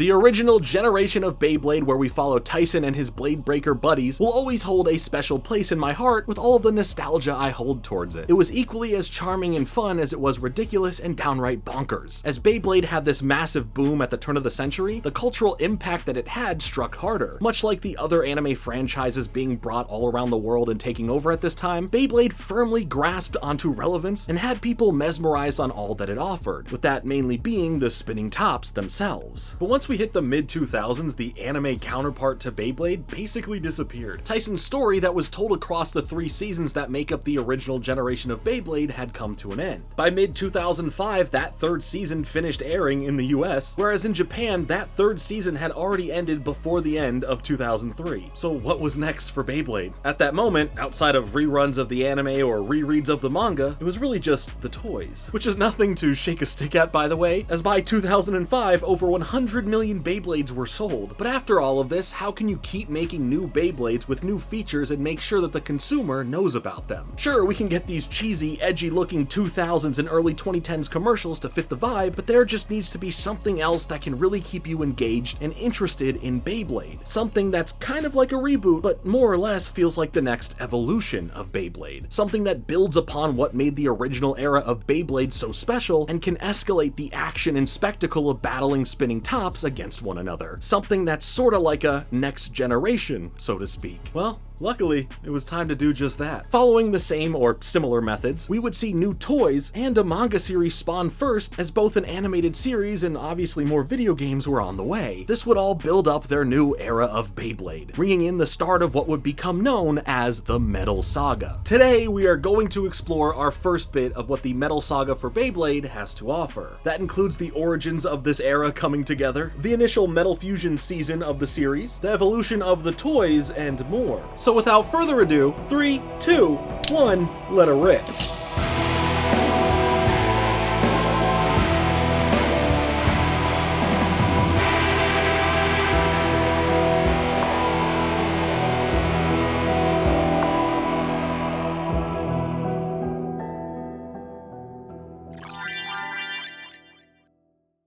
The original generation of Beyblade, where we follow Tyson and his Blade Breaker buddies, will always hold a special place in my heart with all of the nostalgia I hold towards it. It was equally as charming and fun as it was ridiculous and downright bonkers. As Beyblade had this massive boom at the turn of the century, the cultural impact that it had struck harder. Much like the other anime franchises being brought all around the world and taking over at this time, Beyblade firmly grasped onto relevance and had people mesmerized on all that it offered, with that mainly being the spinning tops themselves. But once we hit the mid-2000s, the anime counterpart to Beyblade basically disappeared. Tyson's story that was told across the 3 seasons that make up the original generation of Beyblade had come to an end. By mid-2005, that 3rd season finished airing in the US, whereas in Japan, that 3rd season had already ended before the end of 2003. So what was next for Beyblade? At that moment, outside of reruns of the anime or rereads of the manga, it was really just the toys. Which is nothing to shake a stick at, by the way, as by 2005, over 100 million Beyblades were sold. But after all of this, how can you keep making new Beyblades with new features and make sure that the consumer knows about them? Sure, we can get these cheesy, edgy-looking 2000s and early 2010s commercials to fit the vibe, but there just needs to be something else that can really keep you engaged and interested in Beyblade. Something that's kind of like a reboot, but more or less feels like the next evolution of Beyblade. Something that builds upon what made the original era of Beyblade so special and can escalate the action and spectacle of battling spinning tops against one another. Something that's sorta like a next generation, so to speak. Well, luckily, it was time to do just that. Following the same or similar methods, we would see new toys and a manga series spawn first, as both an animated series and obviously more video games were on the way. This would all build up their new era of Beyblade, bringing in the start of what would become known as the Metal Saga. Today, we are going to explore our first bit of what the Metal Saga for Beyblade has to offer. That includes the origins of this era coming together, the initial Metal Fusion season of the series, the evolution of the toys, and more. So without further ado, 3, 2, 1, let her rip.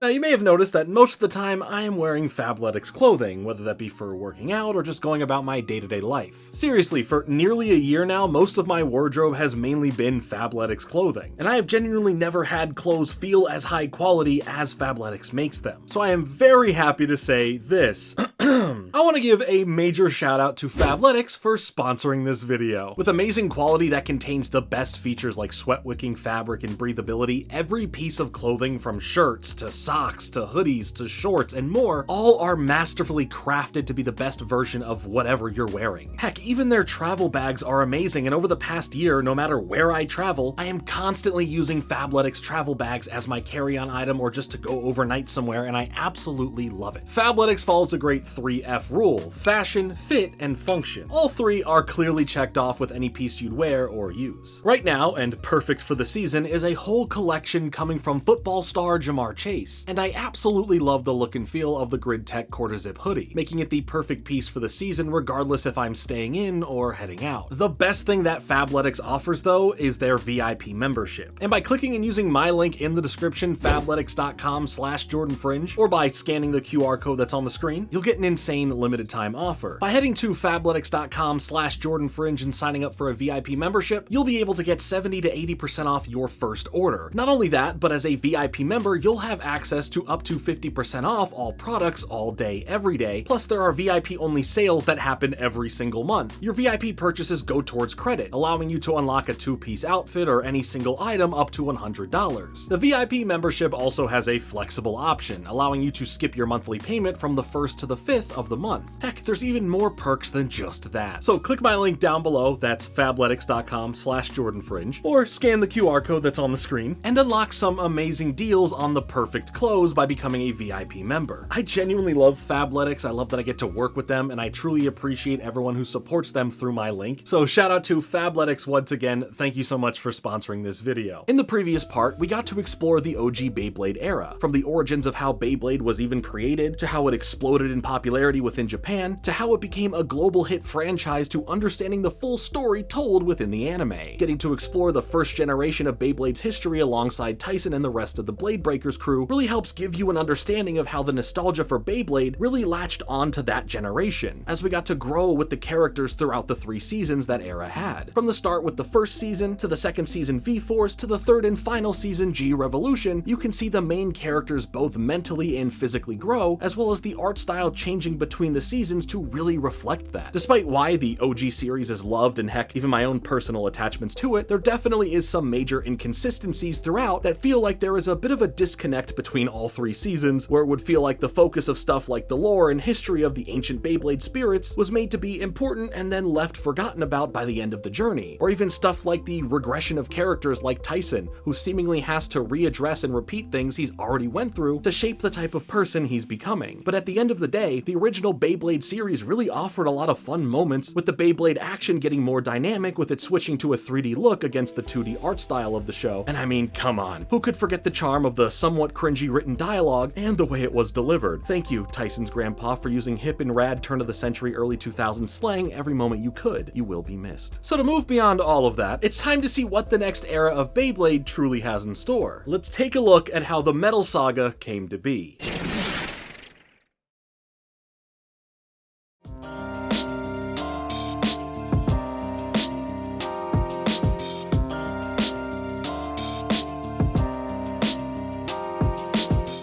Now, you may have noticed that most of the time I am wearing Fabletics clothing, whether that be for working out or just going about my day-to-day life. Seriously, for nearly a year now, most of my wardrobe has mainly been Fabletics clothing, and I have genuinely never had clothes feel as high quality as Fabletics makes them. So I am very happy to say this. I want to give a major shout out to Fabletics for sponsoring this video. With amazing quality that contains the best features like sweat-wicking fabric and breathability, every piece of clothing from shirts to socks to hoodies to shorts and more, all are masterfully crafted to be the best version of whatever you're wearing. Heck, even their travel bags are amazing, and over the past year, no matter where I travel, I am constantly using Fabletics travel bags as my carry-on item or just to go overnight somewhere, and I absolutely love it. Fabletics follows a great 3F rule: fashion, fit, and function. All 3 are clearly checked off with any piece you'd wear or use. Right now, and perfect for the season, is a whole collection coming from football star Jamar Chase, and I absolutely love the look and feel of the Grid Tech quarter zip hoodie, making it the perfect piece for the season regardless if I'm staying in or heading out. The best thing that Fabletics offers though is their VIP membership, and by clicking and using my link in the description, fabletics.com/JordanFringe, or by scanning the QR code that's on the screen, you'll get an insane limited time offer. By heading to fabletics.com/JordanFringe and signing up for a VIP membership, you'll be able to get 70 to 80% off your first order. Not only that, but as a VIP member, you'll have access to up to 50% off all products all day, every day. Plus, there are VIP only sales that happen every single month. Your VIP purchases go towards credit, allowing you to unlock a 2-piece outfit or any single item up to $100. The VIP membership also has a flexible option, allowing you to skip your monthly payment from the 1st to the 5th of the month. Heck, there's even more perks than just that. So click my link down below, that's fabletics.com/JordanFringe, or scan the QR code that's on the screen, and unlock some amazing deals on the perfect clothes by becoming a VIP member. I genuinely love Fabletics, I love that I get to work with them, and I truly appreciate everyone who supports them through my link. So shout out to Fabletics once again, thank you so much for sponsoring this video. In the previous part, we got to explore the OG Beyblade era, from the origins of how Beyblade was even created, to how it exploded in popularity within Japan, to how it became a global hit franchise, to understanding the full story told within the anime. Getting to explore the first generation of Beyblade's history alongside Tyson and the rest of the Blade Breakers crew really helps give you an understanding of how the nostalgia for Beyblade really latched onto that generation, as we got to grow with the characters throughout the 3 seasons that era had. From the start with the first season, to the second season V-Force, to the third and final season G-Revolution, you can see the main characters both mentally and physically grow, as well as the art style changing between the seasons to really reflect that. Despite why the OG series is loved, and heck, even my own personal attachments to it, there definitely is some major inconsistencies throughout that feel like there is a bit of a disconnect between all 3 seasons, where it would feel like the focus of stuff like the lore and history of the ancient Beyblade spirits was made to be important and then left forgotten about by the end of the journey, or even stuff like the regression of characters like Tyson, who seemingly has to readdress and repeat things he's already went through to shape the type of person he's becoming. But at the end of the day, the original Beyblade series really offered a lot of fun moments, with the Beyblade action getting more dynamic with it switching to a 3D look against the 2D art style of the show. And I mean, come on, who could forget the charm of the somewhat cringy written dialogue and the way it was delivered? Thank you, Tyson's grandpa, for using hip and rad turn-of-the-century early 2000s slang every moment you could. You will be missed. So to move beyond all of that, it's time to see what the next era of Beyblade truly has in store. Let's take a look at how the Metal Saga came to be.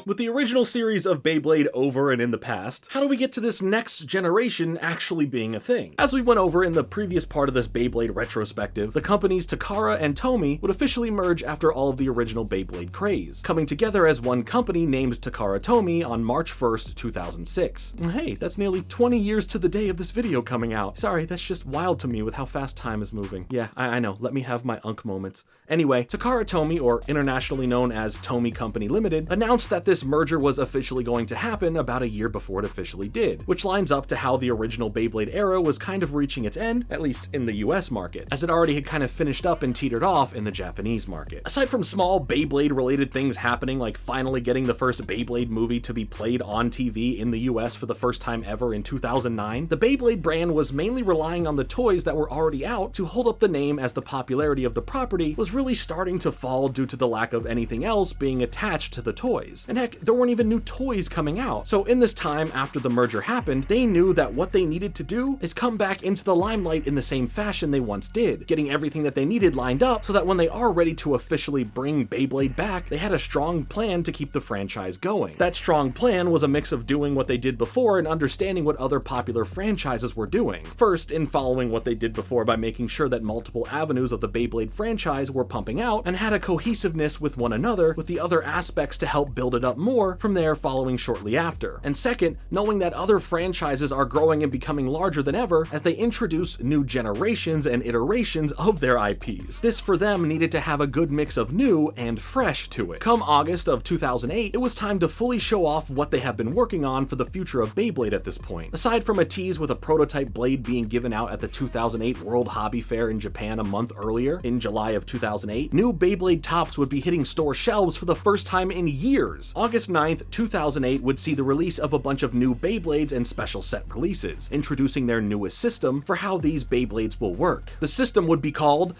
With the original series of Beyblade over and in the past, how do we get to this next generation actually being a thing? As we went over in the previous part of this Beyblade retrospective, the companies Takara and Tomy would officially merge after all of the original Beyblade craze, coming together as one company named Takara Tomy on March 1st, 2006. Hey, that's nearly 20 years to the day of this video coming out. Sorry, that's just wild to me with how fast time is moving. Yeah, I know, let me have my unk moments. Anyway, Takara Tomy, or internationally known as Tomy Company Limited, announced that this merger was officially going to happen about a year before it officially did, which lines up to how the original Beyblade era was kind of reaching its end, at least in the US market, as it already had kind of finished up and teetered off in the Japanese market. Aside from small Beyblade related things happening, like finally getting the first Beyblade movie to be played on TV in the US for the first time ever in 2009, the Beyblade brand was mainly relying on the toys that were already out to hold up the name, as the popularity of the property was really starting to fall due to the lack of anything else being attached to the toys. And heck, there weren't even new toys coming out. So in this time after the merger happened, they knew that what they needed to do is come back into the limelight in the same fashion they once did, getting everything that they needed lined up so that when they are ready to officially bring Beyblade back, they had a strong plan to keep the franchise going. That strong plan was a mix of doing what they did before and understanding what other popular franchises were doing. First, in following what they did before by making sure that multiple avenues of the Beyblade franchise were pumping out and had a cohesiveness with one another, with the other aspects to help build it up more from there following shortly after. And second, knowing that other franchises are growing and becoming larger than ever as they introduce new generations and iterations of their IPs. This for them needed to have a good mix of new and fresh to it. Come August of 2008, it was time to fully show off what they have been working on for the future of Beyblade at this point. Aside from a tease with a prototype blade being given out at the 2008 World Hobby Fair in Japan a month earlier, in July of 2008, new Beyblade tops would be hitting store shelves for the first time in years. August 9th, 2008 would see the release of a bunch of new Beyblades and special set releases, introducing their newest system for how these Beyblades will work. The system would be called,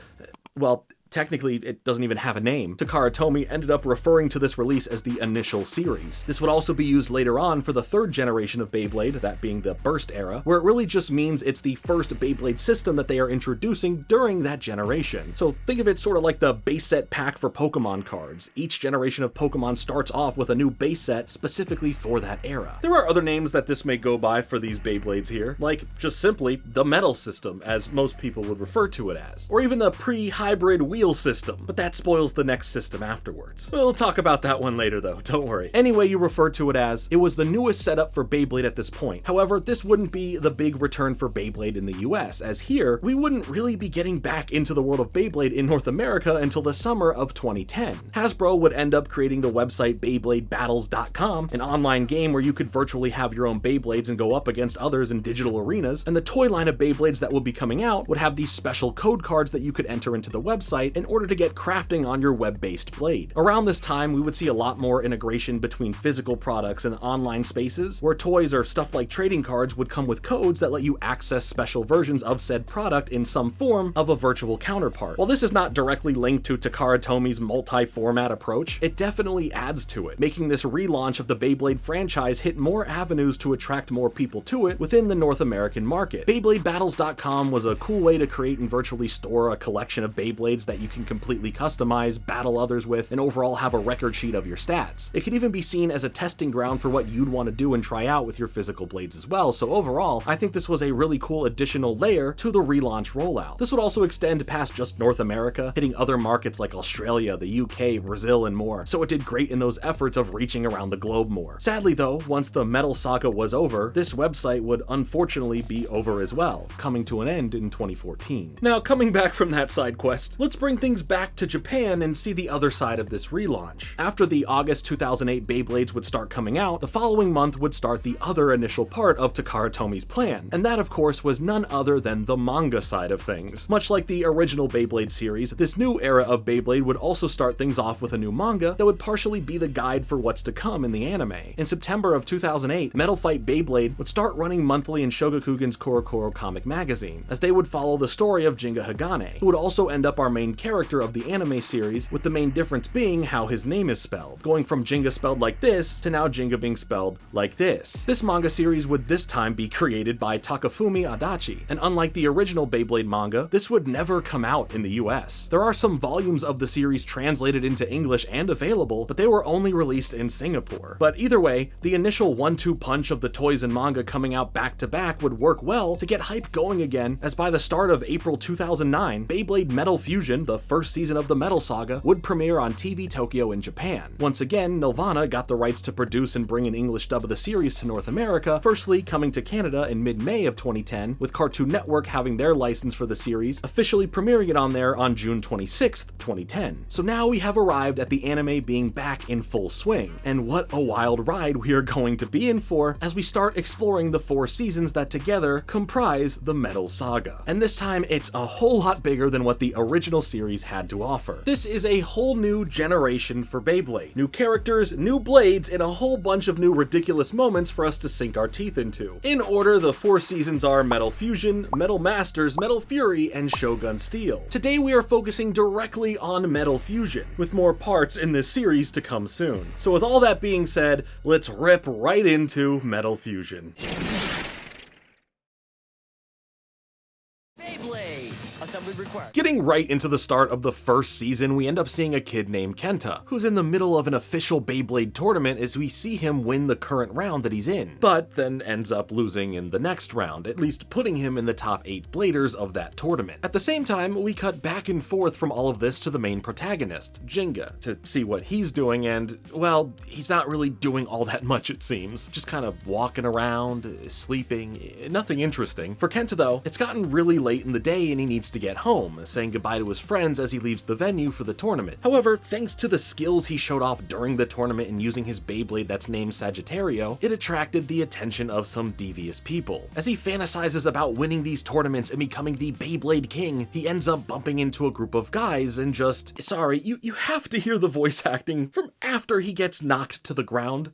well, technically, it doesn't even have a name. Takara Tomy ended up referring to this release as the initial series. This would also be used later on for the third generation of Beyblade, that being the Burst era, where it really just means it's the first Beyblade system that they are introducing during that generation. So think of it sort of like the base set pack for Pokemon cards. Each generation of Pokemon starts off with a new base set specifically for that era. There are other names that this may go by for these Beyblades here, like just simply the Metal System, as most people would refer to it as, or even the pre-hybrid wheel system, but that spoils the next system afterwards. We'll talk about that one later though, don't worry. Anyway, you refer to it as, it was the newest setup for Beyblade at this point. However, this wouldn't be the big return for Beyblade in the US, as here, we wouldn't really be getting back into the world of Beyblade in North America until the summer of 2010. Hasbro would end up creating the website BeybladeBattles.com, an online game where you could virtually have your own Beyblades and go up against others in digital arenas, and the toy line of Beyblades that would be coming out would have these special code cards that you could enter into the website website in order to get crafting on your web-based blade. Around this time, we would see a lot more integration between physical products and online spaces, where toys or stuff like trading cards would come with codes that let you access special versions of said product in some form of a virtual counterpart. While this is not directly linked to Takara Tomi's multi-format approach, it definitely adds to it, making this relaunch of the Beyblade franchise hit more avenues to attract more people to it within the North American market. BeybladeBattles.com was a cool way to create and virtually store a collection of Beyblades that you can completely customize, battle others with, and overall have a record sheet of your stats. It could even be seen as a testing ground for what you'd want to do and try out with your physical blades as well, so overall, I think this was a really cool additional layer to the relaunch rollout. This would also extend past just North America, hitting other markets like Australia, the UK, Brazil, and more, so it did great in those efforts of reaching around the globe more. Sadly though, once the Metal Saga was over, this website would unfortunately be over as well, coming to an end in 2014. Now, coming back from that side quest, let's bring things back to Japan and see the other side of this relaunch. After the August 2008 Beyblades would start coming out, the following month would start the other initial part of Takara Tomi's plan, and that of course was none other than the manga side of things. Much like the original Beyblade series, this new era of Beyblade would also start things off with a new manga that would partially be the guide for what's to come in the anime. In September of 2008, Metal Fight Beyblade would start running monthly in Shogakukan's Korokoro comic magazine, as they would follow the story of Gingga Hagane, who would also end up our main character of the anime series, with the main difference being how his name is spelled, going from Gingga spelled like this to now Gingga being spelled like this. This manga series would this time be created by Takafumi Adachi, and unlike the original Beyblade manga, this would never come out in the US. There are some volumes of the series translated into English and available, but they were only released in Singapore. But either way, the initial 1-2 punch of the toys and manga coming out back to back would work well to get hype going again, as by the start of April 2009, Beyblade Metal Fusion, the first season of the Metal Saga, would premiere on TV Tokyo in Japan. Once again, Nelvana got the rights to produce and bring an English dub of the series to North America, firstly coming to Canada in mid-May of 2010, with Cartoon Network having their license for the series, officially premiering it on there on June 26th, 2010. So now we have arrived at the anime being back in full swing, and what a wild ride we are going to be in for as we start exploring the 4 seasons that together comprise the Metal Saga. And this time it's a whole lot bigger than what the original series had to offer. This is a whole new generation for Beyblade. New characters, new blades, and a whole bunch of new ridiculous moments for us to sink our teeth into. In order, the 4 seasons are Metal Fusion, Metal Masters, Metal Fury, and Shogun Steel. Today we are focusing directly on Metal Fusion, with more parts in this series to come soon. So with all that being said, let's rip right into Metal Fusion. Getting right into the start of the first season, we end up seeing a kid named Kenta, who's in the middle of an official Beyblade tournament as we see him win the current round that he's in, but then ends up losing in the next round, at least putting him in the top 8 bladers of that tournament. At the same time, we cut back and forth from all of this to the main protagonist, Gingga, to see what he's doing, and, well, he's not really doing all that much it seems. Just kind of walking around, sleeping, nothing interesting. For Kenta though, it's gotten really late in the day and he needs to get home, saying goodbye to his friends as he leaves the venue for the tournament. However, thanks to the skills he showed off during the tournament in using his Beyblade that's named Sagittario, it attracted the attention of some devious people. As he fantasizes about winning these tournaments and becoming the Beyblade King, he ends up bumping into a group of guys and just, sorry, you have to hear the voice acting from after he gets knocked to the ground.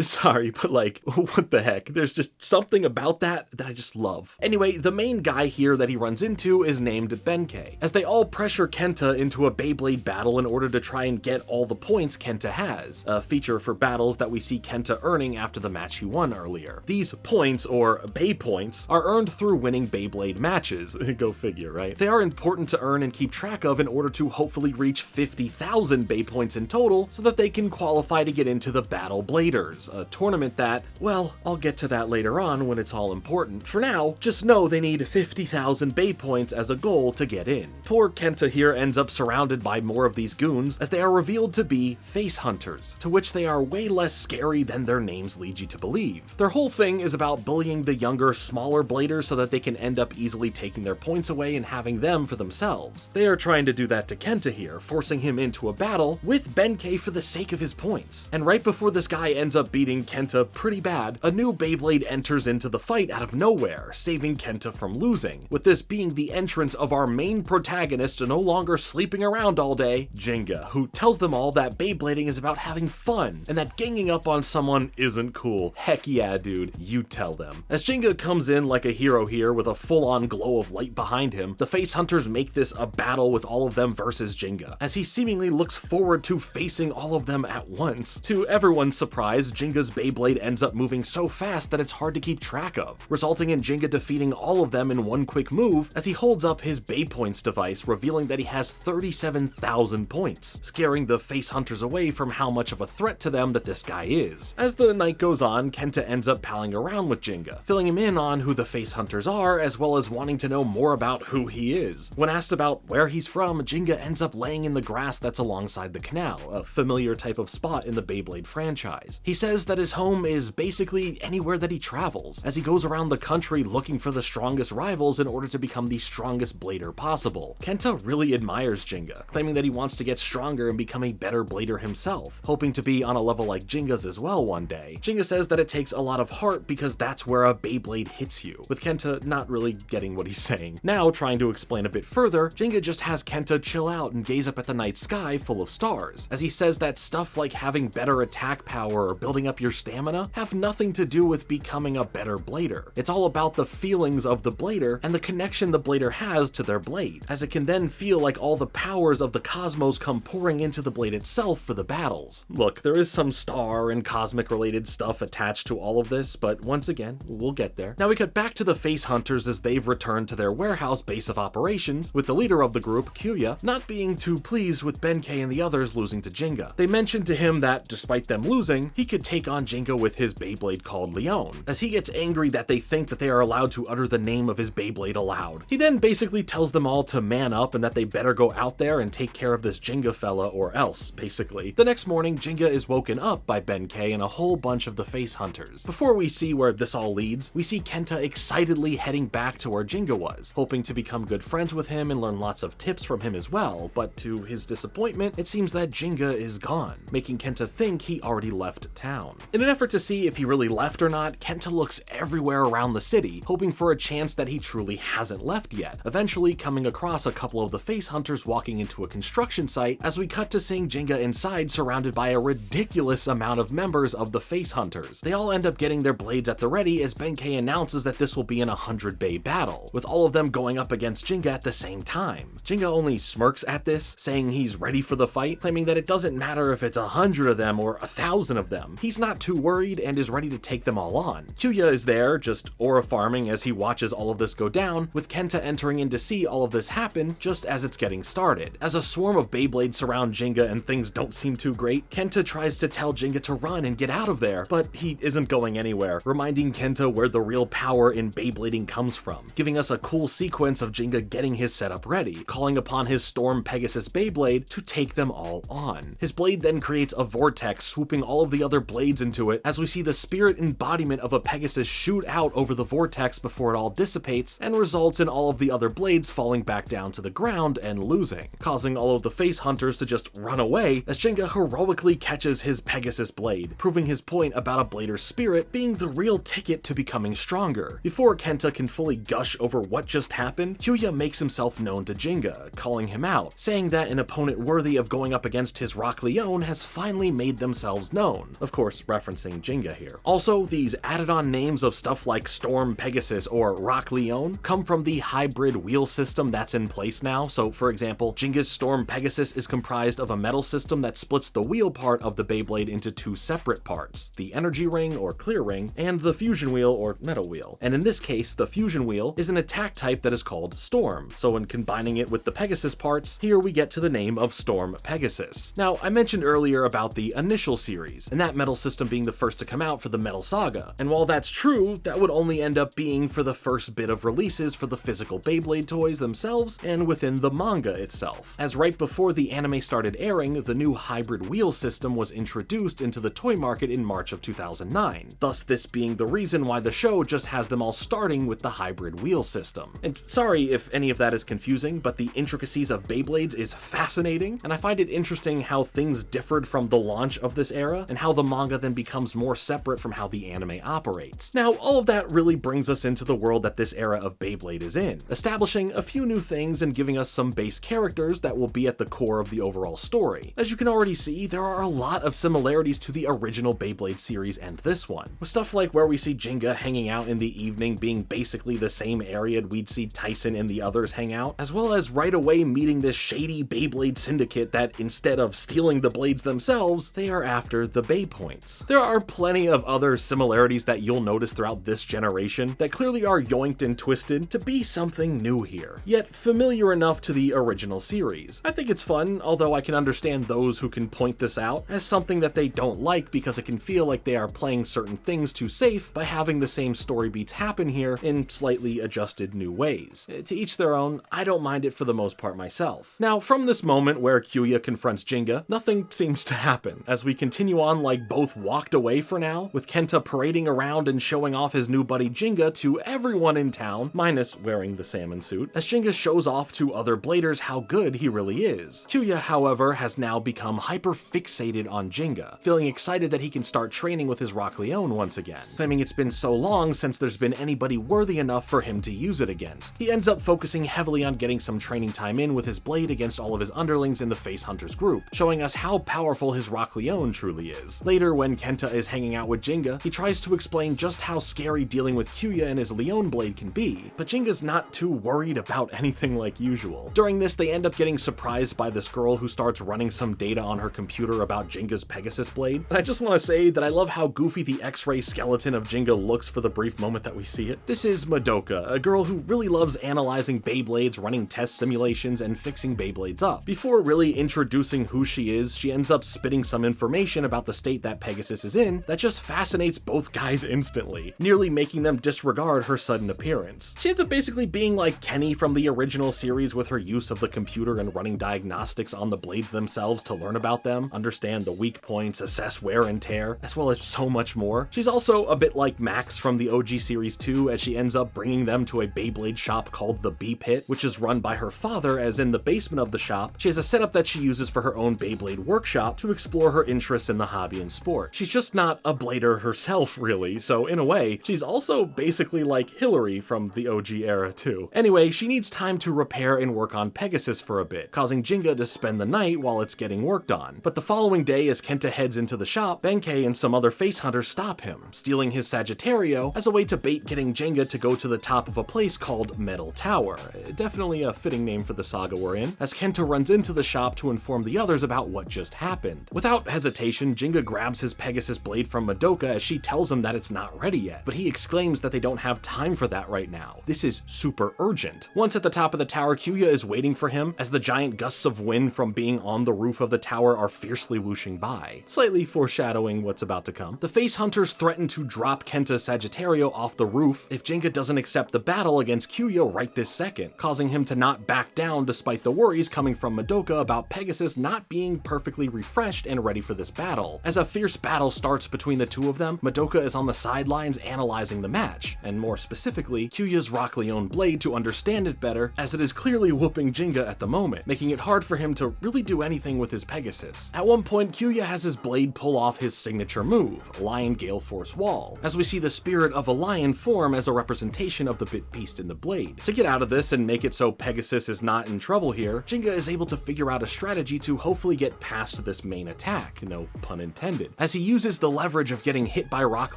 Sorry, but like, what the heck? There's just something about that I just love. Anyway, the main guy here that he runs into is named Benkei, as they all pressure Kenta into a Beyblade battle in order to try and get all the points Kenta has, a feature for battles that we see Kenta earning after the match he won earlier. These points, or Bey points, are earned through winning Beyblade matches. Go figure, right? They are important to earn and keep track of in order to hopefully reach 50,000 Bey points in total so that they can qualify to get into the Battle Bladers, a tournament that, well, I'll get to that later on when it's all important. For now, just know they need 50,000 Bey points as a goal to get in. Poor Kenta here ends up surrounded by more of these goons, as they are revealed to be face hunters, to which they are way less scary than their names lead you to believe. Their whole thing is about bullying the younger, smaller bladers so that they can end up easily taking their points away and having them for themselves. They are trying to do that to Kenta here, forcing him into a battle with Benkei for the sake of his points. And right before this guy ends up beating Kenta pretty bad, a new Beyblade enters into the fight out of nowhere, saving Kenta from losing, with this being the entrance of our main protagonist no longer sleeping around all day, Gingga, who tells them all that Beyblading is about having fun, and that ganging up on someone isn't cool. Heck yeah, dude, you tell them. As Gingga comes in like a hero here with a full-on glow of light behind him, the face hunters make this a battle with all of them versus Gingga, as he seemingly looks forward to facing all of them at once. To everyone's surprise, Jingga's Beyblade ends up moving so fast that it's hard to keep track of, resulting in Gingga defeating all of them in one quick move as he holds up his Bay Points device, revealing that he has 37,000 points, scaring the face hunters away from how much of a threat to them that this guy is. As the night goes on, Kenta ends up palling around with Gingga, filling him in on who the face hunters are, as well as wanting to know more about who he is. When asked about where he's from, Gingga ends up laying in the grass that's alongside the canal, a familiar type of spot in the Beyblade franchise. He says that his home is basically anywhere that he travels, as he goes around the country looking for the strongest rivals in order to become the strongest blader possible. Kenta really admires Gingga, claiming that he wants to get stronger and become a better blader himself, hoping to be on a level like Jingga's as well one day. Gingga says that it takes a lot of heart because that's where a Beyblade hits you, with Kenta not really getting what he's saying. Now, trying to explain a bit further, Gingga just has Kenta chill out and gaze up at the night sky full of stars, as he says that stuff like having better attack power or building up your stamina have nothing to do with becoming a better blader. It's all about the feelings of the blader and the connection the blader has to their blade, as it can then feel like all the powers of the cosmos come pouring into the blade itself for the battles. Look, there is some star and cosmic related stuff attached to all of this, but once again, we'll get there. Now we cut back to the face hunters as they've returned to their warehouse base of operations, with the leader of the group, Kyoya, not being too pleased with Benkei and the others losing to Gingga. They mentioned to him that, despite them losing, he could take on Gingga with his Beyblade called Leon, as he gets angry that they think that they are allowed to utter the name of his Beyblade aloud. He then basically tells them all to man up and that they better go out there and take care of this Gingga fella or else, basically. The next morning, Gingga is woken up by Benkei and a whole bunch of the face hunters. Before we see where this all leads, we see Kenta excitedly heading back to where Gingga was, hoping to become good friends with him and learn lots of tips from him as well, but to his disappointment, it seems that Gingga is gone, making Kenta think he already left town. In an effort to see if he really left or not, Kenta looks everywhere around the city, hoping for a chance that he truly hasn't left yet, eventually coming across a couple of the face hunters walking into a construction site as we cut to seeing Gingga inside surrounded by a ridiculous amount of members of the face hunters. They all end up getting their blades at the ready as Benkei announces that this will be an 100-bay battle, with all of them going up against Gingga at the same time. Gingga only smirks at this, saying he's ready for the fight, claiming that it doesn't matter if it's 100 of them or 1,000 of them. He's not too worried and is ready to take them all on. Kyoya is there, just aura farming as he watches all of this go down, with Kenta entering in to see all of this happen just as it's getting started. As a swarm of Beyblades surround Gingga and things don't seem too great, Kenta tries to tell Gingga to run and get out of there, but he isn't going anywhere, reminding Kenta where the real power in Beyblading comes from, giving us a cool sequence of Gingga getting his setup ready, calling upon his Storm Pegasus Beyblade to take them all on. His blade then creates a vortex, swooping all of the other blades into it, as we see the spirit embodiment of a Pegasus shoot out over the vortex before it all dissipates, and results in all of the other blades falling back down to the ground and losing, causing all of the face hunters to just run away as Gingga heroically catches his Pegasus blade, proving his point about a blader's spirit being the real ticket to becoming stronger. Before Kenta can fully gush over what just happened, Kyoya makes himself known to Gingga, calling him out, saying that an opponent worthy of going up against his Rock Leon has finally made themselves known, of course referencing Gingga here. Also, these added on names of stuff like Storm Pegasus or Rock Leon come from the hybrid wheel system that's in place now. So for example, Gingga's Storm Pegasus is comprised of a metal system that splits the wheel part of the Beyblade into two separate parts, the energy ring or clear ring, and the fusion wheel or metal wheel. And in this case, the fusion wheel is an attack type that is called Storm. So when combining it with the Pegasus parts, here we get to the name of Storm Pegasus. Now, I mentioned earlier about the initial series, and that metal system being the first to come out for the Metal Saga. And while that's true, that would only end up being for the first bit of releases for the physical Beyblade toys themselves and within the manga itself. As right before the anime started airing, the new hybrid wheel system was introduced into the toy market in March of 2009, thus this being the reason why the show just has them all starting with the hybrid wheel system. And sorry if any of that is confusing, but the intricacies of Beyblades is fascinating, and I find it interesting how things differed from the launch of this era, and how the manga then becomes more separate from how the anime operates. Now, all of that really brings us into the world that this era of Beyblade is in, establishing a few new things and giving us some base characters that will be at the core of the overall story. As you can already see, there are a lot of similarities to the original Beyblade series and this one, with stuff like where we see Gingga hanging out in the evening being basically the same area we'd see Tyson and the others hang out, as well as right away meeting this shady Beyblade syndicate that instead of stealing the blades themselves, they are after the Bay points. There are plenty of other similarities that you'll notice throughout this generation that clearly are yoinked and twisted to be something new here, yet familiar enough to the original series. I think it's fun, although I can understand those who can point this out as something that they don't like because it can feel like they are playing certain things too safe by having the same story beats happen here in slightly adjusted new ways. To each their own, I don't mind it for the most part myself. Now, from this moment where Kyoya confronts Gingga, nothing seems to happen, as we continue on like both walked away for now, with Kenta parading around and showing off his new buddy Gingga to everyone in town, minus wearing the salmon suit, as Gingga shows off to other bladers how good he really is. Kyoya, however, has now become hyper-fixated on Gingga, feeling excited that he can start training with his Rock Leone once again, claiming it's been so long since there's been anybody worthy enough for him to use it against. He ends up focusing heavily on getting some training time in with his blade against all of his underlings in the Face Hunters group, showing us how powerful his Rock Leone truly is. Later, when Kenta is hanging out with Gingga, he tries to explain just how scary dealing with Kyoya and his Leone blade can be, but Jinga's not too worried about anything like usual. During this, they end up getting surprised by this girl who starts running some data on her computer about Jinga's Pegasus blade, and I just want to say that I love how goofy the X-ray skeleton of Gingga looks for the brief moment that we see it. This is Madoka, a girl who really loves analyzing Beyblades, running test simulations, and fixing Beyblades up. Before really introducing who she is, she ends up spitting some information about the state that Pegasus is in that just fascinates both guys instantly, nearly making them disregard her sudden appearance. She ends up basically being like Kenny from the original series with her use of the computer and running diagnostics on the blades themselves to learn about them, understand the weak points, assess wear and tear, as well as so much more. She's also a bit like Max from the OG series too, as she ends up bringing them to a Beyblade shop called the Bee Pit, which is run by her father, as in the basement of the shop, she has a setup that she uses for her own Beyblade workshop to explore her interests in the hobby and sport. She's just not a blader herself, really, so in a way, she's also basically like Hillary from the OG era too. Anyway, she needs time to repair and work on Pegasus for a bit, causing Gingga to spend the night while it's getting worked on. But the following day, as Kenta heads into the shop, Benkei and some other face hunters stop him, stealing his Sagittario as a way to bait getting Gingga to go to the top of a place called Metal Tower. Definitely a fitting name for the saga we're in, as Kenta runs into the shop to inform the others about what just happened. Without hesitation, Gingga grabs his Pegasus blade from Madoka as she tells him that it's not ready yet, but he exclaims that they don't have time for that right now. This is super urgent. Once at the top of the tower, Kyoya is waiting for him as the giant gusts of wind from being on the roof of the tower are fiercely whooshing by, slightly foreshadowing what's about to come. The face hunters threaten to drop Kenta's Sagittario off the roof if Gingga doesn't accept the battle against Kyoya right this second, causing him to not back down despite the worries coming from Madoka about Pegasus not being perfectly refreshed and ready for this battle. As a fierce battle starts between the two of them, Madoka is on the sidelines analyzing the match, and more specifically, Kyoya's Rock Leone blade to understand it better, as it is clearly whooping Gingga at the moment, making it hard for him to really do anything with his Pegasus. At one point, Kyoya has his blade pull off his signature move, Lion Gale Force Wall, as we see the spirit of a lion form as a representation of the bit beast in the blade. To get out of this and make it so Pegasus is not in trouble here, Gingga is able to figure out a strategy to hopefully get past this main attack, no pun intended, as he uses the leverage of getting hit by Rock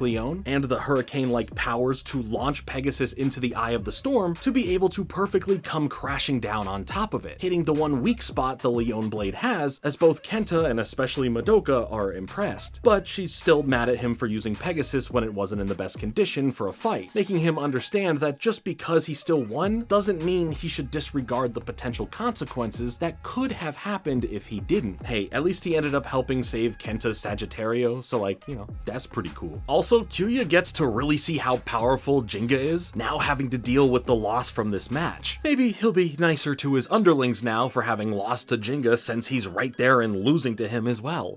Leone and the hurricane-like powers to launch Pegasus into the eye of the storm to be able to perfectly come crashing down on top of it, hitting the one weak spot the Leone blade has, as both Kenta and especially Madoka are impressed. But she's still mad at him for using Pegasus when it wasn't in the best condition for a fight, making him understand that just because he still won doesn't mean he should disregard the potential consequences that could have happened if he didn't. Hey, at least he ended up helping save Kenta's Sagittario, so like, you know, that's pretty cool. Also, Kyoya gets to really see how powerful Gingga is, now having to deal with the loss from this match. Maybe he'll be nicer to his underlings now for having lost to Gingga since he's right there and losing to him as well.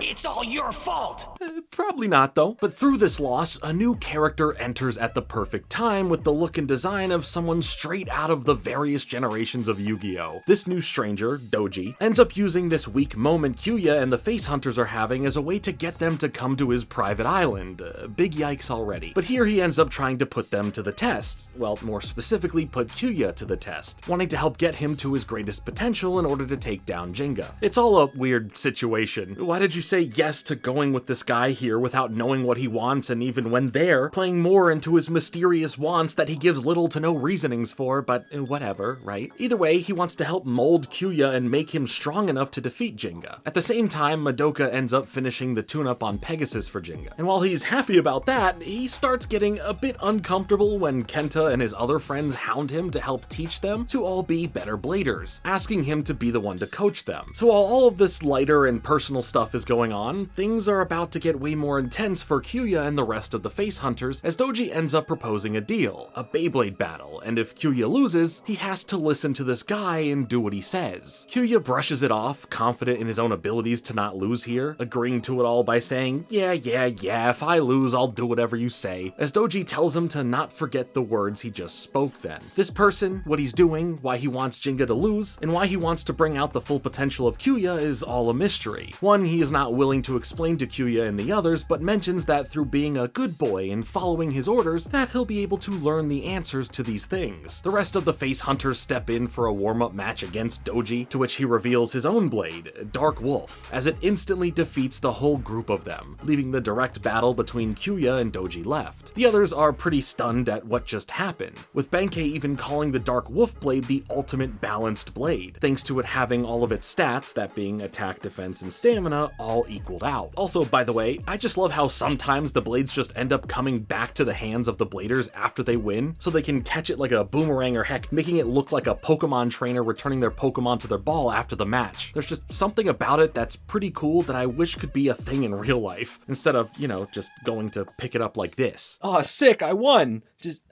It's It's all your fault! Probably not though. But through this loss, a new character enters at the perfect time with the look and design of someone straight out of the various generations of Yu-Gi-Oh! This new stranger, Doji, ends up using this weak moment Kyoya and the face hunters are having as a way to get them to come to his private island. Big yikes already. But here he ends up trying to put them to the test. Well, more specifically, put Kyoya to the test, wanting to help get him to his greatest potential in order to take down Gingga. It's all a weird situation. Why did you say yes to going with this guy here without knowing what he wants, and even when there, playing more into his mysterious wants that he gives little to no reasonings for, but whatever, right? Either way, he wants to help mold Kyoya and make him strong enough to defeat Gingga. At the same time, Madoka ends up finishing the tune-up on Pegasus for Gingga. And while he's happy about that, he starts getting a bit uncomfortable when Kenta and his other friends hound him to help teach them to all be better bladers, asking him to be the one to coach them. So while all of this lighter and personal stuff is going on, things are about to get way more intense for Kyoya and the rest of the face hunters as Doji ends up proposing a deal, a Beyblade battle, and if Kyoya loses, he has to listen to this guy and do what he says. Kyoya brushes it off, confident in his own abilities to not lose here, agreeing to it all by saying, yeah, if I lose, I'll do whatever you say, as Doji tells him to not forget the words he just spoke then. This person, what he's doing, why he wants Gingga to lose, and why he wants to bring out the full potential of Kyoya is all a mystery. One he is not willing to explain to Kyoya and the others, but mentions that through being a good boy and following his orders, that he'll be able to learn the answers to these things. The rest of the face hunters step in for a warm-up match against Doji, to which he reveals his own blade, Dark Wolf, as it instantly defeats the whole group of them, leaving the direct battle between Kyoya and Doji left. The others are pretty stunned at what just happened, with Benkei even calling the Dark Wolf blade the ultimate balanced blade, thanks to it having all of its stats, that being attack, defense, and stamina, all equaled out. Also, by the way, I just love how sometimes the blades just end up coming back to the hands of the bladers after they win, so they can catch it like a boomerang or heck, making it look like a Pokemon trainer returning their Pokemon to their ball after the match. There's just something about it that's pretty cool that I wish could be a thing in real life, instead of, just going to pick it up like this. Oh, sick, I won! Just...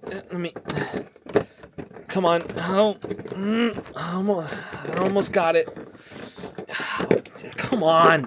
let me... Come on. Oh, I almost got it. Come on.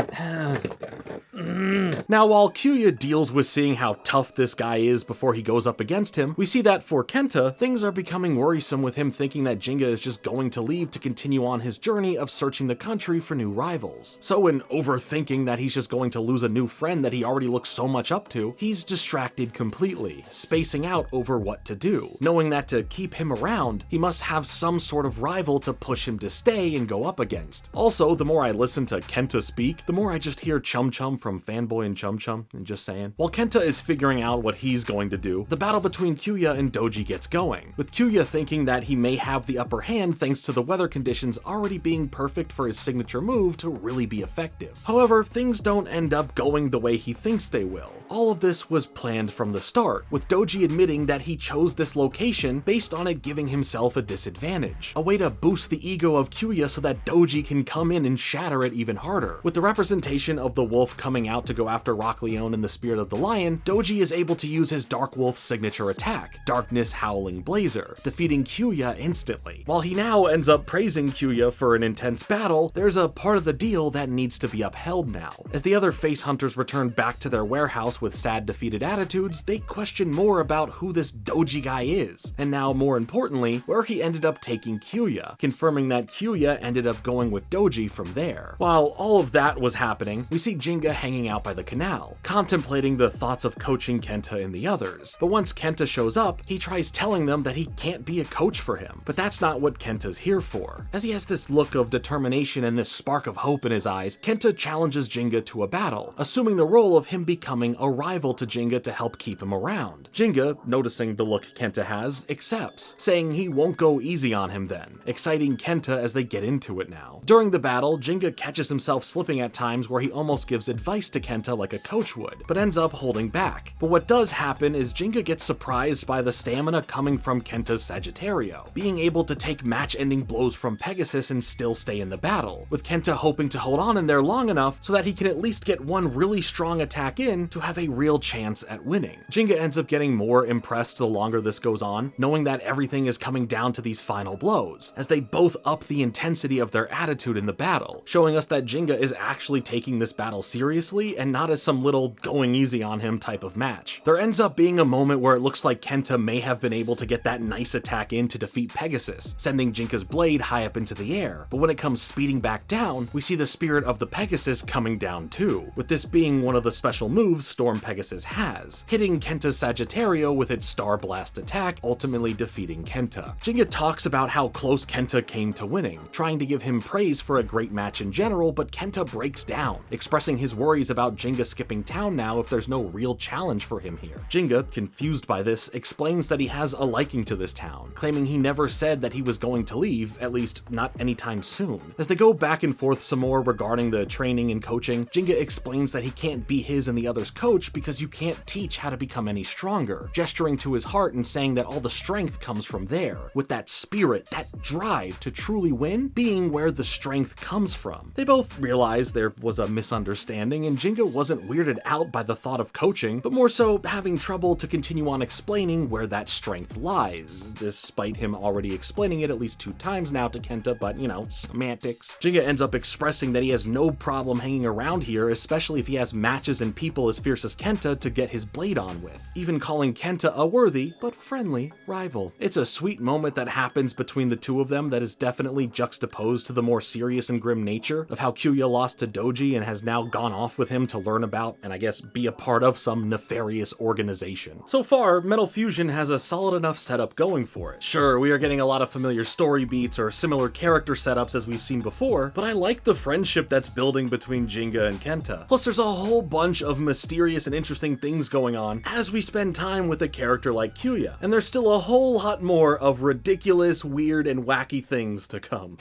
Now, while Kyoya deals with seeing how tough this guy is before he goes up against him, we see that for Kenta, things are becoming worrisome with him thinking that Gingga is just going to leave to continue on his journey of searching the country for new rivals. So in overthinking that he's just going to lose a new friend that he already looks so much up to, he's distracted completely, spacing out over what to do, knowing that to keep him around, he must have some sort of rival to push him to stay and go up against. Also, the more I listen to Kenta speak, the more I just hear Chum Chum from Fanboy and Chum Chum, and just saying. While Kenta is figuring out what he's going to do, the battle between Kyoya and Doji gets going, with Kyoya thinking that he may have the upper hand thanks to the weather conditions already being perfect for his signature move to really be effective. However, things don't end up going the way he thinks they will. All of this was planned from the start, with Doji admitting that he chose this location based on it giving himself a disadvantage, a way to boost the ego of Kyoya so that Doji can come in and shatter it even harder. With the representation of the wolf coming out to go after Rock Leone and the Spirit of the Lion, Doji is able to use his Dark Wolf's signature attack, Darkness Howling Blazer, defeating Kyoya instantly. While he now ends up praising Kyoya for an intense battle, there's a part of the deal that needs to be upheld now. As the other face hunters return back to their warehouse with sad defeated attitudes, they question more about who this Doji guy is, and now more importantly, where he ended up taking Kyoya, confirming that Kyoya ended up going with Doji from there. While all of that was happening, we see Gingga hanging out by the canal, contemplating the thoughts of coaching Kenta and the others. But once Kenta shows up, he tries telling them that he can't be a coach for him, but that's not what Kenta's here for. As he has this look of determination and this spark of hope in his eyes, Kenta challenges Gingga to a battle, assuming the role of him becoming a rival to Gingga to help keep him around. Gingga, noticing the look Kenta has, accepts, saying he won't go easy on him then, exciting Kenta as they get into it now. During the battle, Gingga catches himself slipping at times where he almost gives advice nice to Kenta like a coach would, but ends up holding back. But what does happen is Gingga gets surprised by the stamina coming from Kenta's Sagittario, being able to take match-ending blows from Pegasus and still stay in the battle, with Kenta hoping to hold on in there long enough so that he can at least get one really strong attack in to have a real chance at winning. Gingga ends up getting more impressed the longer this goes on, knowing that everything is coming down to these final blows, as they both up the intensity of their attitude in the battle, showing us that Gingga is actually taking this battle seriously and not as some little going easy on him type of match. There ends up being a moment where it looks like Kenta may have been able to get that nice attack in to defeat Pegasus, sending Jinka's blade high up into the air, but when it comes speeding back down, we see the spirit of the Pegasus coming down too, with this being one of the special moves Storm Pegasus has, hitting Kenta's Sagittario with its Star Blast attack, ultimately defeating Kenta. Gingga talks about how close Kenta came to winning, trying to give him praise for a great match in general, but Kenta breaks down, expressing his worries about Gingga skipping town now if there's no real challenge for him here. Gingga, confused by this, explains that he has a liking to this town, claiming he never said that he was going to leave, at least not anytime soon. As they go back and forth some more regarding the training and coaching, Gingga explains that he can't be his and the others' coach because you can't teach how to become any stronger, gesturing to his heart and saying that all the strength comes from there, with that spirit, that drive to truly win being where the strength comes from. They both realize there was a misunderstanding, and Gingga wasn't weirded out by the thought of coaching, but more so having trouble to continue on explaining where that strength lies, despite him already explaining it at least 2 times now to Kenta, but you know, semantics. Gingga ends up expressing that he has no problem hanging around here, especially if he has matches and people as fierce as Kenta to get his blade on with, even calling Kenta a worthy but friendly rival. It's a sweet moment that happens between the two of them that is definitely juxtaposed to the more serious and grim nature of how Kyoya lost to Doji and has now gone off with him to learn about and I guess be a part of some nefarious organization. So far, Metal Fusion has a solid enough setup going for it. Sure, we are getting a lot of familiar story beats or similar character setups as we've seen before, but I like the friendship that's building between Gingga and Kenta. Plus there's a whole bunch of mysterious and interesting things going on as we spend time with a character like Kyoya, and there's still a whole lot more of ridiculous, weird, and wacky things to come.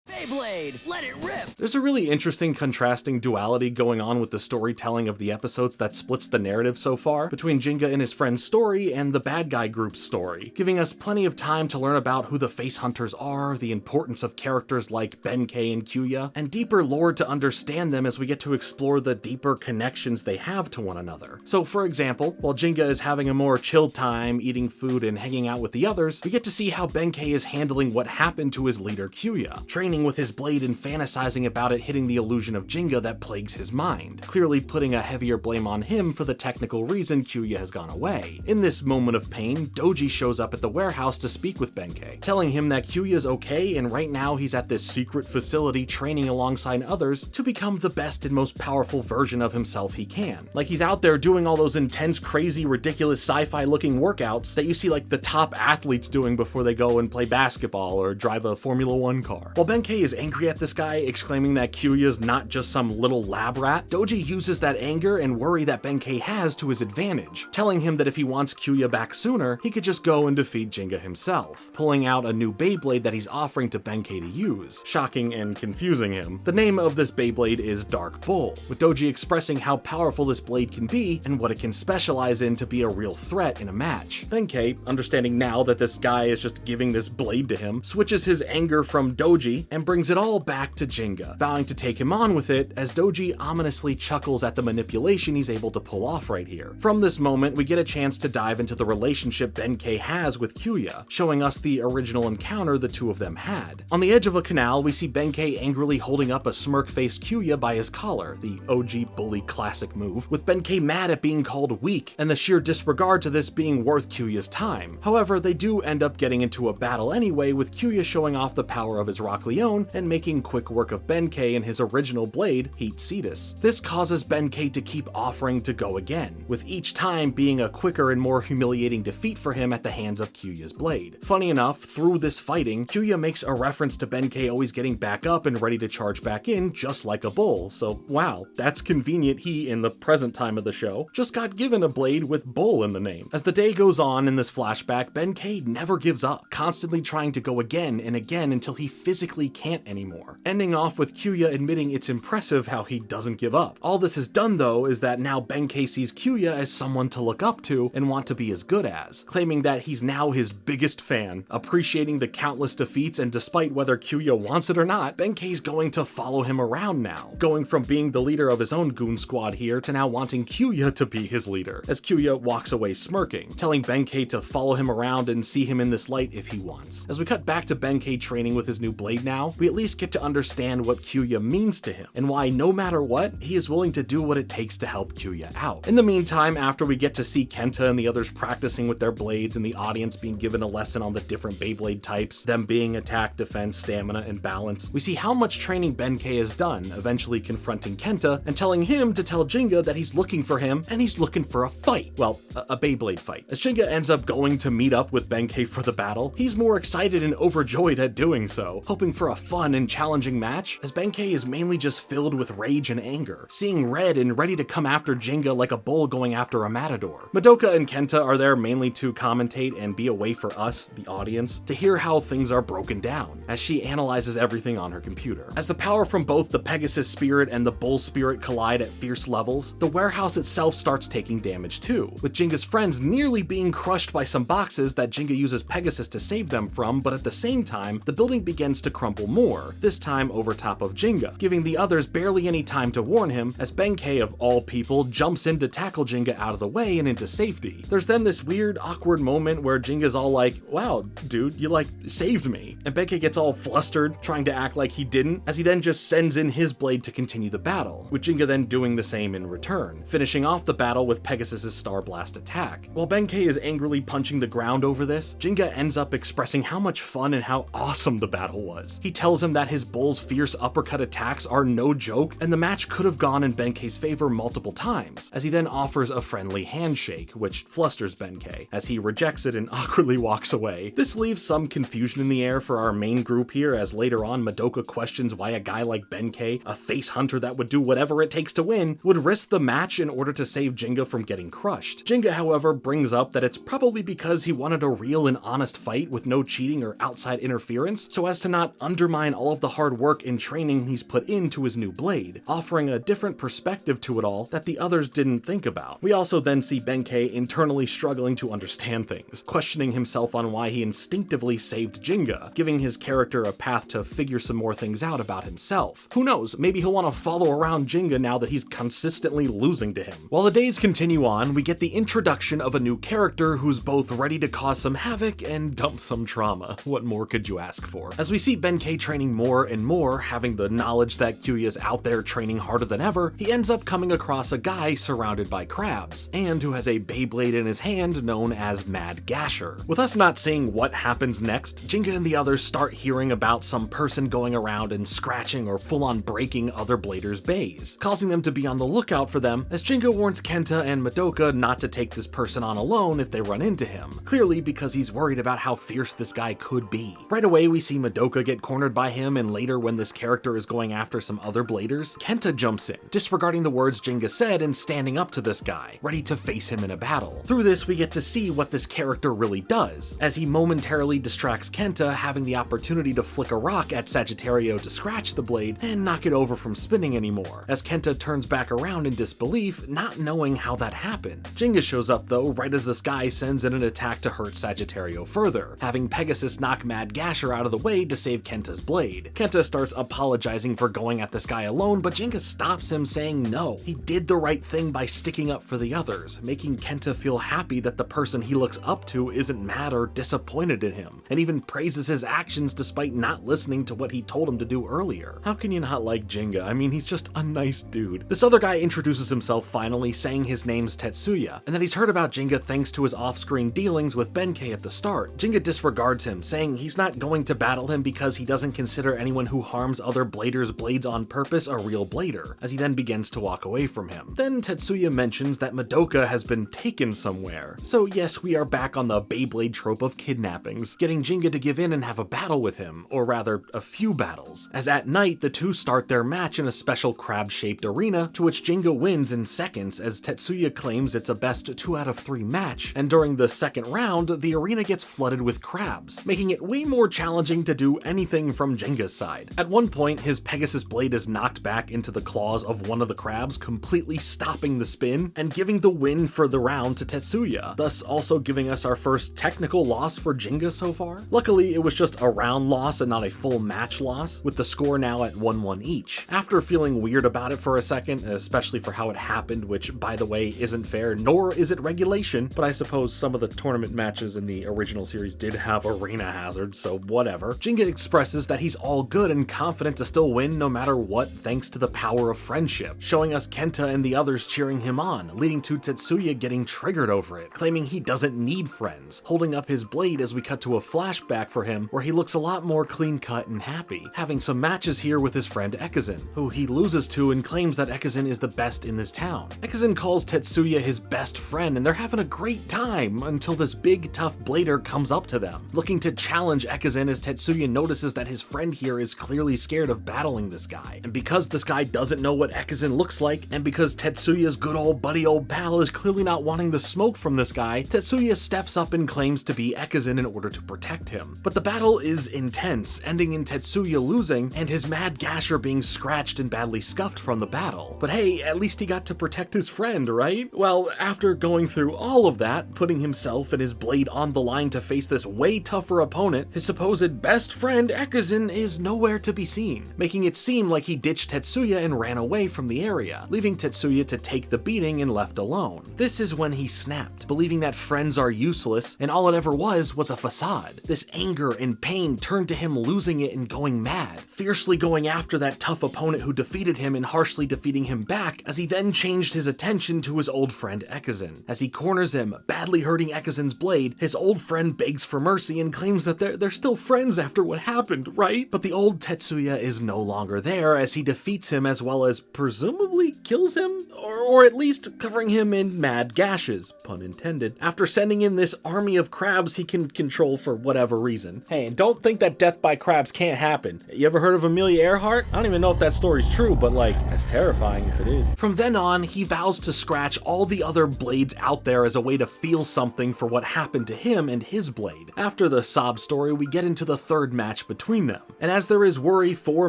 Beyblade, let it rip! There's a really interesting contrasting duality going on with the storytelling of the episodes that splits the narrative so far between Gingga and his friend's story and the bad guy group's story, giving us plenty of time to learn about who the face hunters are, the importance of characters like Benkei and Kyoya, and deeper lore to understand them as we get to explore the deeper connections they have to one another. So for example, while Gingga is having a more chill time, eating food and hanging out with the others, we get to see how Benkei is handling what happened to his leader Kyoya, training with his blade and fantasizing about it hitting the illusion of Gingga that plagues his mind, clearly putting a heavier blame on him for the technical reason Kyoya has gone away. In this moment of pain, Doji shows up at the warehouse to speak with Benkei, telling him that Kyoya's okay and right now he's at this secret facility training alongside others to become the best and most powerful version of himself he can. Like he's out there doing all those intense, crazy, ridiculous sci-fi looking workouts that you see like the top athletes doing before they go and play basketball or drive a Formula 1 car. While Benkei is angry at this guy, exclaiming that Kyoya's not just some little lab rat, Doji uses that anger and worry that Benkei has to his advantage, telling him that if he wants Kyoya back sooner, he could just go and defeat Gingga himself, pulling out a new Beyblade that he's offering to Benkei to use, shocking and confusing him. The name of this Beyblade is Dark Bull, with Doji expressing how powerful this blade can be and what it can specialize in to be a real threat in a match. Benkei, understanding now that this guy is just giving this blade to him, switches his anger from Doji and brings it all back to Gingga, vowing to take him on with it as Doji ominously chuckles at the manipulation he's able to pull off right here. From this moment, we get a chance to dive into the relationship Benkei has with Kyoya, showing us the original encounter the two of them had. On the edge of a canal, we see Benkei angrily holding up a smirk-faced Kyoya by his collar, the OG bully classic move, with Benkei mad at being called weak and the sheer disregard to this being worth Kyoya's time. However, they do end up getting into a battle anyway, with Kyoya showing off the power of his Rock Leone and making quick work of Benkei and his original blade, Heat Cetus. This causes Benkei to keep offering to go again, with each time being a quicker and more humiliating defeat for him at the hands of Kyoya's blade. Funny enough, through this fighting, Kyoya makes a reference to Benkei always getting back up and ready to charge back in just like a bull, so wow, that's convenient he, in the present time of the show, just got given a blade with bull in the name. As the day goes on in this flashback, Benkei never gives up, constantly trying to go again and again until he physically can't anymore, ending off with Kyoya admitting it's impressive how he doesn't give up. All this has done though is that now Benkei sees Kyoya as someone to look up to and want to be as good as, claiming that he's now his biggest fan, appreciating the countless defeats, and despite whether Kyoya wants it or not, Benkei's going to follow him around now, going from being the leader of his own goon squad here to now wanting Kyoya to be his leader, as Kyoya walks away smirking, telling Benkei to follow him around and see him in this light if he wants. As we cut back to Benkei training with his new blade now, we at least get to understand what Kyoya means to him, and why no matter what, he is willing to do what it takes to help Kyoya out. In the meantime, after we get to see Kenta and the others practicing with their blades and the audience being given a lesson on the different Beyblade types, them being attack, defense, stamina, and balance, we see how much training Benkei has done, eventually confronting Kenta and telling him to tell Gingga that he's looking for him and he's looking for a fight. Well, a Beyblade fight. As Gingga ends up going to meet up with Benkei for the battle, he's more excited and overjoyed at doing so, hoping for a fun and challenging match, as Benkei is mainly just filled with rage and anger, seeing red and ready to come after Gingga like a bull going after a matador. Madoka and Kenta are there mainly to commentate and be a way for us, the audience, to hear how things are broken down, as she analyzes everything on her computer. As the power from both the Pegasus spirit and the Bull spirit collide at fierce levels, the warehouse itself starts taking damage too, with Gingga's friends nearly being crushed by some boxes that Gingga uses Pegasus to save them from, but at the same time, the building begins to crumble more, this time over top of Gingga, giving the others barely any time to warn him, as Benkei of all people jumps in to tackle Gingga out of the way and into safety. There's then this weird, awkward moment where Jinga's all like, wow, dude, you saved me. And Benkei gets all flustered, trying to act like he didn't, as he then just sends in his blade to continue the battle, with Gingga then doing the same in return, finishing off the battle with Pegasus's Star Blast attack. While Benkei is angrily punching the ground over this, Gingga ends up expressing how much fun and how awesome the battle was. He tells him that his Bull's fierce uppercut attacks are no joke, and the match could have gone in Benkei's favor multiple times, as he then offers a friendly handshake, which flusters Benkei, as he rejects it and awkwardly walks away. This leaves some confusion in the air for our main group here, as later on Madoka questions why a guy like Benkei, a face hunter that would do whatever it takes to win, would risk the match in order to save Gingga from getting crushed. Gingga, however, brings up that it's probably because he wanted a real and honest fight with no cheating or outside interference, so as to not undermine all of the hard work and training he's put into his new blade, offering a different perspective to it all that the others didn't think about. We also then see Benkei internally struggling to understand things, questioning himself on why he instinctively saved Gingga, giving his character a path to figure some more things out about himself. Who knows, maybe he'll want to follow around Gingga now that he's consistently losing to him. While the days continue on, we get the introduction of a new character who's both ready to cause some havoc and dump some trauma. What more could you ask for? As we see Benkei training more and more, having the knowledge that Kyoya's out there training harder than ever, he ends up coming across a guy surrounded by crabs, and who has a Beyblade in his hand known as Mad Gasher. With us not seeing what happens next, Gingga and the others start hearing about some person going around and scratching or full-on breaking other bladers' bays, causing them to be on the lookout for them, as Gingga warns Kenta and Madoka not to take this person on alone if they run into him, clearly because he's worried about how fierce this guy could be. Right away we see Madoka get cornered by him, and later when this character is going after some other bladers, Kenta jumps in, disregarding the words Gingga said and standing up to this guy, ready to face him in a battle. Through this we get to see what this character really does, as he momentarily distracts Kenta, having the opportunity to flick a rock at Sagittario to scratch the blade and knock it over from spinning anymore, as Kenta turns back around in disbelief, not knowing how that happened. Gingga shows up though right as this guy sends in an attack to hurt Sagittario further, having Pegasus knock Mad Gasher out of the way to save Kenta's blade. Kenta starts apologizing for going at this guy alone, but Gingga stops him, saying no, he did the right thing by sticking up for the others, making Kenta feel happy that the person he looks up to isn't mad or disappointed in him, and even praises his actions despite not listening to what he told him to do earlier. How can you not like Gingga? I mean, he's just a nice dude. This other guy introduces himself finally, saying his name's Tetsuya, and that he's heard about Gingga thanks to his off-screen dealings with Benkei at the start. Gingga disregards him, saying he's not going to battle him because he doesn't consider anyone who harms other bladers' blades on purpose a real blader, as he then begins to walk away from him. Then Tetsuya mentions that Madoka has been taken somewhere. So yes, we are back on the Beyblade trope of kidnappings, getting Gingga to give in and have a battle with him, or rather, a few battles, as at night the two start their match in a special crab-shaped arena, to which Gingga wins in seconds, as Tetsuya claims it's a best 2 out of 3 match, and during the second round, the arena gets flooded with crabs, making it way more challenging to do anything coming from Jinga's side. At one point, his Pegasus blade is knocked back into the claws of one of the crabs, completely stopping the spin and giving the win for the round to Tetsuya, thus also giving us our first technical loss for Gingga so far. Luckily, it was just a round loss and not a full match loss, with the score now at 1-1 each. After feeling weird about it for a second, especially for how it happened, which by the way isn't fair, nor is it regulation, but I suppose some of the tournament matches in the original series did have arena hazards, so whatever. Gingga expresses that he's all good and confident to still win no matter what, thanks to the power of friendship, showing us Kenta and the others cheering him on, leading to Tetsuya getting triggered over it, claiming he doesn't need friends, holding up his blade as we cut to a flashback for him where he looks a lot more clean-cut and happy, having some matches here with his friend Ekizin, who he loses to and claims that Ekizin is the best in this town. Ekizin calls Tetsuya his best friend and they're having a great time until this big tough blader comes up to them, looking to challenge Ekizin as Tetsuya notices that his friend here is clearly scared of battling this guy. And because this guy doesn't know what Ekizin looks like, and because Tetsuya's good old buddy old pal is clearly not wanting the smoke from this guy, Tetsuya steps up and claims to be Ekizin in order to protect him. But the battle is intense, ending in Tetsuya losing and his mad gasher being scratched and badly scuffed from the battle. But hey, at least he got to protect his friend, right? Well, after going through all of that, putting himself and his blade on the line to face this way tougher opponent, his supposed best friend Ekizin is nowhere to be seen, making it seem like he ditched Tetsuya and ran away from the area, leaving Tetsuya to take the beating and left alone. This is when he snapped, believing that friends are useless and all it ever was a facade. This anger and pain turned to him losing it and going mad, fiercely going after that tough opponent who defeated him and harshly defeating him back, as he then changed his attention to his old friend Ekizin. As he corners him, badly hurting Ekizin's blade, his old friend begs for mercy and claims that they're still friends after what happened, right? But the old Tetsuya is no longer there as he defeats him as well as presumably kills him? Or at least covering him in mad gashes, pun intended, after sending in this army of crabs he can control for whatever reason. Hey, and don't think that death by crabs can't happen. You ever heard of Amelia Earhart? I don't even know if that story's true, but like, that's terrifying if it is. From then on, he vows to scratch all the other blades out there as a way to feel something for what happened to him and his blade. After the sob story, we get into the third match between them. And as there is worry for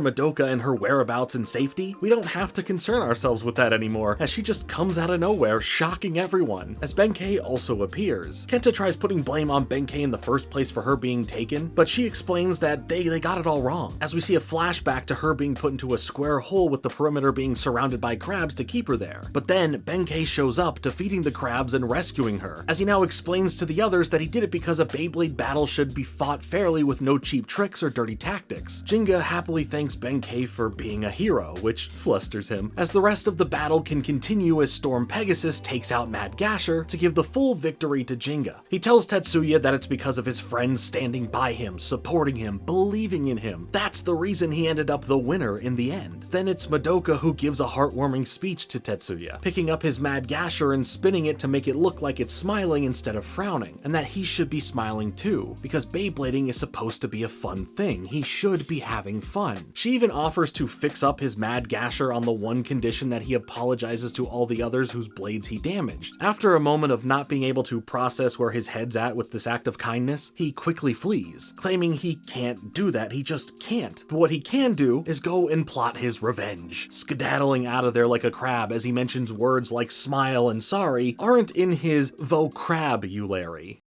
Madoka and her whereabouts and safety, we don't have to concern ourselves with that anymore, as she just comes out of nowhere, shocking everyone, as Benkei also appears. Kenta tries putting blame on Benkei in the first place for her being taken, but she explains that they got it all wrong, as we see a flashback to her being put into a square hole with the perimeter being surrounded by crabs to keep her there. But then Benkei shows up, defeating the crabs and rescuing her, as he now explains to the others that he did it because a Beyblade battle should be fought fairly with no cheap tricks or dirty tactics. Gingga happily thanks Benkei for being a hero, which flusters him, as the rest of the battle can continue as Storm Pegasus takes out Mad Gasher to give the full victory to Gingga. He tells Tetsuya that it's because of his friends standing by him, supporting him, believing in him. That's the reason he ended up the winner in the end. Then it's Madoka who gives a heartwarming speech to Tetsuya, picking up his Mad Gasher and spinning it to make it look like it's smiling instead of frowning, and that he should be smiling too, because Beyblading is supposed to be a fun thing. He should be having fun. She even offers to fix up his Mad Gasher on the one condition that he apologizes to all the others whose blades he damaged. After a moment of not being able to process where his head's at with this act of kindness, he quickly flees, claiming he can't do that, he just can't. But what he can do is go and plot his revenge, skedaddling out of there like a crab as he mentions words like smile and sorry aren't in his vocabulary.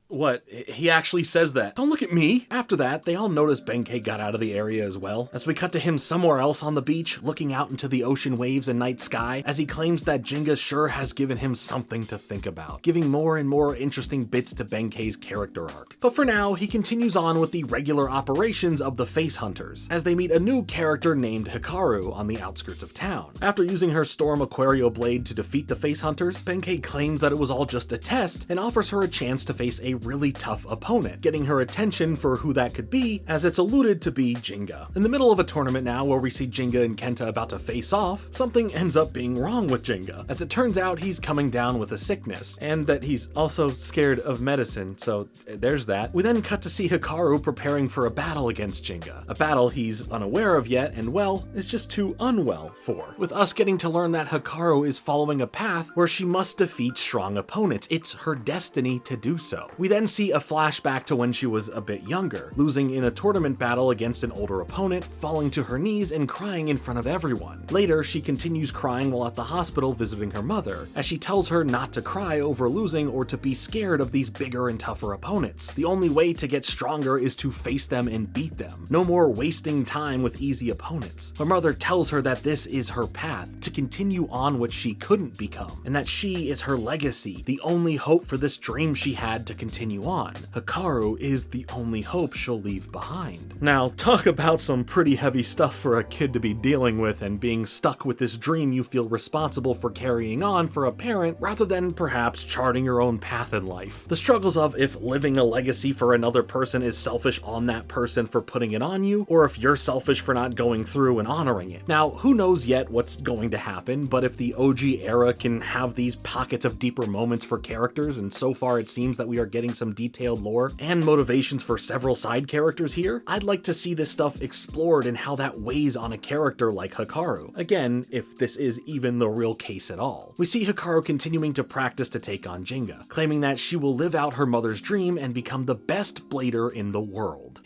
What? He actually says that. Don't look at me! After that, they all notice Benkei got out of the area as well, as we cut to him somewhere else on the beach, looking out into the ocean waves and night sky, as he claims that Gingga sure has given him something to think about, giving more and more interesting bits to Benkei's character arc. But for now, he continues on with the regular operations of the Face Hunters, as they meet a new character named Hikaru on the outskirts of town. After using her Storm Aquario blade to defeat the Face Hunters, Benkei claims that it was all just a test and offers her a chance to face a really tough opponent, getting her attention for who that could be, as it's alluded to be Gingga. In the middle of a tournament now where we see Gingga and Kenta about to face off, something ends up being wrong with Gingga, as it turns out he's coming down with a sickness, and that he's also scared of medicine, so there's that. We then cut to see Hikaru preparing for a battle against Gingga, a battle he's unaware of yet and, well, is just too unwell for, with us getting to learn that Hikaru is following a path where she must defeat strong opponents. It's her destiny to do so. We then see a flashback to when she was a bit younger, losing in a tournament battle against an older opponent, falling to her knees and crying in front of everyone. Later, she continues crying while at the hospital visiting her mother, as she tells her not to cry over losing or to be scared of these bigger and tougher opponents. The only way to get stronger is to face them and beat them. No more wasting time with easy opponents. Her mother tells her that this is her path, to continue on what she couldn't become, and that she is her legacy, the only hope for this dream she had to continue on. Hikaru is the only hope she'll leave behind. Now, talk about some pretty heavy stuff for a kid to be dealing with, and being stuck with this dream you feel responsible for carrying on for a parent, rather than perhaps charting your own path in life. The struggles of if living a legacy for another person is selfish on that person for putting it on you, or if you're selfish for not going through and honoring it. Now, who knows yet what's going to happen, but if the OG era can have these pockets of deeper moments for characters, and so far it seems that we are getting some detailed lore and motivations for several side characters here, I'd like to see this stuff explored and how that weighs on a character like Hikaru. Again, if this is even the real case at all. We see Hikaru continuing to practice to take on Gingga, claiming that she will live out her mother's dream and become the best blader in the world.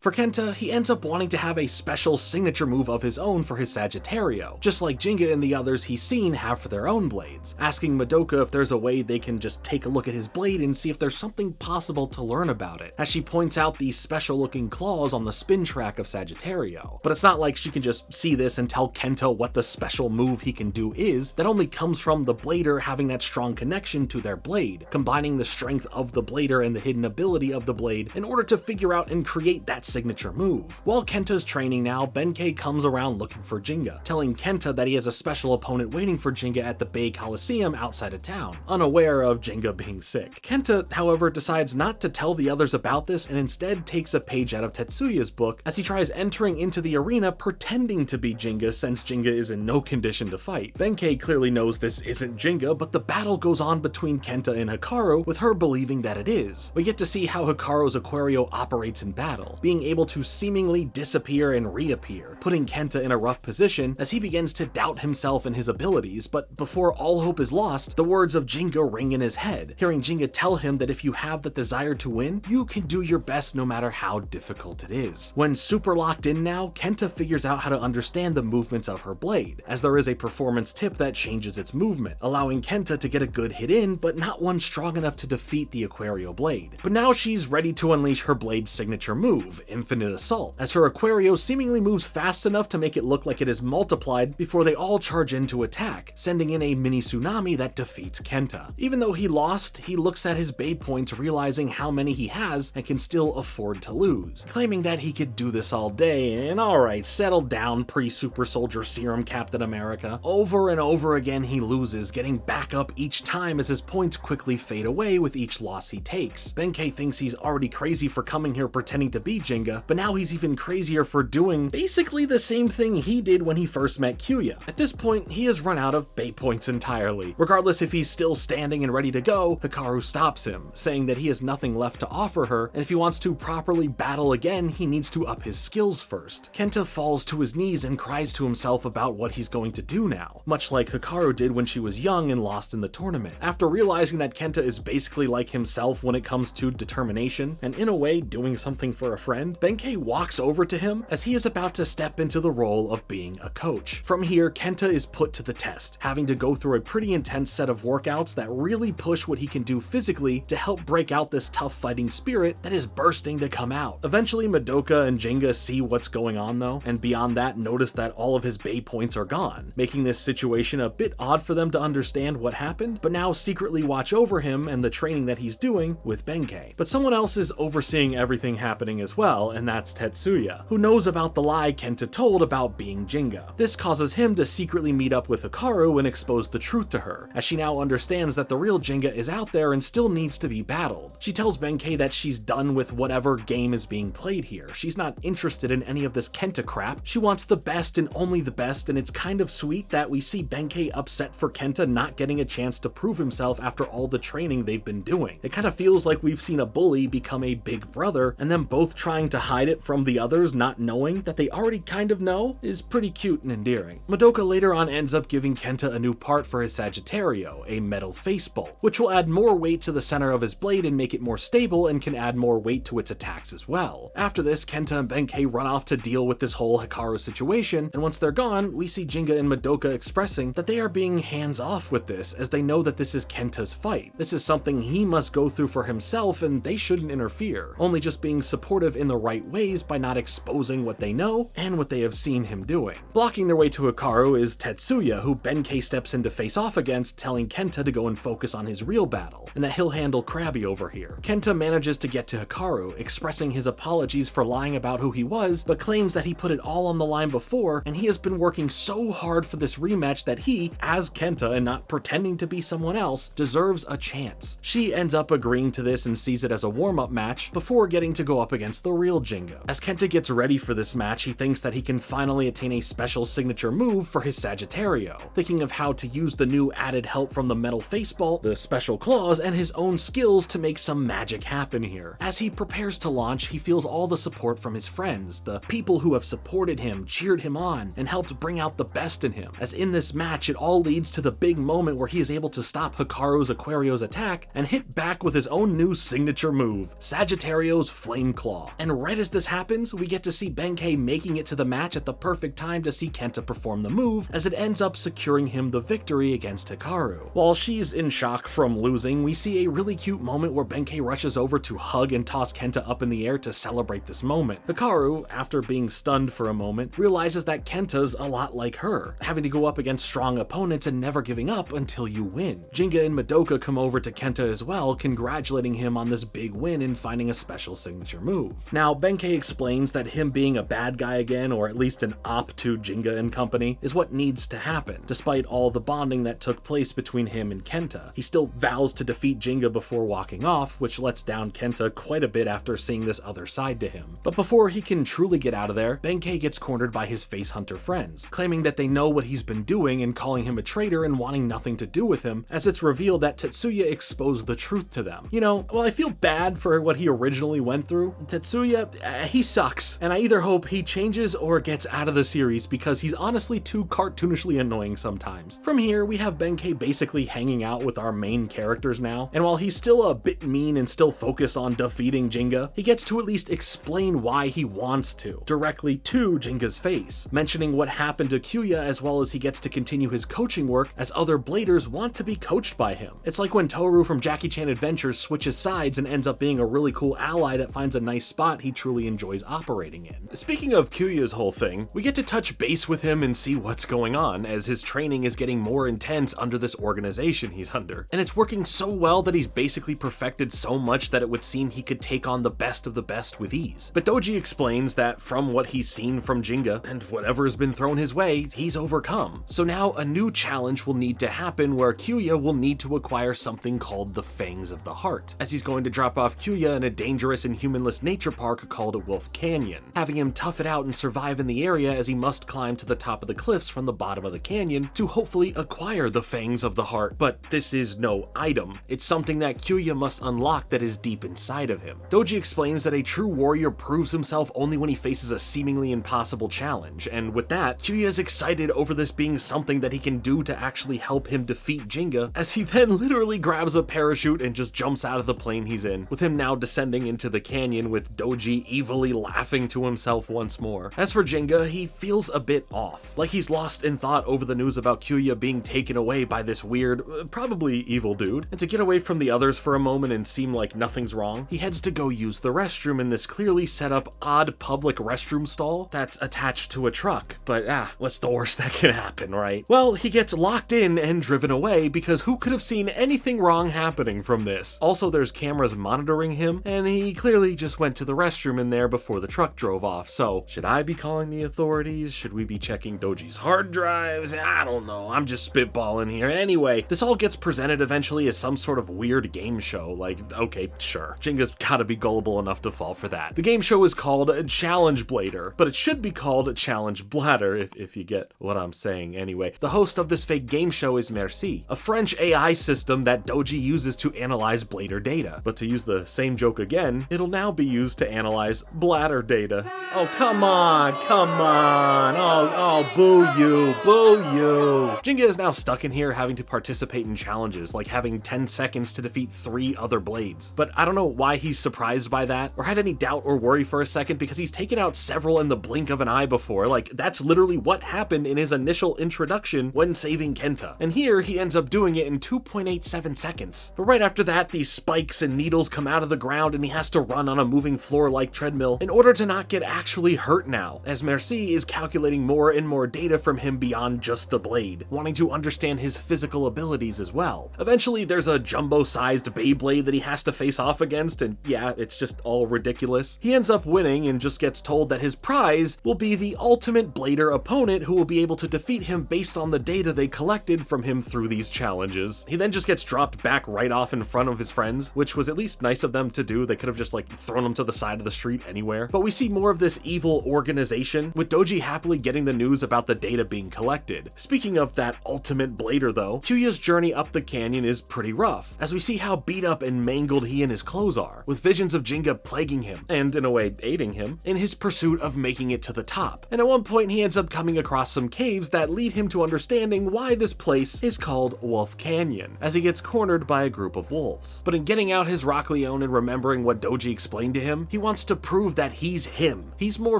For Kenta, he ends up wanting to have a special signature move of his own for his Sagittario, just like Gingga and the others he's seen have for their own blades, asking Madoka if there's a way they can just take a look at his blade and see if there's something possible to learn about it, as she points out these special looking claws on the spin track of Sagittario. But it's not like she can just see this and tell Kenta what the special move he can do is. That only comes from the blader having that strong connection to their blade, combining the strength of the blader and the hidden ability of the blade in order to figure out and create that signature move. While Kenta's training now, Benkei comes around looking for Gingga, telling Kenta that he has a special opponent waiting for Gingga at the Bay Coliseum outside of town, unaware of Gingga being sick. Kenta, however, decides not to tell the others about this and instead takes a page out of Tetsuya's book as he tries entering into the arena pretending to be Gingga since Gingga is in no condition to fight. Benkei clearly knows this isn't Gingga, but the battle goes on between Kenta and Hikaru, with her believing that it is. We get to see how Hikaru's Aquario operates in battle, being able to seemingly disappear and reappear, putting Kenta in a rough position as he begins to doubt himself and his abilities. But before all hope is lost, the words of Gingga ring in his head, hearing Gingga tell him that if you have the desire to win, you can do your best no matter how difficult it is. When super locked in now, Kenta figures out how to understand the movements of her blade, as there is a performance tip that changes its movement, allowing Kenta to get a good hit in, but not one strong enough to defeat the Aquario blade. But now she's ready to unleash her blade's signature move, Infinite Assault, as her Aquario seemingly moves fast enough to make it look like it is multiplied before they all charge in to attack, sending in a mini tsunami that defeats Kenta. Even though he lost, he looks at his Bay points, realizing how many he has and can still afford to lose, claiming that he could do this all day and alright, settle down pre-Super Soldier Serum Captain America. Over and over again he loses, getting back up each time as his points quickly fade away with each loss he takes. Benkei thinks he's already crazy for coming here pretending to be Gingga, but now he's even crazier for doing basically the same thing he did when he first met Kyoya. At this point, he has run out of Bay points entirely. Regardless if he's still standing and ready to go, Hikaru stops him, saying that he has nothing left to offer her, and if he wants to properly battle again, he needs to up his skills first. Kenta falls to his knees and cries to himself about what he's going to do now, much like Hikaru did when she was young and lost in the tournament. After realizing that Kenta is basically like himself when it comes to determination, and in a way doing something for a friend, Benkei walks over to him as he is about to step into the role of being a coach. From here, Kenta is put to the test, having to go through a pretty intense set of workouts that really push what he can do physically to help break out this tough fighting spirit that is bursting to come out. Eventually, Madoka and Gingga see what's going on though, and beyond that notice that all of his Bay points are gone, making this situation a bit odd for them to understand what happened, but now secretly watch over him and the training that he's doing with Benkei. But someone else is overseeing everything happening as well, and that's Tetsuya, who knows about the lie Kenta told about being Gingga. This causes him to secretly meet up with Hikaru and expose the truth to her, as she now understands that the real Gingga is out there and still needs to be battled. She tells Benkei that she's done with whatever game is being played here. She's not interested in any of this Kenta crap. She wants the best and only the best, and it's kind of sweet that we see Benkei upset for Kenta not getting a chance to prove himself after all the training they've been doing. It kind of feels like we've seen a bully become a big brother, and and them both trying to hide it from the others, not knowing that they already kind of know, is pretty cute and endearing. Madoka later on ends up giving Kenta a new part for his Sagittario, a metal face bolt, which will add more weight to the center of his blade and make it more stable and can add more weight to its attacks as well. After this, Kenta and Benkei run off to deal with this whole Hikaru situation, and once they're gone, we see Gingga and Madoka expressing that they are being hands-off with this, as they know that this is Kenta's fight. This is something he must go through for himself, and they shouldn't interfere, only just being supportive in the right ways by not exposing what they know and what they have seen him doing. Blocking their way to Hikaru is Tetsuya, who Benkei steps in to face off against, telling Kenta to go and focus on his real battle, and that he'll handle Krabby over here. Kenta manages to get to Hikaru, expressing his apologies for lying about who he was, but claims that he put it all on the line before, and he has been working so hard for this rematch that he, as Kenta and not pretending to be someone else, deserves a chance. She ends up agreeing to this and sees it as a warm-up match before getting to go up against the real Gingga. As Kenta gets ready for this match, he thinks that he can finally attain a special signature move for his Sagittario, thinking of how to use the new added help from the metal face bolt, the special claws, and his own skills to make some magic happen here. As he prepares to launch, he feels all the support from his friends, the people who have supported him, cheered him on, and helped bring out the best in him. As in this match, it all leads to the big moment where he is able to stop Hikaru's Aquario's attack and hit back with his own new signature move, Sagittario's Flame Claw. And right as this happens, we get to see Benkei making it to the match at the perfect time to see Kenta perform the move, as it ends up securing him the victory against Hikaru. While she's in shock from losing, we see a really cute moment where Benkei rushes over to hug and toss Kenta up in the air to celebrate this moment. Hikaru, after being stunned for a moment, realizes that Kenta's a lot like her, having to go up against strong opponents and never giving up until you win. Gingga and Madoka come over to Kenta as well, congratulating him on this big win and finding a special signature move. Now, Benkei explains that him being a bad guy again, or at least an op to Gingga and company, is what needs to happen, despite all the bonding that took place between him and Kenta. He still vows to defeat Gingga before walking off, which lets down Kenta quite a bit after seeing this other side to him. But before he can truly get out of there, Benkei gets cornered by his face hunter friends, claiming that they know what he's been doing and calling him a traitor and wanting nothing to do with him, as it's revealed that Tetsuya exposed the truth to them. You know, well, I feel bad for what he originally went through. Tetsuya, he sucks, and I either hope he changes or gets out of the series because he's honestly too cartoonishly annoying sometimes. From here, we have Benkei basically hanging out with our main characters now, and while he's still a bit mean and still focused on defeating Gingga, he gets to at least explain why he wants to, directly to Jinga's face, mentioning what happened to Kyoya, as well as he gets to continue his coaching work as other bladers want to be coached by him. It's like when Toru from Jackie Chan Adventures switches sides and ends up being a really cool ally that finds a nice spot he truly enjoys operating in. Speaking of Kyoya's whole thing, we get to touch base with him and see what's going on, as his training is getting more intense under this organization he's under. And it's working so well that he's basically perfected so much that it would seem he could take on the best of the best with ease. But Doji explains that from what he's seen from Gingga, and whatever has been thrown his way, he's overcome. So now a new challenge will need to happen where Kyoya will need to acquire something called the Fangs of the Heart, as he's going to drop off Kyoya in a dangerous and humanless nature park called Wolf Canyon, having him tough it out and survive in the area as he must climb to the top of the cliffs from the bottom of the canyon to hopefully acquire the Fangs of the Heart. But this is no item, it's something that Kyoya must unlock that is deep inside of him. Doji explains that a true warrior proves himself only when he faces a seemingly impossible challenge, and with that, Kyoya is excited over this being something that he can do to actually help him defeat Gingga, as he then literally grabs a parachute and just jumps out of the plane he's in, with him now descending into the canyon with Doji evilly laughing to himself once more. As for Gingga, he feels a bit off, like he's lost in thought over the news about Kyoya being taken away by this weird, probably evil dude, and to get away from the others for a moment and seem like nothing's wrong, he heads to go use the restroom in this clearly set up odd public restroom stall that's attached to a truck. But what's the worst that can happen, right? Well, he gets locked in and driven away because who could have seen anything wrong happening from this? Also, there's cameras monitoring him, and he clearly just went to the restroom in there before the truck drove off. So, should I be calling the authorities? Should we be checking Doji's hard drives? I don't know, I'm just spitballing here. Anyway, this all gets presented eventually as some sort of weird game show. Like, okay, sure, Jinga's gotta be gullible enough to fall for that. The game show is called Challenge Blader, but it should be called Challenge Bladder, if you get what I'm saying. Anyway, the host of this fake game show is Merci, a French AI system that Doji uses to analyze blader data. But to use the same joke again, it'll now be used to analyze bladder data. Oh, come on, come on. Oh, boo you, boo you. Gingga is now stuck in here having to participate in challenges, like having 10 seconds to defeat 3 other blades. But I don't know why he's surprised by that, or had any doubt or worry for a second, because he's taken out several in the blink of an eye before. Like, that's literally what happened in his initial introduction when saving Kenta. And here, he ends up doing it in 2.87 seconds. But right after that, these spikes and needles come out of the ground and he has to run on a moving floor-like treadmill in order to not get actually hurt now, as Merci is calculating more and more data from him beyond just the blade, wanting to understand his physical abilities as well. Eventually, there's a jumbo-sized Beyblade that he has to face off against, and yeah, it's just all ridiculous. He ends up winning and just gets told that his prize will be the ultimate blader opponent who will be able to defeat him based on the data they collected from him through these challenges. He then just gets dropped back right off in front of his friends, which was at least nice of them to do. They could have just like thrown him to the side of the street anywhere. But we see more of this evil organization, with Doji happily getting the news about the data being collected. Speaking of that ultimate blader though, Kyoya's journey up the canyon is pretty rough, as we see how beat up and mangled he and his clothes are, with visions of Gingga plaguing him, and in a way aiding him, in his pursuit of making it to the top. And at one point he ends up coming across some caves that lead him to understanding why this place is called Wolf Canyon, as he gets cornered by a group of wolves. But in getting out his Rock Leone and remembering what Doji explained to him, he wants to prove that he's him. He's more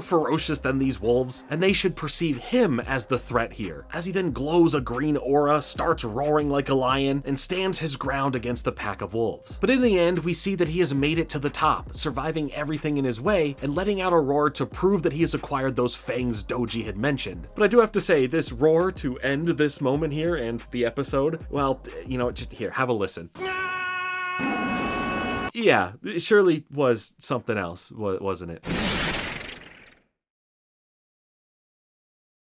ferocious than these wolves, and they should perceive him as the threat here, as he then glows a green aura, starts roaring like a lion, and stands his ground against the pack of wolves. But in the end, we see that he has made it to the top, surviving everything in his way, and letting out a roar to prove that he has acquired those fangs Doji had mentioned. But I do have to say, this roar to end this moment here and the episode, well, you know, just here, have a listen. Yeah, it surely was something else, wasn't it?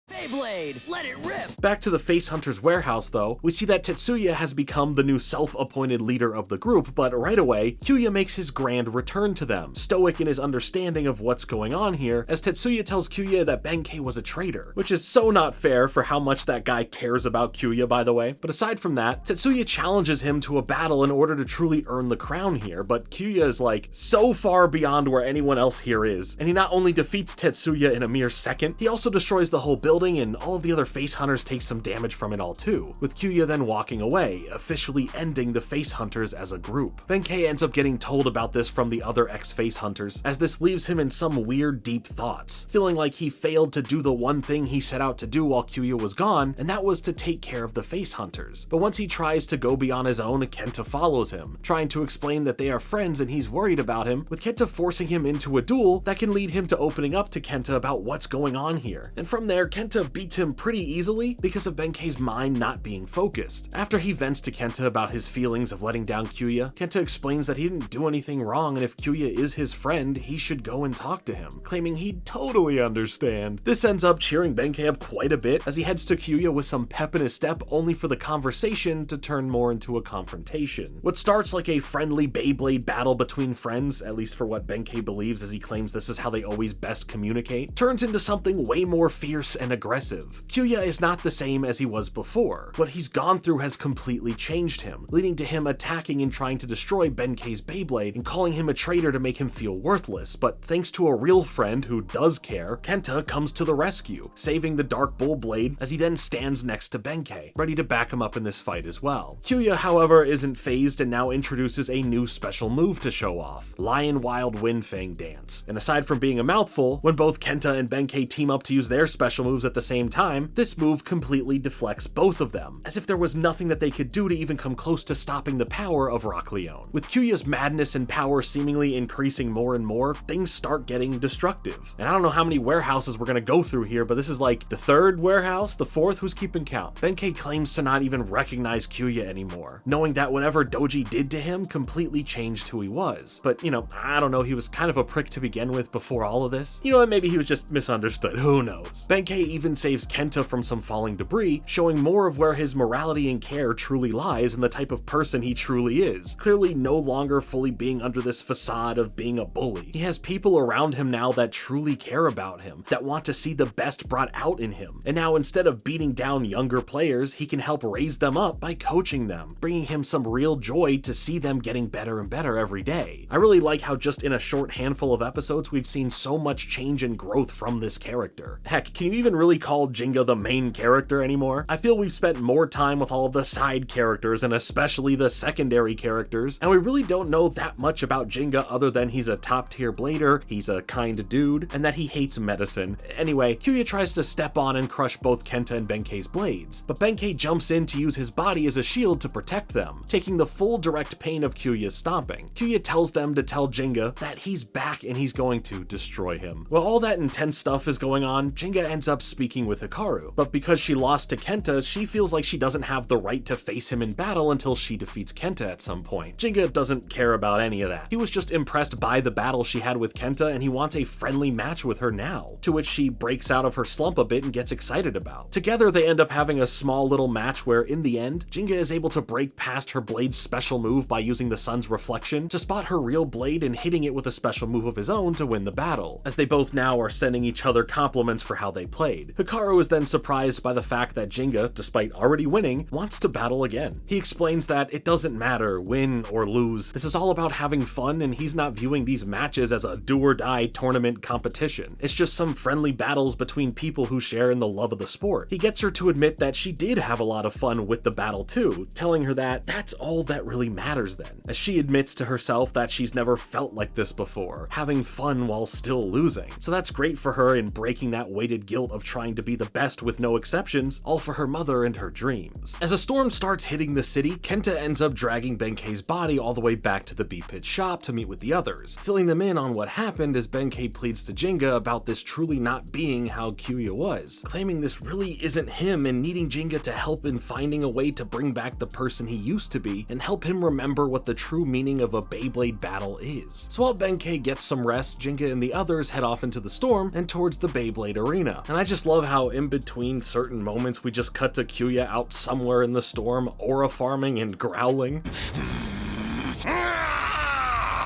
Beyblade, let it rip! Back to the Face Hunter's warehouse though, we see that Tetsuya has become the new self-appointed leader of the group, but right away, Kyoya makes his grand return to them, stoic in his understanding of what's going on here, as Tetsuya tells Kyoya that Benkei was a traitor, which is so not fair for how much that guy cares about Kyoya, by the way. But aside from that, Tetsuya challenges him to a battle in order to truly earn the crown here, but Kyoya is like so far beyond where anyone else here is, and he not only defeats Tetsuya in a mere second, he also destroys the whole building, and all of the other Face Hunters take some damage from it all too, with Kyoya then walking away, officially ending the Face Hunters as a group. Benkei ends up getting told about this from the other ex-Face Hunters, as this leaves him in some weird deep thoughts, feeling like he failed to do the one thing he set out to do while Kyoya was gone, and that was to take care of the Face Hunters. But once he tries to go beyond his own, Kenta follows him, trying to explain that they are friends and he's worried about him, with Kenta forcing him into a duel that can lead him to opening up to Kenta about what's going on here. And from there, Kenta beats him pretty easily because of Benkei's mind not being focused. After he vents to Kenta about his feelings of letting down Kyoya, Kenta explains that he didn't do anything wrong, and if Kyoya is his friend, he should go and talk to him, claiming he'd totally understand. This ends up cheering Benkei up quite a bit as he heads to Kyoya with some pep in his step, only for the conversation to turn more into a confrontation. What starts like a friendly Beyblade battle between friends, at least for what Benkei believes as he claims this is how they always best communicate, turns into something way more fierce and aggressive. Kyoya is not the same as he was before. What he's gone through has completely changed him, leading to him attacking and trying to destroy Benkei's Beyblade and calling him a traitor to make him feel worthless. But thanks to a real friend who does care, Kenta comes to the rescue, saving the Dark Bull Blade as he then stands next to Benkei, ready to back him up in this fight as well. Kyoya, however, isn't phased and now introduces a new special move to show off, Lion Wild Wind Fang Dance. And aside from being a mouthful, when both Kenta and Benkei team up to use their special moves at the same time, this move completely deflects both of them, as if there was nothing that they could do to even come close to stopping the power of Rock Leone. With Kyoya's madness and power seemingly increasing more and more, things start getting destructive. And I don't know how many warehouses we're gonna go through here, but this is like the third warehouse, the fourth, who's keeping count? Benkei claims to not even recognize Kyoya anymore, knowing that whatever Doji did to him completely changed who he was. But, you know, I don't know, he was kind of a prick to begin with before all of this. You know what, maybe he was just misunderstood, who knows? Benkei even saves saves Kenta from some falling debris, showing more of where his morality and care truly lies and the type of person he truly is, clearly no longer fully being under this facade of being a bully. He has people around him now that truly care about him, that want to see the best brought out in him, and now instead of beating down younger players, he can help raise them up by coaching them, bringing him some real joy to see them getting better and better every day. I really like how just in a short handful of episodes we've seen so much change and growth from this character. Heck, can you even really call Gingga the main character anymore? I feel we've spent more time with all of the side characters and especially the secondary characters, and we really don't know that much about Gingga other than he's a top tier blader, he's a kind dude, and that he hates medicine. Anyway, Kyoya tries to step on and crush both Kenta and Benkei's blades, but Benkei jumps in to use his body as a shield to protect them, taking the full direct pain of Kyoya's stomping. Kyoya tells them to tell Gingga that he's back and he's going to destroy him. While all that intense stuff is going on, Gingga ends up speaking with Hikaru, but because she lost to Kenta, she feels like she doesn't have the right to face him in battle until she defeats Kenta at some point. Gingga doesn't care about any of that. He was just impressed by the battle she had with Kenta and he wants a friendly match with her now, to which she breaks out of her slump a bit and gets excited about. Together they end up having a small little match where in the end, Gingga is able to break past her blade's special move by using the sun's reflection to spot her real blade and hitting it with a special move of his own to win the battle, as they both now are sending each other compliments for how they played. Hikaru is then surprised by the fact that Gingga, despite already winning, wants to battle again. He explains that it doesn't matter, win or lose, this is all about having fun and he's not viewing these matches as a do or die tournament competition. It's just some friendly battles between people who share in the love of the sport. He gets her to admit that she did have a lot of fun with the battle too, telling her that that's all that really matters then, as she admits to herself that she's never felt like this before, having fun while still losing. So that's great for her in breaking that weighted guilt of trying to be the best with no exceptions, all for her mother and her dreams. As a storm starts hitting the city, Kenta ends up dragging Benkei's body all the way back to the B-Pit shop to meet with the others, filling them in on what happened as Benkei pleads to Gingga about this truly not being how Kyoya was, claiming this really isn't him and needing Gingga to help in finding a way to bring back the person he used to be and help him remember what the true meaning of a Beyblade battle is. So while Benkei gets some rest, Gingga and the others head off into the storm and towards the Beyblade arena. And I just love how in between certain moments we just cut to Kyoya out somewhere in the storm, aura farming and growling.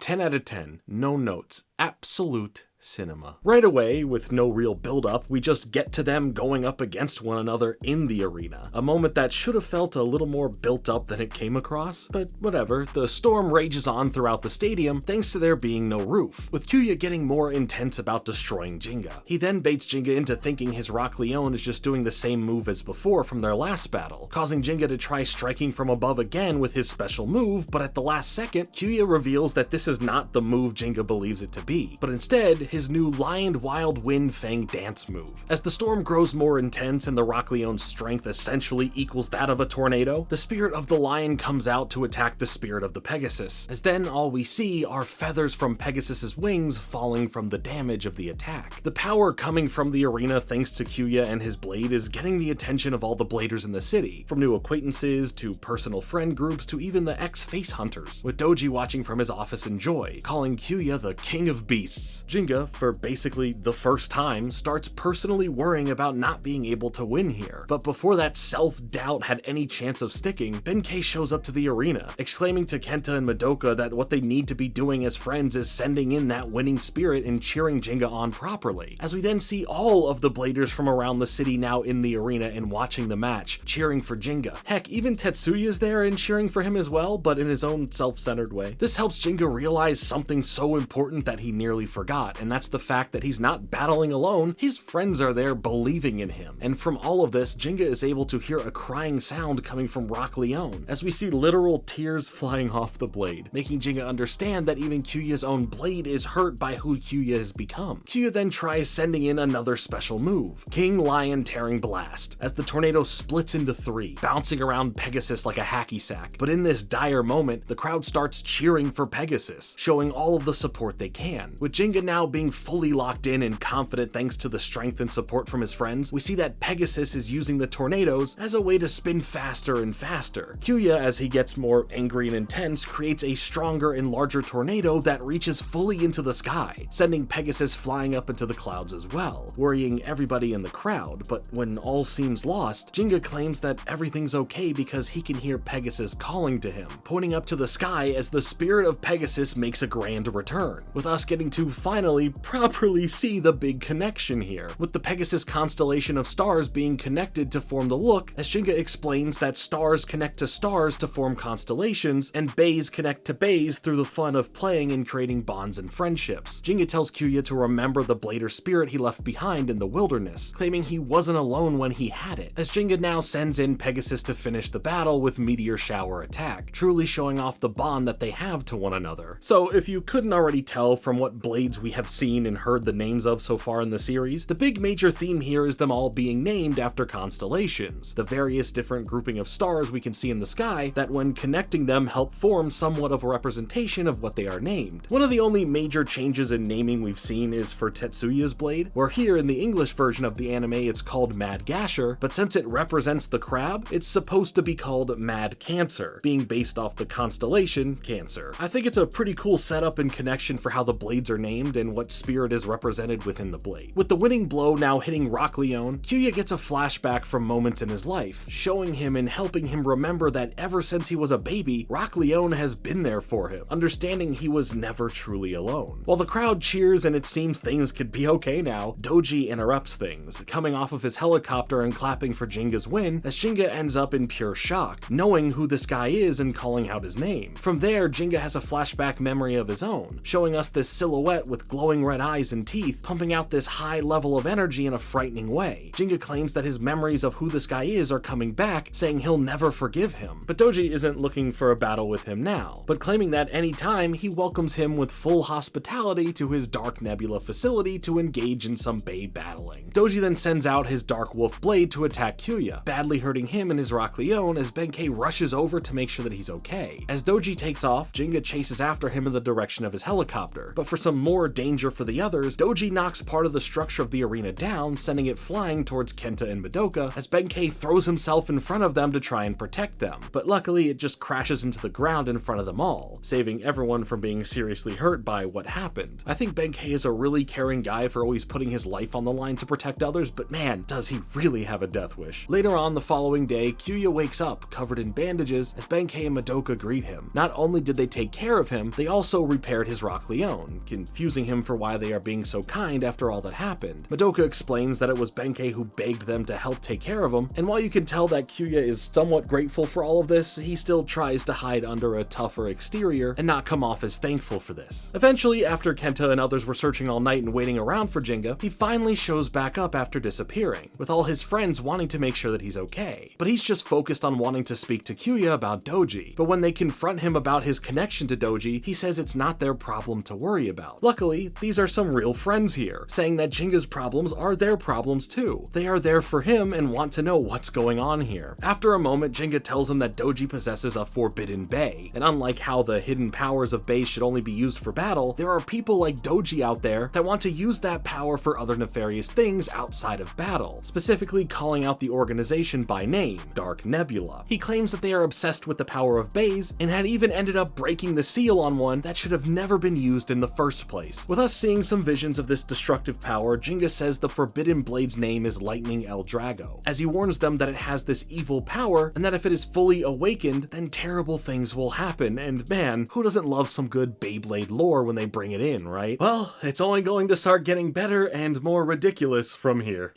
10 out of 10, no notes, absolute cinema. Right away, with no real build-up, we just get to them going up against one another in the arena. A moment that should have felt a little more built up than it came across, but whatever. The storm rages on throughout the stadium thanks to there being no roof, with Kyoya getting more intense about destroying Gingga. He then baits Gingga into thinking his Rock Leone is just doing the same move as before from their last battle, causing Gingga to try striking from above again with his special move, but at the last second, Kyoya reveals that this is not the move Gingga believes it to be, but instead his new Lion Wild Wind Fang dance move. As the storm grows more intense and the Rock Leone's strength essentially equals that of a tornado, the spirit of the lion comes out to attack the spirit of the Pegasus, as then all we see are feathers from Pegasus's wings falling from the damage of the attack. The power coming from the arena thanks to Kyoya and his blade is getting the attention of all the bladers in the city, from new acquaintances to personal friend groups to even the ex-face hunters, with Doji watching from his office in joy, calling Kyoya the king of beasts. Gingga, for basically the first time, starts personally worrying about not being able to win here. But before that self-doubt had any chance of sticking, Benkei shows up to the arena, exclaiming to Kenta and Madoka that what they need to be doing as friends is sending in that winning spirit and cheering Gingga on properly. As we then see all of the bladers from around the city now in the arena and watching the match, cheering for Gingga. Heck, even Tetsuya's there and cheering for him as well, but in his own self-centered way. This helps Gingga realize something so important that he nearly forgot, and that's the fact that he's not battling alone, his friends are there believing in him. And from all of this, Gingga is able to hear a crying sound coming from Rock Leone, as we see literal tears flying off the blade, making Gingga understand that even Kyoya's own blade is hurt by who Kyoya has become. Kyoya then tries sending in another special move, King Lion Tearing Blast, as the tornado splits into three, bouncing around Pegasus like a hacky sack. But in this dire moment, the crowd starts cheering for Pegasus, showing all of the support they can, with Gingga now being being fully locked in and confident thanks to the strength and support from his friends, we see that Pegasus is using the tornadoes as a way to spin faster and faster. Kyoya, as he gets more angry and intense, creates a stronger and larger tornado that reaches fully into the sky, sending Pegasus flying up into the clouds as well, worrying everybody in the crowd. But when all seems lost, Gingga claims that everything's okay because he can hear Pegasus calling to him, pointing up to the sky as the spirit of Pegasus makes a grand return, with us getting to finally properly see the big connection here, with the Pegasus constellation of stars being connected to form the look, as Gingga explains that stars connect to stars to form constellations, and bays connect to bays through the fun of playing and creating bonds and friendships. Gingga tells Kyoya to remember the blader spirit he left behind in the wilderness, claiming he wasn't alone when he had it, as Gingga now sends in Pegasus to finish the battle with Meteor Shower Attack, truly showing off the bond that they have to one another. So if you couldn't already tell from what blades we have seen and heard the names of so far in the series, the big major theme here is them all being named after constellations, the various different grouping of stars we can see in the sky that when connecting them help form somewhat of a representation of what they are named. One of the only major changes in naming we've seen is for Tetsuya's blade, where here in the English version of the anime it's called Mad Gasher, but since it represents the crab, it's supposed to be called Mad Cancer, being based off the constellation Cancer. I think it's a pretty cool setup and connection for how the blades are named and what spirit is represented within the blade. With the winning blow now hitting Rock Leone, Kyoya gets a flashback from moments in his life, showing him and helping him remember that ever since he was a baby, Rock Leone has been there for him, understanding he was never truly alone. While the crowd cheers and it seems things could be okay now, Doji interrupts things, coming off of his helicopter and clapping for Jinga's win, as Gingga ends up in pure shock, knowing who this guy is and calling out his name. From there, Gingga has a flashback memory of his own, showing us this silhouette with glowing red eyes and teeth, pumping out this high level of energy in a frightening way. Gingga claims that his memories of who this guy is are coming back, saying he'll never forgive him. But Doji isn't looking for a battle with him now, but claiming that anytime he welcomes him with full hospitality to his Dark Nebula facility to engage in some bay battling. Doji then sends out his Dark Wolf blade to attack Kyoya, badly hurting him and his Rock Leone as Benkei rushes over to make sure that he's okay. As Doji takes off, Gingga chases after him in the direction of his helicopter, but for some more danger for the others, Doji knocks part of the structure of the arena down, sending it flying towards Kenta and Madoka, as Benkei throws himself in front of them to try and protect them, but luckily it just crashes into the ground in front of them all, saving everyone from being seriously hurt by what happened. I think Benkei is a really caring guy for always putting his life on the line to protect others, but man, does he really have a death wish. Later on the following day, Kyoya wakes up covered in bandages as Benkei and Madoka greet him. Not only did they take care of him, they also repaired his Rock Leone, confusing him for why they are being so kind after all that happened. Madoka explains that it was Benkei who begged them to help take care of him, and while you can tell that Kyoya is somewhat grateful for all of this, he still tries to hide under a tougher exterior and not come off as thankful for this. Eventually, after Kenta and others were searching all night and waiting around for Gingga, he finally shows back up after disappearing, with all his friends wanting to make sure that he's okay. But he's just focused on wanting to speak to Kyoya about Doji, but when they confront him about his connection to Doji, he says it's not their problem to worry about. Luckily, these are some real friends here, saying that Jinga's problems are their problems too. They are there for him and want to know what's going on here. After a moment, Gingga tells him that Doji possesses a forbidden bay, and unlike how the hidden powers of bays should only be used for battle, there are people like Doji out there that want to use that power for other nefarious things outside of battle, specifically calling out the organization by name, Dark Nebula. He claims that they are obsessed with the power of bays and had even ended up breaking the seal on one that should have never been used in the first place. With us seeing some visions of this destructive power, Gingga says the forbidden blade's name is Lightning El Drago, as he warns them that it has this evil power and that if it is fully awakened, then terrible things will happen, and man, who doesn't love some good Beyblade lore when they bring it in, right? Well, it's only going to start getting better and more ridiculous from here.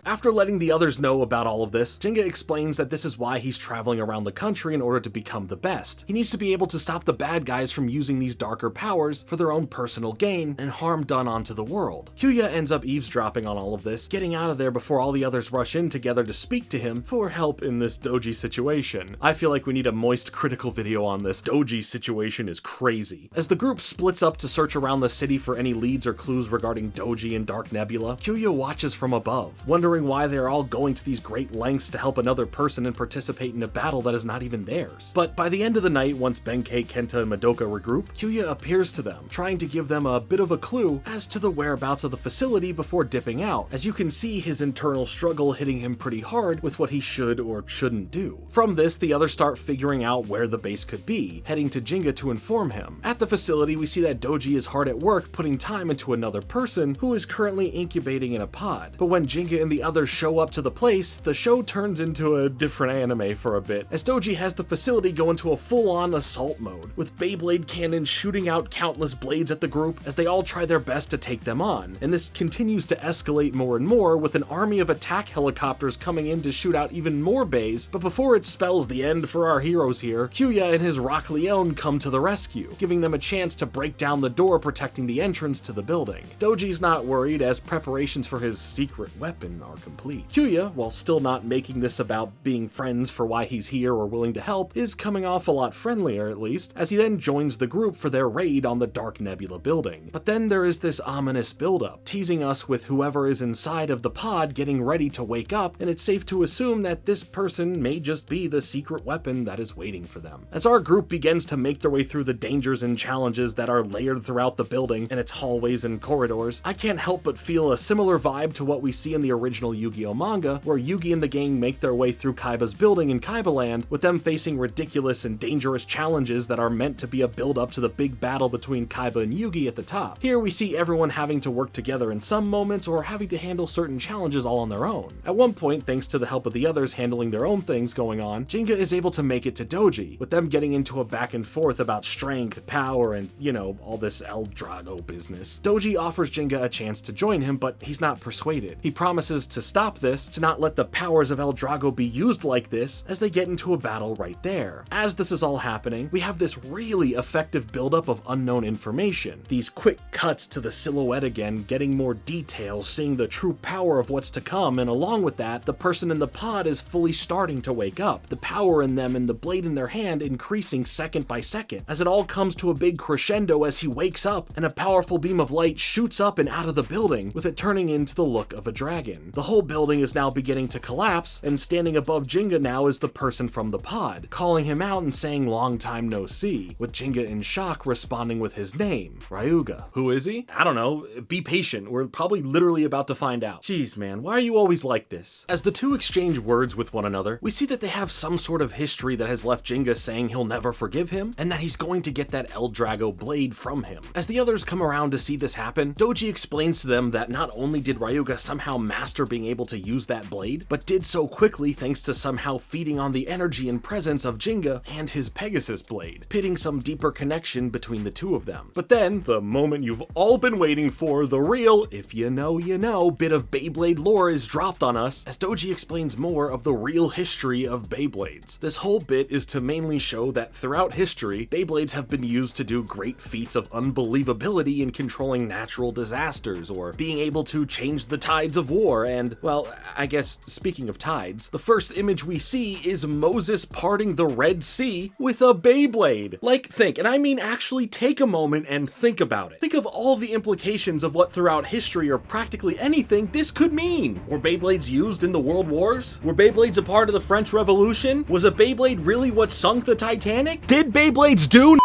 After letting the others know about all of this, Gingga explains that this is why he's traveling around the country in order to become the best. He needs to be able to stop the bad guys from using these darker powers for their own personal gain and harm done onto the world. Kyoya ends up eavesdropping on all of this, getting out of there before all the others rush in together to speak to him for help in this Doji situation. I feel like we need a moist critical video on this. Doji situation is crazy. As the group splits up to search around the city for any leads or clues regarding Doji and Dark Nebula, Kyoya watches from above above, wondering why they're all going to these great lengths to help another person and participate in a battle that is not even theirs. But by the end of the night, once Benkei, Kenta, and Madoka regroup, Kyoya appears to them, trying to give them a bit of a clue as to the whereabouts of the facility before dipping out, as you can see his internal struggle hitting him pretty hard with what he should or shouldn't do. From this, the others start figuring out where the base could be, heading to Gingga to inform him. At the facility, we see that Doji is hard at work putting time into another person who is currently incubating in a pod. But when Gingga and the others show up to the place, the show turns into a different anime for a bit, as Doji has the facility go into a full-on assault mode, with Beyblade cannons shooting out countless blades at the group as they all try their best to take them on. And this continues to escalate more and more, with an army of attack helicopters coming in to shoot out even more bays. But before it spells the end for our heroes here, Kyoya and his Rock Leone come to the rescue, giving them a chance to break down the door protecting the entrance to the building. Doji's not worried, as preparations for his secret weapon are complete. Kyoya, while still not making this about being friends for why he's here or willing to help, is coming off a lot friendlier at least, as he then joins the group for their raid on the Dark Nebula building. But then there is this ominous buildup, teasing us with whoever is inside of the pod getting ready to wake up, and it's safe to assume that this person may just be the secret weapon that is waiting for them. As our group begins to make their way through the dangers and challenges that are layered throughout the building and its hallways and corridors, I can't help but feel a similar vibe to what we see in the original Yu-Gi-Oh manga, where Yugi and the gang make their way through Kaiba's building in Kaiba Land, with them facing ridiculous and dangerous challenges that are meant to be a build-up to the big battle between Kaiba and Yugi at the top. Here we see everyone having to work together in some moments, or having to handle certain challenges all on their own. At one point, thanks to the help of the others handling their own things going on, Gingga is able to make it to Doji, with them getting into a back and forth about strength, power, and, you know, all this El Drago business. Doji offers Gingga a chance to join him, but he's not persuaded. He promises to stop this, to not let the powers of El Drago be used like this, as they get into a battle right there. As this is all happening, we have this really effective buildup of unknown information. These quick cuts to the silhouette again, getting more details, seeing the true power of what's to come, and along with that, the person in the pod is fully starting to wake up, the power in them and the blade in their hand increasing second by second, as it all comes to a big crescendo as he wakes up, and a powerful beam of light shoots up and out of the building, with it turning into the look of a dragon. The whole building is now beginning to collapse, and standing above Gingga now is the person from the pod, calling him out and saying long time no see, with Gingga in shock responding with his name, Ryuga. Who is he? I don't know, be patient, we're probably literally about to find out. Jeez man, why are you always like this? As the two exchange words with one another, we see that they have some sort of history that has left Gingga saying he'll never forgive him, and that he's going to get that El Drago blade from him. As the others come around to see this happen, Doji explains to them that not only did Ryuga somehow master being able to use that blade, but did so quickly thanks to somehow feeding on the energy and presence of Gingga and his Pegasus blade, pitting some deeper connection between the two of them. But then, the moment you've all been waiting for, the real, if you know you know, bit of Beyblade lore is dropped on us, as Doji explains more of the real history of Beyblades. This whole bit is to mainly show that throughout history, Beyblades have been used to do great feats of unbelievability in controlling natural disasters, or being able to change the tides of war, and, well, I guess speaking of tides, the first image we see is Moses parting the Red Sea with a Beyblade. Like, think, and I mean actually take a moment and think about it. Think of all the implications of what throughout history or practically anything this could mean. Were Beyblades used in the World Wars? Were Beyblades a part of the French Revolution? Was a Beyblade really what sunk the Titanic? Did Beyblades do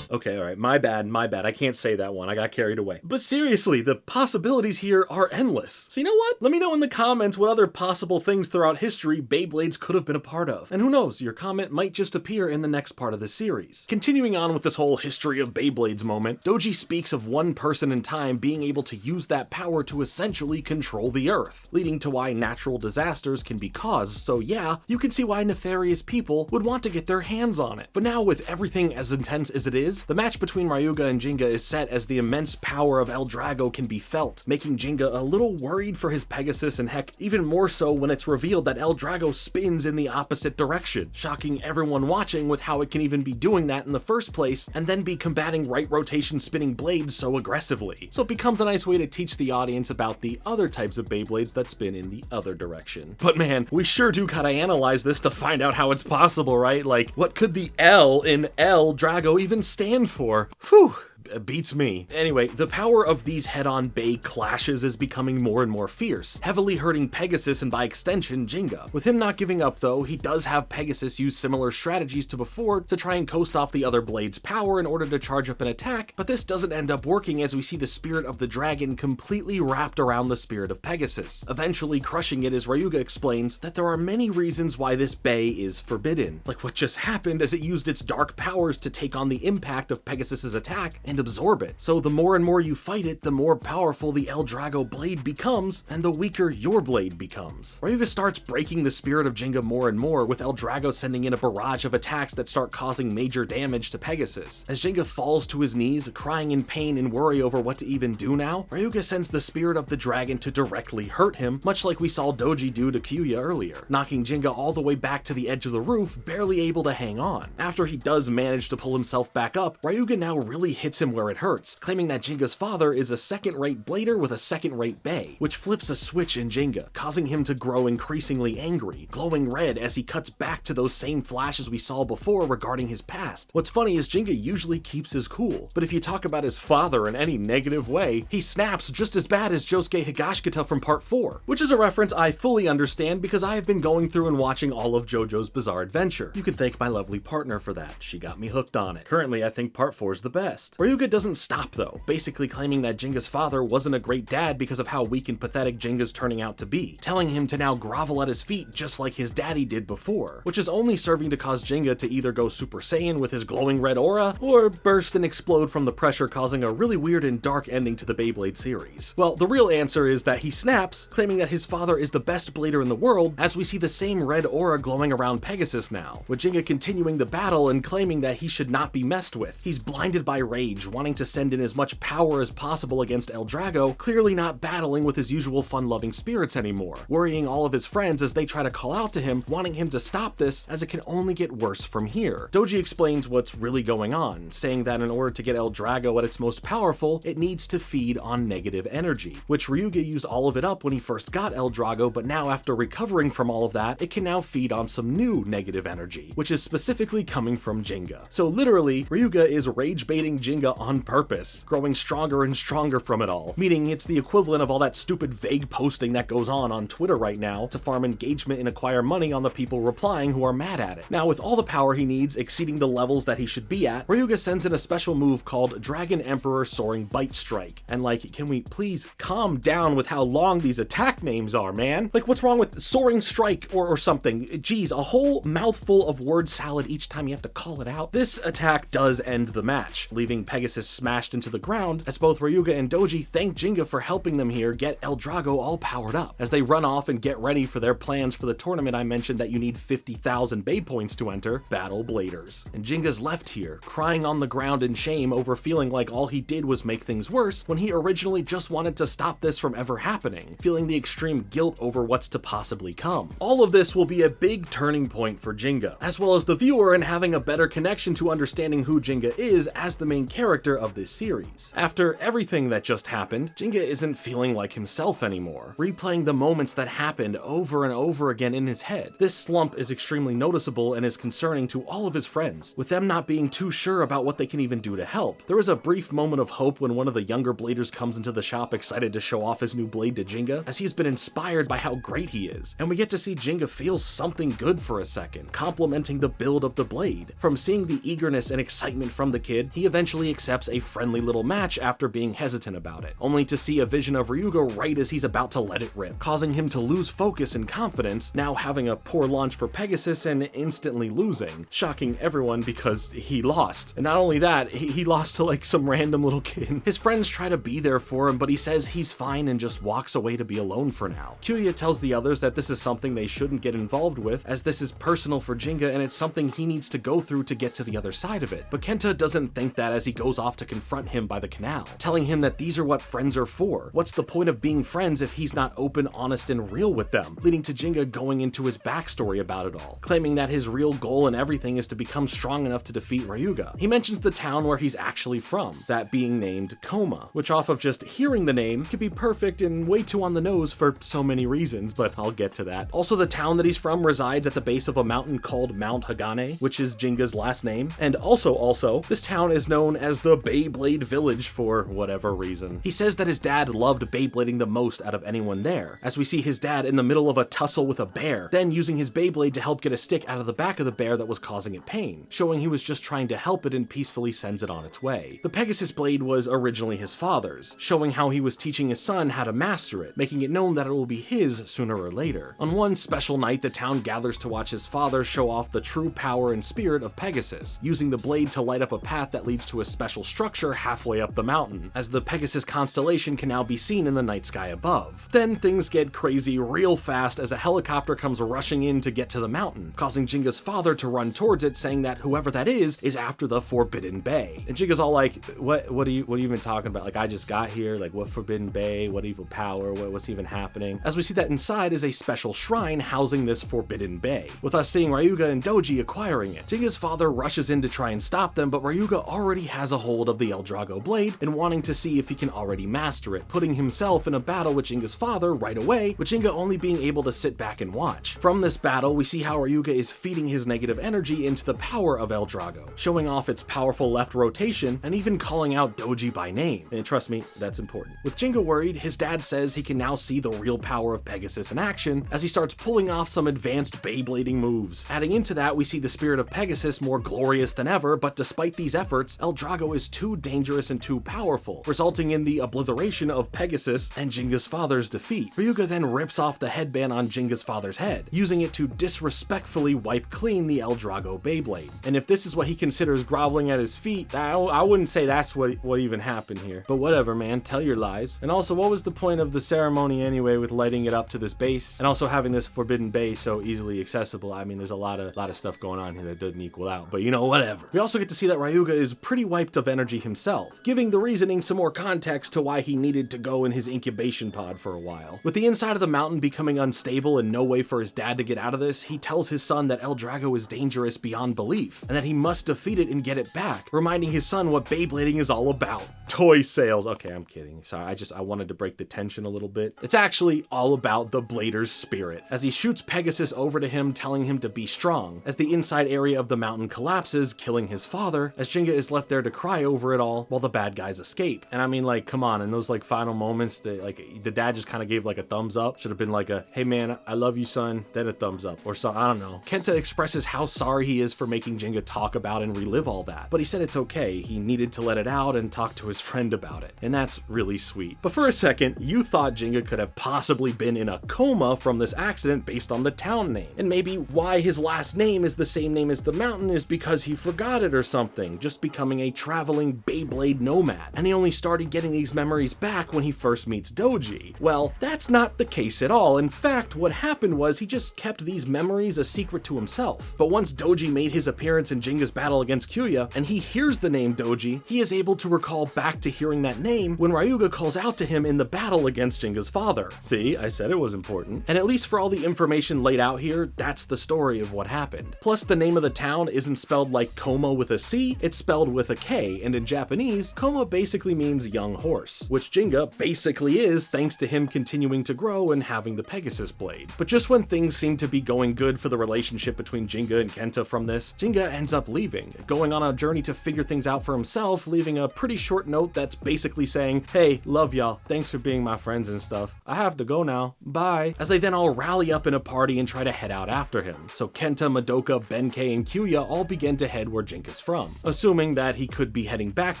Okay, alright, my bad, I can't say that one, I got carried away. But seriously, the possibilities here are endless. So you know what? Let me know in the comments what other possible things throughout history Beyblades could have been a part of. And who knows, your comment might just appear in the next part of the series. Continuing on with this whole history of Beyblades moment, Doji speaks of one person in time being able to use that power to essentially control the Earth, leading to why natural disasters can be caused, so yeah, you can see why nefarious people would want to get their hands on it. But now with everything as intense as it is, the match between Ryuga and Gingga is set as the immense power of El Drago can be felt, making Gingga a little worried for his Pegasus, and heck, even more so when it's revealed that El Drago spins in the opposite direction, shocking everyone watching with how it can even be doing that in the first place, and then be combating right rotation spinning blades so aggressively. So it becomes a nice way to teach the audience about the other types of Beyblades that spin in the other direction. But man, we sure do gotta analyze this to find out how it's possible, right? Like, what could the L in El Drago even stand for? Whew. beats me. Anyway, the power of these head-on Bay clashes is becoming more and more fierce, heavily hurting Pegasus and by extension, Gingga. With him not giving up though, he does have Pegasus use similar strategies to before to try and coast off the other blade's power in order to charge up an attack, but this doesn't end up working as we see the spirit of the dragon completely wrapped around the spirit of Pegasus, eventually crushing it as Ryuga explains that there are many reasons why this Bay is forbidden, like what just happened as it used its dark powers to take on the impact of Pegasus's attack and absorb it. So the more and more you fight it, the more powerful the El Drago blade becomes, and the weaker your blade becomes. Ryuga starts breaking the spirit of Gingga more and more, with El Drago sending in a barrage of attacks that start causing major damage to Pegasus. As Gingga falls to his knees, crying in pain and worry over what to even do now, Ryuga sends the spirit of the dragon to directly hurt him, much like we saw Doji do to Kyoya earlier, knocking Gingga all the way back to the edge of the roof, barely able to hang on. After he does manage to pull himself back up, Ryuga now really hits him where it hurts, claiming that Jingga's father is a second-rate blader with a second-rate bay, which flips a switch in Gingga, causing him to grow increasingly angry, glowing red as he cuts back to those same flashes we saw before regarding his past. What's funny is Gingga usually keeps his cool, but if you talk about his father in any negative way, he snaps just as bad as Josuke Higashikata from Part 4, which is a reference I fully understand because I have been going through and watching all of JoJo's Bizarre Adventure. You can thank my lovely partner for that. She got me hooked on it. Currently, I think Part 4 is the best. Ryuga doesn't stop though, basically claiming that Jingga's father wasn't a great dad because of how weak and pathetic Jingga's turning out to be, telling him to now grovel at his feet just like his daddy did before, which is only serving to cause Gingga to either go Super Saiyan with his glowing red aura, or burst and explode from the pressure, causing a really weird and dark ending to the Beyblade series. Well, the real answer is that he snaps, claiming that his father is the best blader in the world, as we see the same red aura glowing around Pegasus now, with Gingga continuing the battle and claiming that he should not be messed with. He's blinded by rage, wanting to send in as much power as possible against El Drago, clearly not battling with his usual fun-loving spirits anymore, worrying all of his friends as they try to call out to him, wanting him to stop this as it can only get worse from here. Doji explains what's really going on, saying that in order to get El Drago at its most powerful, it needs to feed on negative energy, which Ryuga used all of it up when he first got El Drago, but now after recovering from all of that, it can now feed on some new negative energy, which is specifically coming from Gingga. So literally, Ryuga is rage baiting Gingga on purpose, growing stronger and stronger from it all, meaning it's the equivalent of all that stupid vague posting that goes on Twitter right now to farm engagement and acquire money on the people replying who are mad at it. Now with all the power he needs exceeding the levels that he should be at, Ryuga sends in a special move called Dragon Emperor Soaring Bite Strike, and like, can we please calm down with how long these attack names are, man? Like, what's wrong with Soaring Strike or something? Geez, a whole mouthful of word salad each time you have to call it out. This attack does end the match, leaving Pegasus smashed into the ground as both Ryuga and Doji thank Gingga for helping them here get El Drago all powered up, as they run off and get ready for their plans for the tournament I mentioned that you need 50,000 Bay points to enter, Battle Bladers. And Jinga's left here, crying on the ground in shame over feeling like all he did was make things worse when he originally just wanted to stop this from ever happening, feeling the extreme guilt over what's to possibly come. All of this will be a big turning point for Gingga, as well as the viewer in having a better connection to understanding who Gingga is as the main character of this series. After everything that just happened, Gingga isn't feeling like himself anymore, replaying the moments that happened over and over again in his head. This slump is extremely noticeable and is concerning to all of his friends, with them not being too sure about what they can even do to help. There is a brief moment of hope when one of the younger bladers comes into the shop excited to show off his new blade to Gingga, as he's been inspired by how great he is, and we get to see Gingga feel something good for a second, complimenting the build of the blade. From seeing the eagerness and excitement from the kid, he eventually accepts a friendly little match after being hesitant about it, only to see a vision of Ryuga right as he's about to let it rip, causing him to lose focus and confidence, now having a poor launch for Pegasus and instantly losing, shocking everyone because he lost. And not only that, he lost to like some random little kid. His friends try to be there for him, but he says he's fine and just walks away to be alone for now. Kyoya tells the others that this is something they shouldn't get involved with, as this is personal for Gingga and it's something he needs to go through to get to the other side of it. But Kenta doesn't think that as he goes off to confront him by the canal, telling him that these are what friends are for. What's the point of being friends if he's not open, honest, and real with them? Leading to Gingga going into his backstory about it all, claiming that his real goal in everything is to become strong enough to defeat Ryuga. He mentions the town where he's actually from, that being named Coma, which off of just hearing the name could be perfect and way too on the nose for so many reasons, but I'll get to that. Also, the town that he's from resides at the base of a mountain called Mount Hagane, which is Jinga's last name, and also, this town is known as as the Beyblade Village for whatever reason. He says that his dad loved Beyblading the most out of anyone there, as we see his dad in the middle of a tussle with a bear, then using his Beyblade to help get a stick out of the back of the bear that was causing it pain, showing he was just trying to help it and peacefully sends it on its way. The Pegasus blade was originally his father's, showing how he was teaching his son how to master it, making it known that it will be his sooner or later. On one special night, the town gathers to watch his father show off the true power and spirit of Pegasus, using the blade to light up a path that leads to a special structure halfway up the mountain, as the Pegasus constellation can now be seen in the night sky above. Then things get crazy real fast as a helicopter comes rushing in to get to the mountain, causing Ginga's father to run towards it, saying that whoever that is after the Forbidden Bay. And Ginga's all like, what are you even talking about? Like, I just got here, like, what Forbidden Bay, what evil power, what's even happening? As we see that inside is a special shrine housing this Forbidden Bay, with us seeing Ryuga and Doji acquiring it. Ginga's father rushes in to try and stop them, but Ryuga already has a hold of the El Drago blade and wanting to see if he can already master it, putting himself in a battle with Ginga's father right away, with Gingga only being able to sit back and watch. From this battle, we see how Ryuga is feeding his negative energy into the power of El Drago, showing off its powerful left rotation and even calling out Doji by name. And trust me, that's important. With Gingga worried, his dad says he can now see the real power of Pegasus in action as he starts pulling off some advanced Beyblading moves. Adding into that, we see the spirit of Pegasus more glorious than ever, but despite these efforts, El Drago is too dangerous and too powerful, resulting in the obliteration of Pegasus and Ginga's father's defeat. Ryuga then rips off the headband on Ginga's father's head, using it to disrespectfully wipe clean the El Drago Beyblade. And if this is what he considers groveling at his feet, I wouldn't say that's what even happened here. But whatever, man, tell your lies. And also, what was the point of the ceremony anyway with lighting it up to this base and also having this Forbidden Bay so easily accessible? I mean, there's a lot of stuff going on here that doesn't equal out, but you know, whatever. We also get to see that Ryuga is pretty wiped of energy himself, giving the reasoning some more context to why he needed to go in his incubation pod for a while. With the inside of the mountain becoming unstable and no way for his dad to get out of this, he tells his son that El Drago is dangerous beyond belief, and that he must defeat it and get it back, reminding his son what Beyblading is all about. Toy sales. Okay, I'm kidding. Sorry, I wanted to break the tension a little bit. It's actually all about the Blader's spirit, as he shoots Pegasus over to him, telling him to be strong, as the inside area of the mountain collapses, killing his father, as Gingga is left there to cry over it all while the bad guys escape. And I mean, like, come on, in those like final moments, the dad just kind of gave like a thumbs up. Should have been like a, hey man, I love you son, then a thumbs up, or something, I don't know. Kenta expresses how sorry he is for making Gingga talk about and relive all that, but he said it's okay, he needed to let it out and talk to his friend about it, and that's really sweet. But for a second, you thought Gingga could have possibly been in a coma from this accident based on the town name, and maybe why his last name is the same name as the mountain is because he forgot it or something, just becoming a traveling Beyblade nomad, and he only started getting these memories back when he first meets Doji. Well, that's not the case at all. In fact, what happened was he just kept these memories a secret to himself. But once Doji made his appearance in Ginga's battle against Kyoya, and he hears the name Doji, he is able to recall back to hearing that name when Ryuga calls out to him in the battle against Ginga's father. See, I said it was important. And at least for all the information laid out here, that's the story of what happened. Plus, the name of the town isn't spelled like Como with a C, it's spelled with a K, and in Japanese, Como basically means young horse, which Gingga basically is thanks to him continuing to grow and having the Pegasus blade. But just when things seem to be going good for the relationship between Gingga and Kenta from this, Gingga ends up leaving, going on a journey to figure things out for himself, leaving a pretty short note that's basically saying, hey, love y'all, thanks for being my friends and stuff. I have to go now, bye. As they then all rally up in a party and try to head out after him. So Kenta, Madoka, Benkei, and Kyoya all begin to head where Ginga's from, assuming that he could be heading back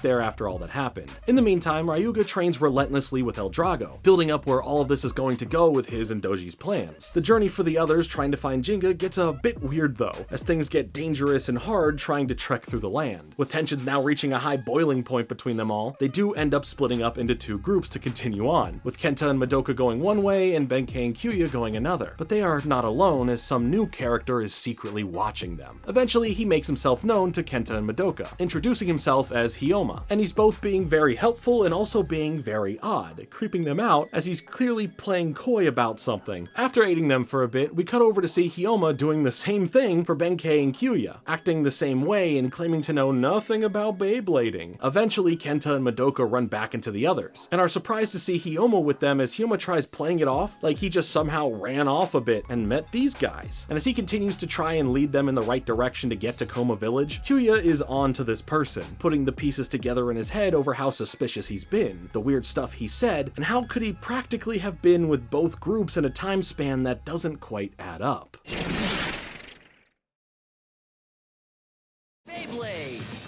there after all that happened. In the meantime, Ryuga trains relentlessly with El Drago, building up where all of this is going to go with his and Doji's plans. The journey for the others trying to find Gingga gets a bit weird though, as things get dangerous and hard trying to trek through the land. With tensions now reaching a high boiling point between them all, they do end up splitting up into two groups to continue on, with Kenta and Madoka going one way and Benkei and Kyoya going another. But they are not alone, as some new character is secretly watching them. Eventually, he makes himself known to Kenta and Madoka, introducing himself as Hyoma, and he's both being very helpful and also being very odd, creeping them out as he's clearly playing coy about something. After aiding them for a bit, we cut over to see Hyoma doing the same thing for Benkei and Kyoya, acting the same way and claiming to know nothing about Beyblading. Eventually, Kenta and and Madoka run back into the others, and are surprised to see Hyoma with them as Hyoma tries playing it off like he just somehow ran off a bit and met these guys. And as he continues to try and lead them in the right direction to get to Koma Village, Kyoya is on to this person, putting the pieces together in his head over how suspicious he's been, the weird stuff he said, and how could he practically have been with both groups in a time span that doesn't quite add up.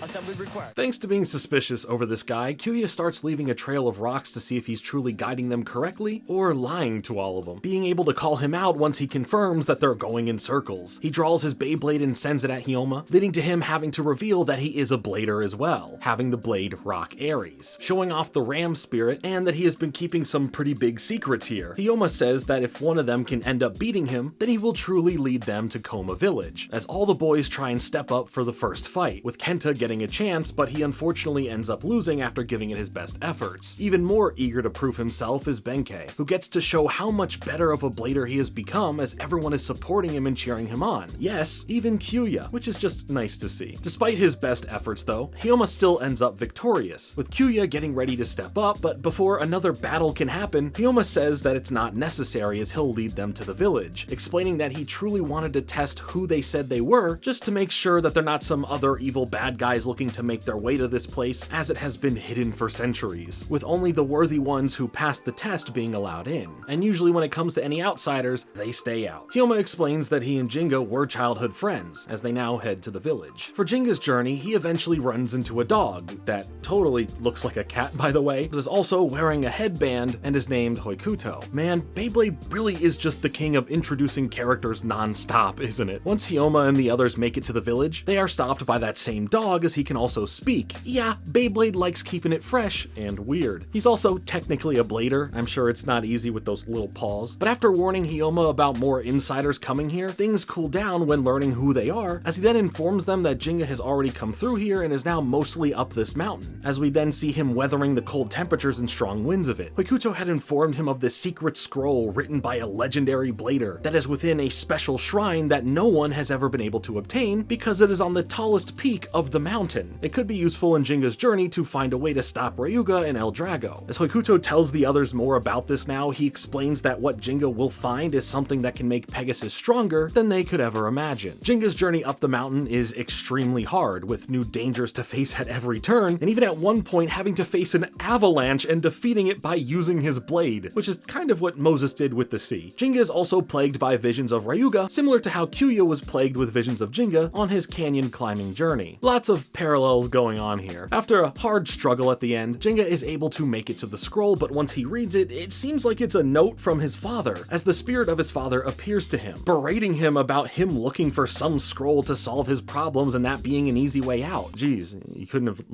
Assembly required. Thanks to being suspicious over this guy, Kyoya starts leaving a trail of rocks to see if he's truly guiding them correctly or lying to all of them, being able to call him out once he confirms that they're going in circles. He draws his Beyblade and sends it at Hyoma, leading to him having to reveal that he is a blader as well, having the blade rock Ares, showing off the ram spirit and that he has been keeping some pretty big secrets here. Hyoma says that if one of them can end up beating him, then he will truly lead them to Koma Village, as all the boys try and step up for the first fight, with Kenta getting a chance, but he unfortunately ends up losing after giving it his best efforts. Even more eager to prove himself is Benkei, who gets to show how much better of a blader he has become as everyone is supporting him and cheering him on. Yes, even Kyoya, which is just nice to see. Despite his best efforts though, Hyoma still ends up victorious, with Kyoya getting ready to step up, but before another battle can happen, Hyoma says that it's not necessary as he'll lead them to the village, explaining that he truly wanted to test who they said they were, just to make sure that they're not some other evil bad guys looking to make their way to this place, as it has been hidden for centuries, with only the worthy ones who pass the test being allowed in, and usually when it comes to any outsiders, they stay out. Hyoma explains that he and Gingga were childhood friends, as they now head to the village. For Jinga's journey, he eventually runs into a dog that totally looks like a cat, by the way, but is also wearing a headband and is named Hoikuto. Man, Beyblade really is just the king of introducing characters non-stop, isn't it? Once Hyoma and the others make it to the village, they are stopped by that same dog as he can also speak. Yeah, Beyblade likes keeping it fresh and weird. He's also technically a blader. I'm sure it's not easy with those little paws. But after warning Hyoma about more insiders coming here, things cool down when learning who they are, as he then informs them that Gingga has already come through here and is now mostly up this mountain, as we then see him weathering the cold temperatures and strong winds of it. Hoikuto had informed him of this secret scroll written by a legendary blader that is within a special shrine that no one has ever been able to obtain because it is on the tallest peak of the mountain. It could be useful in Jinga's journey to find a way to stop Ryuga and El Drago. As Hoikuto tells the others more about this now, he explains that what Gingga will find is something that can make Pegasus stronger than they could ever imagine. Jinga's journey up the mountain is extremely hard, with new dangers to face at every turn, and even at one point having to face an avalanche and defeating it by using his blade, which is kind of what Moses did with the sea. Gingga is also plagued by visions of Ryuga, similar to how Kyoya was plagued with visions of Gingga on his canyon climbing journey. Lots of parallels going on here. After a hard struggle at the end, Gingga is able to make it to the scroll, but once he reads it, it seems like it's a note from his father, as the spirit of his father appears to him, berating him about him looking for some scroll to solve his problems and that being an easy way out. Jeez, you couldn't have,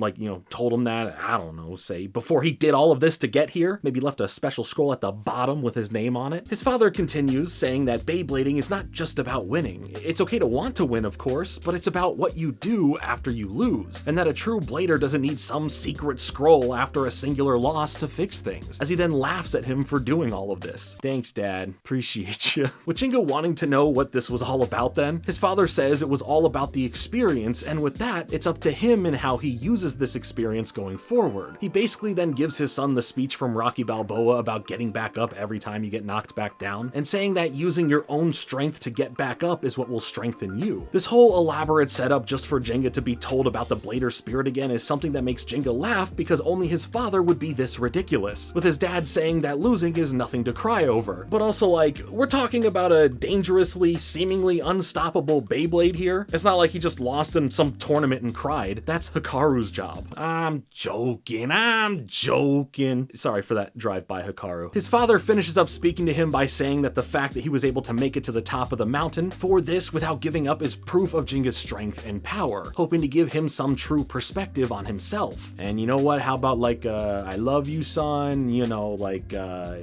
told him that, I don't know, say, before he did all of this to get here? Maybe left a special scroll at the bottom with his name on it? His father continues, saying that Beyblading is not just about winning. It's okay to want to win, of course, but it's about what you do after you lose, and that a true blader doesn't need some secret scroll after a singular loss to fix things, as he then laughs at him for doing all of this. Thanks, Dad. Appreciate you. With Gingga wanting to know what this was all about then, his father says it was all about the experience, and with that, it's up to him and how he uses this experience going forward. He basically then gives his son the speech from Rocky Balboa about getting back up every time you get knocked back down, and saying that using your own strength to get back up is what will strengthen you. This whole elaborate setup just for Gingga to be told about the blader spirit again is something that makes Gingga laugh because only his father would be this ridiculous, with his dad saying that losing is nothing to cry over. But also, we're talking about a dangerously, seemingly unstoppable Beyblade here. It's not like he just lost in some tournament and cried. That's Hikaru's job. I'm joking. Sorry for that drive-by, Hikaru. His father finishes up speaking to him by saying that the fact that he was able to make it to the top of the mountain for this without giving up is proof of Jinga's strength and power, hoping to give him some true perspective on himself. And you know what? How about I love you, son,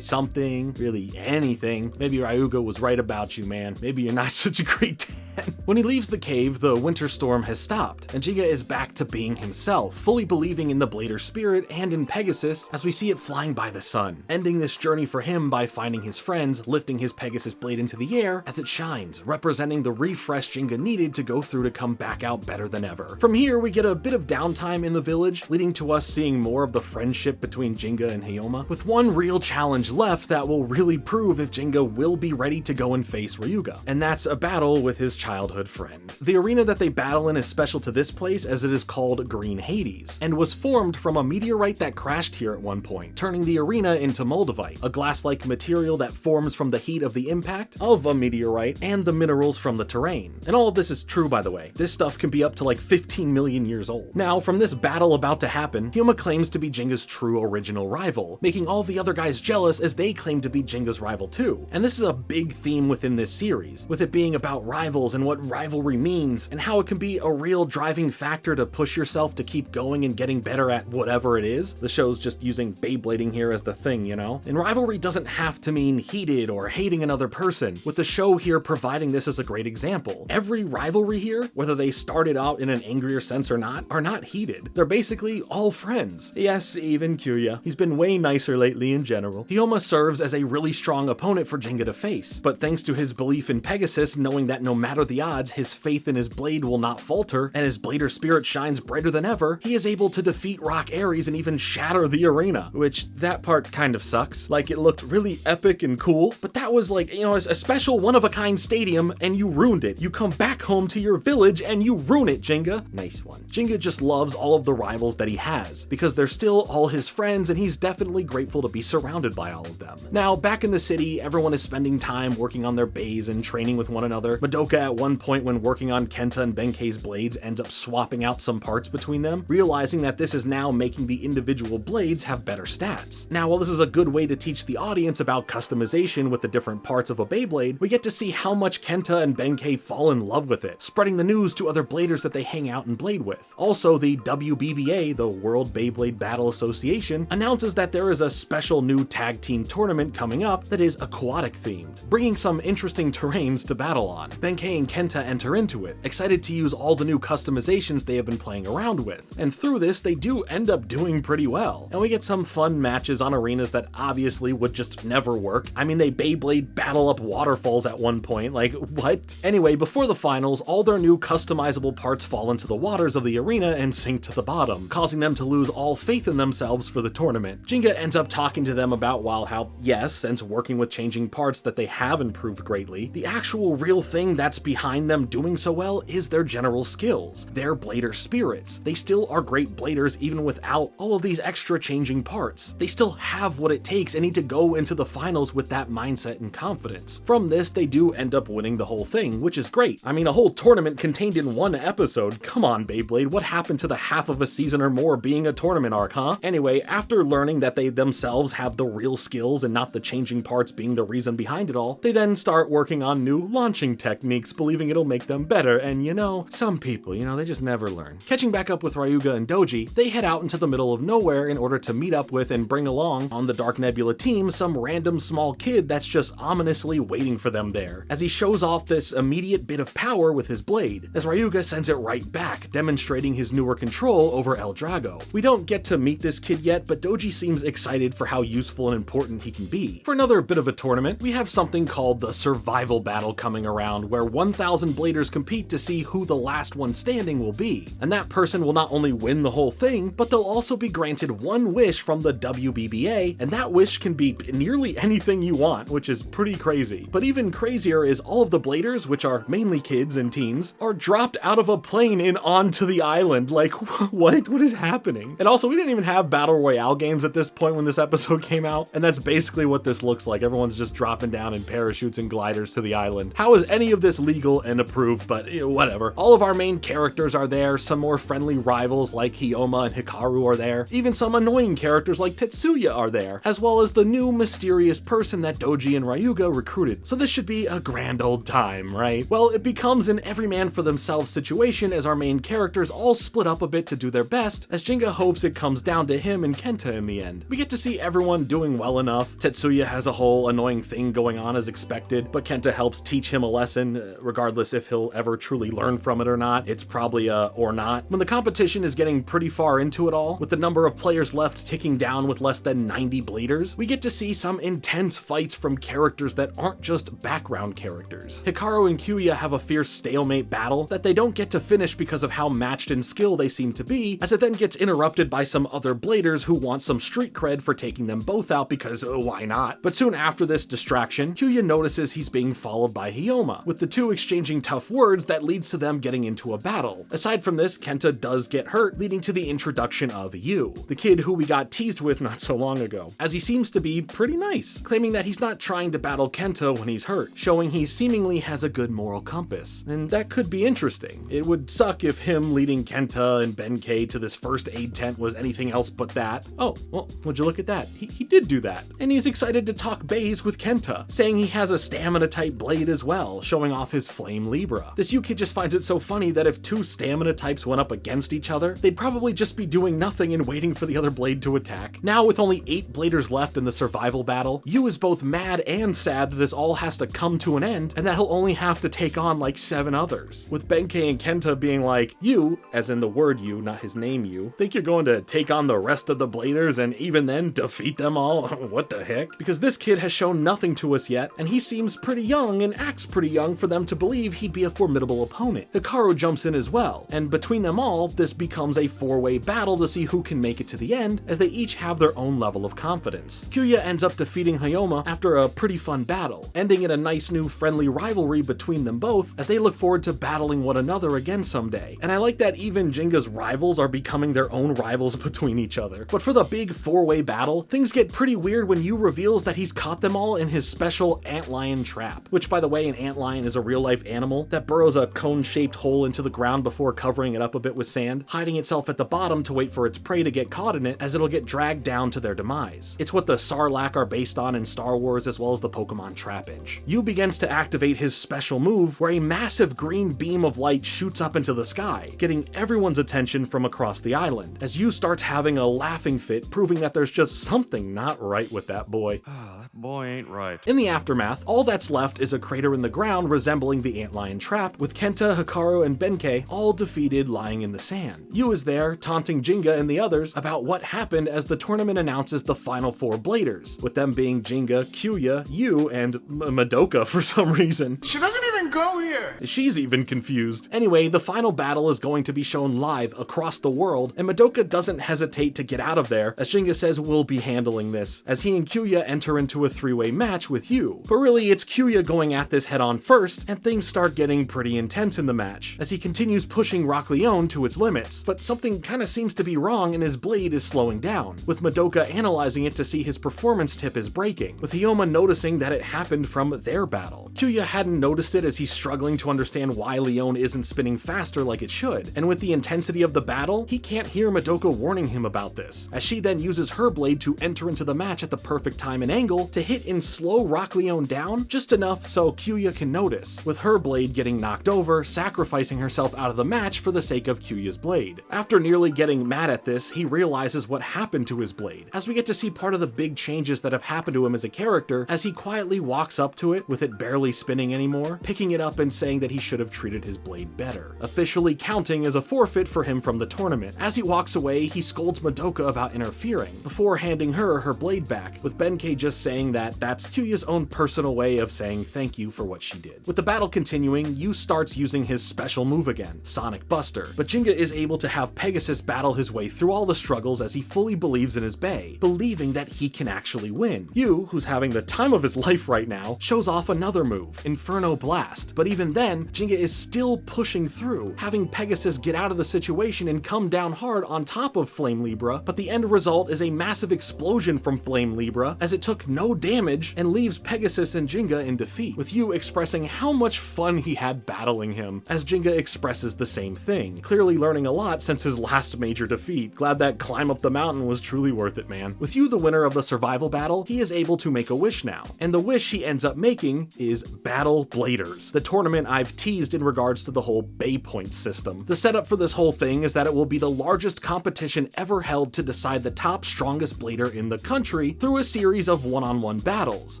something, really anything. Maybe Ryuga was right about you, man. Maybe you're not such a great dad. When he leaves the cave, the winter storm has stopped, and Gingga is back to being himself, fully believing in the blader spirit and in Pegasus as we see it flying by the sun, ending this journey for him by finding his friends, lifting his Pegasus blade into the air as it shines, representing the refresh Gingga needed to go through to come back out better than ever. From From here, we get a bit of downtime in the village, leading to us seeing more of the friendship between Gingga and Hyoma, with one real challenge left that will really prove if Gingga will be ready to go and face Ryuga, and that's a battle with his childhood friend. The arena that they battle in is special to this place as it is called Green Hades, and was formed from a meteorite that crashed here at one point, turning the arena into moldavite, a glass-like material that forms from the heat of the impact of a meteorite and the minerals from the terrain. And all of this is true, by the way. This stuff can be up to like 15 million years old. Now, from this battle about to happen, Hyoma claims to be Jinga's true original rival, making all the other guys jealous as they claim to be Jinga's rival too. And this is a big theme within this series, with it being about rivals and what rivalry means, and how it can be a real driving factor to push yourself to keep going and getting better at whatever it is. The show's just using Beyblading here as the thing, you know? And rivalry doesn't have to mean heated or hating another person, with the show here providing this as a great example. Every rivalry here, whether they started out in an angrier sense or not, are not heated. They're basically all friends. Yes, even Kyoya. He's been way nicer lately in general. Hyoma serves as a really strong opponent for Gingga to face, but thanks to his belief in Pegasus, knowing that no matter the odds, his faith in his blade will not falter, and his blader spirit shines brighter than ever, he is able to defeat Rock Ares and even shatter the arena, which that part kind of sucks. Like, it looked really epic and cool, but that was like, you know, a special one-of-a-kind stadium, and you ruined it. You come back home to your village and you ruin it, Gingga. Nice one. Gingga just loves all of the rivals that he has, because they're still all his friends, and he's definitely grateful to be surrounded by all of them. Now, back in the city, everyone is spending time working on their bays and training with one another. Madoka, at one point when working on Kenta and Benkei's blades, ends up swapping out some parts between them, realizing that this is now making the individual blades have better stats. Now, while this is a good way to teach the audience about customization with the different parts of a Beyblade, we get to see how much Kenta and Benkei fall in love with it, spreading the news to other bladers that they hang out and blade with. Also, the WBBA, the World Beyblade Battle Association, announces that there is a special new tag team tournament coming up that is aquatic themed, bringing some interesting terrains to battle on. Benkei and Kenta enter into it, excited to use all the new customizations they have been playing around with, and through this they do end up doing pretty well. And we get some fun matches on arenas that obviously would just never work. I mean, they Beyblade battle up waterfalls at one point, like what? Anyway, before the finals, all their new customizable parts fall into the waters of the arena and sink to the bottom, causing them to lose all faith in themselves for the tournament. Gingga ends up talking to them about, well, how, yes, since working with changing parts that they have improved greatly, the actual real thing that's behind them doing so well is their general skills, their blader spirits. They still are great bladers even without all of these extra changing parts. They still have what it takes and need to go into the finals with that mindset and confidence. From this, they do end up winning the whole thing, which is great. I mean, a whole tournament contained in one episode. Come on, Beyblade, what happened to the half of a season or more being a tournament arc, huh? Anyway, after learning that they themselves have the real skills and not the changing parts being the reason behind it all, they then start working on new launching techniques, believing it'll make them better, and you know, some people, you know, they just never learn. Catching back up with Ryuga and Doji, they head out into the middle of nowhere in order to meet up with and bring along on the Dark Nebula team some random small kid that's just ominously waiting for them there, as he shows off this immediate bit of power with his blade, as Ryuga sends it right back, demonstrating his newer control over El Drago. We don't get to meet this kid yet, but Doji seems excited for how useful and important he can be. For another bit of a tournament, we have something called the Survival Battle coming around, where 1,000 bladers compete to see who the last one standing will be. And that person will not only win the whole thing, but they'll also be granted one wish from the WBBA, and that wish can be nearly anything you want, which is pretty crazy. But even crazier is all of the bladers, which are mainly kids and teens, are dropped out of a plane and onto the island. Like, what? What is happening? And also, we didn't even have Battle Royale games at this point when this episode came out, and that's basically what this looks like. Everyone's just dropping down in parachutes and gliders to the island. How is any of this legal and approved? But whatever. All of our main characters are there, some more friendly rivals like Hyoma and Hikaru are there, even some annoying characters like Tetsuya are there, as well as the new mysterious person that Doji and Ryuga recruited. So this should be a grand old time, right? Well, it becomes an every man for themselves situation as our main characters all split up a bit to do their best, as Gingga hopes it comes down to him and Kenta in the end. We get to see everyone doing well enough. Tetsuya has a whole annoying thing going on as expected, but Kenta helps teach him a lesson, regardless if he'll ever truly learn from it or not. It's probably or not. When the competition is getting pretty far into it all, with the number of players left ticking down with less than 90 bladers, we get to see some intense fights from characters that aren't just background characters. Hikaru and Kyoya have a fierce stalemate battle that they don't get to finish because because of how matched in skill they seem to be, as it then gets interrupted by some other bladers who want some street cred for taking them both out because why not? But soon after this distraction, Kyoya notices he's being followed by Hyoma, with the two exchanging tough words that leads to them getting into a battle. Aside from this, Kenta does get hurt, leading to the introduction of Yu, the kid who we got teased with not so long ago, as he seems to be pretty nice, claiming that he's not trying to battle Kenta when he's hurt, showing he seemingly has a good moral compass. And that could be interesting. It would suck if him leading Kenta and Benkei to this first aid tent was anything else but that. Oh, well, would you look at that? He did do that. And he's excited to talk bays with Kenta, saying he has a stamina type blade as well, showing off his Flame Libra. This Yu kid just finds it so funny that if two stamina types went up against each other, they'd probably just be doing nothing and waiting for the other blade to attack. Now with only 8 bladers left in the survival battle, Yu is both mad and sad that this all has to come to an end and that he'll only have to take on like 7 others. With Benkei and Kenta being like, "You," as in the word you, not his name you, "think you're going to take on the rest of the bladers and even then defeat them all? What the heck?" Because this kid has shown nothing to us yet, and he seems pretty young and acts pretty young for them to believe he'd be a formidable opponent. Hikaru jumps in as well, and between them all, this becomes a 4-way battle to see who can make it to the end, as they each have their own level of confidence. Kyoya ends up defeating Hyoma after a pretty fun battle, ending in a nice new friendly rivalry between them both, as they look forward to battling one another again someday. And I like that even Ginga's rivals are becoming their own rivals between each other. But for the big 4-way battle, things get pretty weird when Yu reveals that he's caught them all in his special antlion trap, which by the way, an antlion is a real-life animal that burrows a cone-shaped hole into the ground before covering it up a bit with sand, hiding itself at the bottom to wait for its prey to get caught in it, as it'll get dragged down to their demise. It's what the Sarlacc are based on in Star Wars, as well as the Pokemon Trapinch. Yu begins to activate his special move, where a massive green beam of light shoots up into the sky, getting everyone's attention from across the island, as Yu starts having a laughing fit, proving that there's just something not right with that boy. That boy ain't right. In the aftermath, all that's left is a crater in the ground resembling the antlion trap, with Kenta, Hikaru, and Benkei all defeated lying in the sand. Yu is there, taunting Gingga and the others about what happened as the tournament announces the final 4 bladers, with them being Gingga, Kyoya, Yu, and Madoka for some reason. She doesn't even go here! She's even confused. Anyway, the final battle is going to be shown live across the world, and Madoka doesn't hesitate to get out of there, as Gingga says we'll be handling this, as he and Kyoya enter into a 3-way match with Yu. But really, it's Kyoya going at this head on first, and things start getting pretty intense in the match, as he continues pushing Rock Leone to its limits, but something kinda seems to be wrong and his blade is slowing down, with Madoka analyzing it to see his performance tip is breaking, with Hyoma noticing that it happened from their battle. Kyoya hadn't noticed it as he's struggling to understand why Leone isn't spinning faster like it should, and with the intensity of the battle, he can't hear Madoka warning him about this, as she then uses her blade to enter into the match at the perfect time and angle to hit and slow Rock Leone down just enough so Kyoya can notice, with her blade getting knocked over, sacrificing herself out of the match for the sake of Kyoya's blade. After nearly getting mad at this, he realizes what happened to his blade, as we get to see part of the big changes that have happened to him as a character, as he quietly walks up to it with it barely spinning anymore, picking it up and saying that he should have treated his blade better, officially counting as a forfeit for him from the tournament. As he walks away, he scolds Madoka about interfering, before handing her her blade back, with Benkei just saying that that's Kyoya's own personal way of saying thank you for what she did. With the battle continuing, Yu starts using his special move again, Sonic Buster, but Gingga is able to have Pegasus battle his way through all the struggles as he fully believes in his bae, believing that he can actually win. Yu, who's having the time of his life right now, shows off another move, Inferno Blast, but even then, Gingga is still pushing through, having Pegasus get out of the situation and come down hard on top of Flame Libra, but the end result is a massive explosion from Flame Libra, as it took no damage and leaves Pegasus and Gingga in defeat, with Yu expressing how much fun he had battling him, as Gingga expresses the same thing, clearly learning a lot since his last major defeat. Glad that climb up the mountain was truly worth it, man. With Yu the winner of the survival battle, he is able to make a wish now, and the wish he ends up making is Battle Bladers, the tournament I've teased in regards to the whole Bay Points system. The setup for this whole thing is that it will be the largest competition ever held to decide the top strongest blader in the country through a series of one-on-one battles,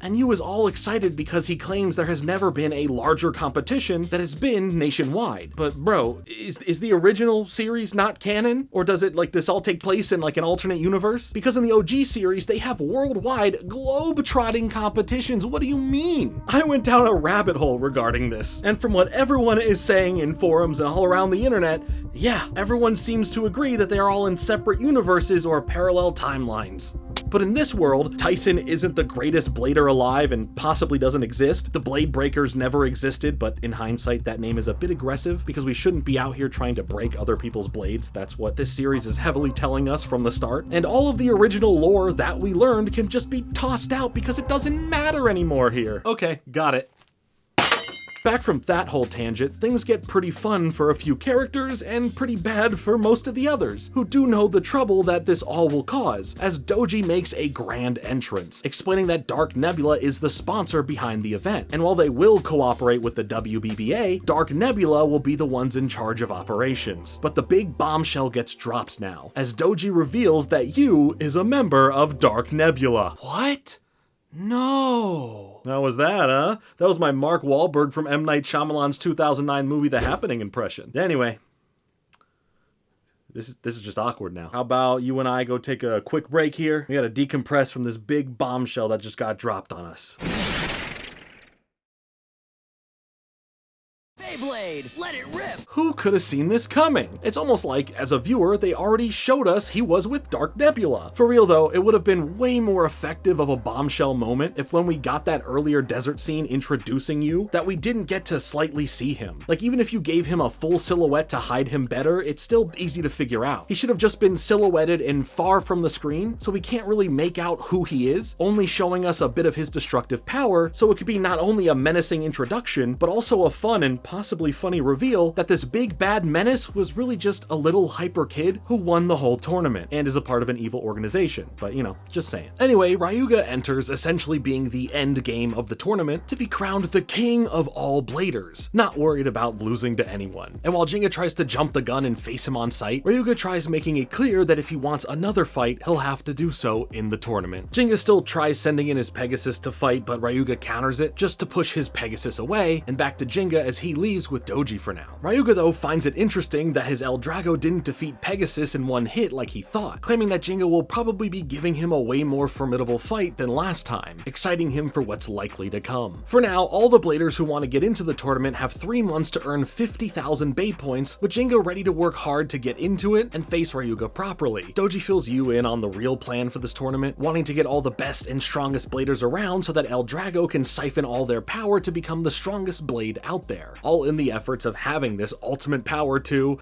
and Yu is all excited because he claims there has never been a larger competition that has been nationwide. But bro, is the original series not canon? Or does it, like, this all take place in like an alternate universe? Because in the OG series, they have worldwide globe-trotting competitions. What do you mean? I went down a rabbit hole regarding regarding this. And from what everyone is saying in forums and all around the internet, yeah, everyone seems to agree that they are all in separate universes or parallel timelines. But in this world, Tyson isn't the greatest blader alive and possibly doesn't exist. The Blade Breakers never existed, but in hindsight, that name is a bit aggressive because we shouldn't be out here trying to break other people's blades. That's what this series is heavily telling us from the start. And all of the original lore that we learned can just be tossed out because it doesn't matter anymore here. Okay, got it. Back from that whole tangent, things get pretty fun for a few characters and pretty bad for most of the others, who do know the trouble that this all will cause, as Doji makes a grand entrance, explaining that Dark Nebula is the sponsor behind the event, and while they will cooperate with the WBBA, Dark Nebula will be the ones in charge of operations. But the big bombshell gets dropped now, as Doji reveals that Yu is a member of Dark Nebula. What? No. How was that, huh? That was my Mark Wahlberg from M. Night Shyamalan's 2009 movie The Happening impression. Anyway, this is just awkward now. How about you and I go take a quick break here? We gotta decompress from this big bombshell that just got dropped on us. Beyblade, let it rip! Who could have seen this coming? It's almost like, as a viewer, they already showed us he was with Dark Nebula. For real though, it would have been way more effective of a bombshell moment if when we got that earlier desert scene introducing you, that we didn't get to slightly see him. Like, even if you gave him a full silhouette to hide him better, it's still easy to figure out. He should have just been silhouetted and far from the screen, so we can't really make out who he is, only showing us a bit of his destructive power, so it could be not only a menacing introduction, but also a fun and possibly funny reveal that this big bad menace was really just a little hyper kid who won the whole tournament and is a part of an evil organization. But you know, just saying. Anyway, Ryuga enters, essentially being the end game of the tournament, to be crowned the king of all bladers, not worried about losing to anyone. And while Gingga tries to jump the gun and face him on sight, Ryuga tries making it clear that if he wants another fight, he'll have to do so in the tournament. Gingga still tries sending in his Pegasus to fight, but Ryuga counters it just to push his Pegasus away, and back to Gingga as he leaves with Doji for now. Ryuga though finds it interesting that his El Drago didn't defeat Pegasus in one hit like he thought, claiming that Gingga will probably be giving him a way more formidable fight than last time, exciting him for what's likely to come. For now, all the bladers who want to get into the tournament have 3 months to earn 50,000 Bay points, with Gingga ready to work hard to get into it and face Ryuga properly. Doji fills you in on the real plan for this tournament, wanting to get all the best and strongest bladers around so that El Drago can siphon all their power to become the strongest blade out there, all in the efforts of having this ultimate power to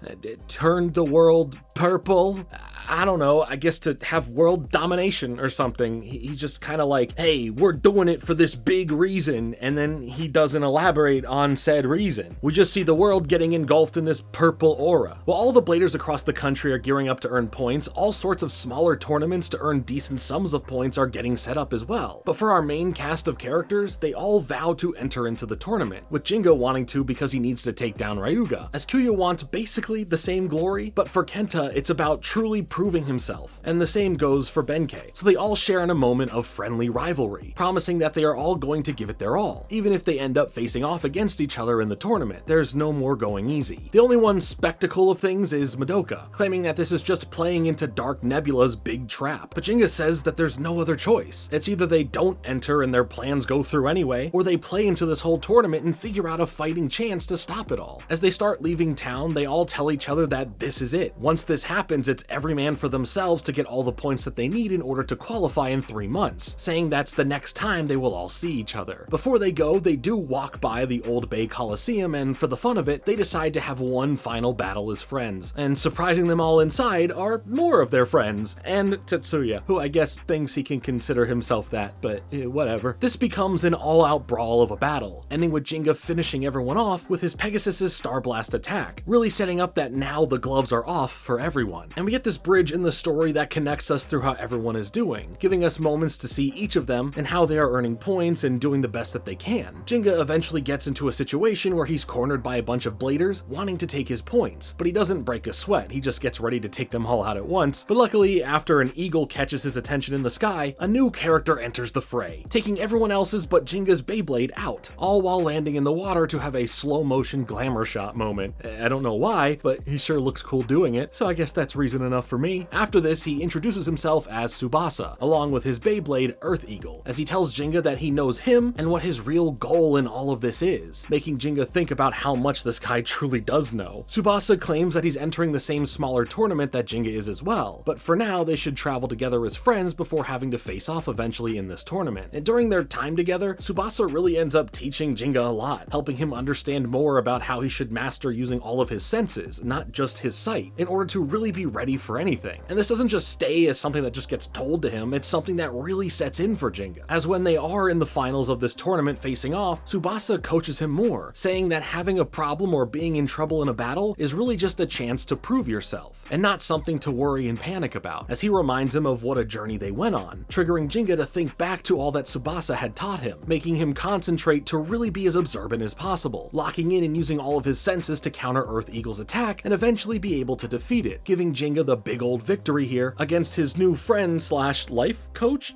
turn the world purple. I don't know, I guess to have world domination or something. He's just kind of like, hey, we're doing it for this big reason, and then he doesn't elaborate on said reason. We just see the world getting engulfed in this purple aura. While all the bladers across the country are gearing up to earn points, all sorts of smaller tournaments to earn decent sums of points are getting set up as well. But for our main cast of characters, they all vow to enter into the tournament, with Gingga wanting to because he needs to take down Ryuga, as Kyoya wants basically the same glory, but for Kenta, it's about truly proving himself, and the same goes for Benkei. So they all share in a moment of friendly rivalry, promising that they are all going to give it their all, even if they end up facing off against each other in the tournament. There's no more going easy. The only one spectacle of things is Madoka, claiming that this is just playing into Dark Nebula's big trap, but Gingga says that there's no other choice. It's either they don't enter and their plans go through anyway, or they play into this whole tournament and figure out a fighting chance to stop it all. As they start leaving town, they all tell each other that this is it. Once this happens, it's every man for themselves to get all the points that they need in order to qualify in 3 months, saying that's the next time they will all see each other. Before they go, they do walk by the Old Bay Coliseum, and for the fun of it, they decide to have one final battle as friends. And surprising them all inside are more of their friends, and Tetsuya, who I guess thinks he can consider himself that, but whatever. This becomes an all-out brawl of a battle, ending with Gingga finishing everyone off with his Pegasus's Star Blast attack, really setting up that now the gloves are off for everyone. And we get this bridge in the story that connects us through how everyone is doing, giving us moments to see each of them and how they are earning points and doing the best that they can. Gingga eventually gets into a situation where he's cornered by a bunch of bladers wanting to take his points, but he doesn't break a sweat, he just gets ready to take them all out at once. But luckily, after an eagle catches his attention in the sky, a new character enters the fray, taking everyone else's but Jinga's Beyblade out, all while landing in the water to have a slow-motion motion glamour shot moment. I don't know why, but he sure looks cool doing it, so I guess that's reason enough for me. After this, he introduces himself as Tsubasa, along with his Beyblade Earth Eagle, as he tells Gingga that he knows him and what his real goal in all of this is, making Gingga think about how much this guy truly does know. Tsubasa claims that he's entering the same smaller tournament that Gingga is as well, but for now they should travel together as friends before having to face off eventually in this tournament. And during their time together, Tsubasa really ends up teaching Gingga a lot, helping him understand more about how he should master using all of his senses, not just his sight, in order to really be ready for anything. And this doesn't just stay as something that just gets told to him, it's something that really sets in for Gingga. As when they are in the finals of this tournament facing off, Tsubasa coaches him more, saying that having a problem or being in trouble in a battle is really just a chance to prove yourself, and not something to worry and panic about, as he reminds him of what a journey they went on, triggering Gingga to think back to all that Tsubasa had taught him, making him concentrate to really be as observant as possible, locking in and using all of his senses to counter Earth Eagle's attack and eventually be able to defeat it, giving Gingga the big old victory here against his new friend slash life coach?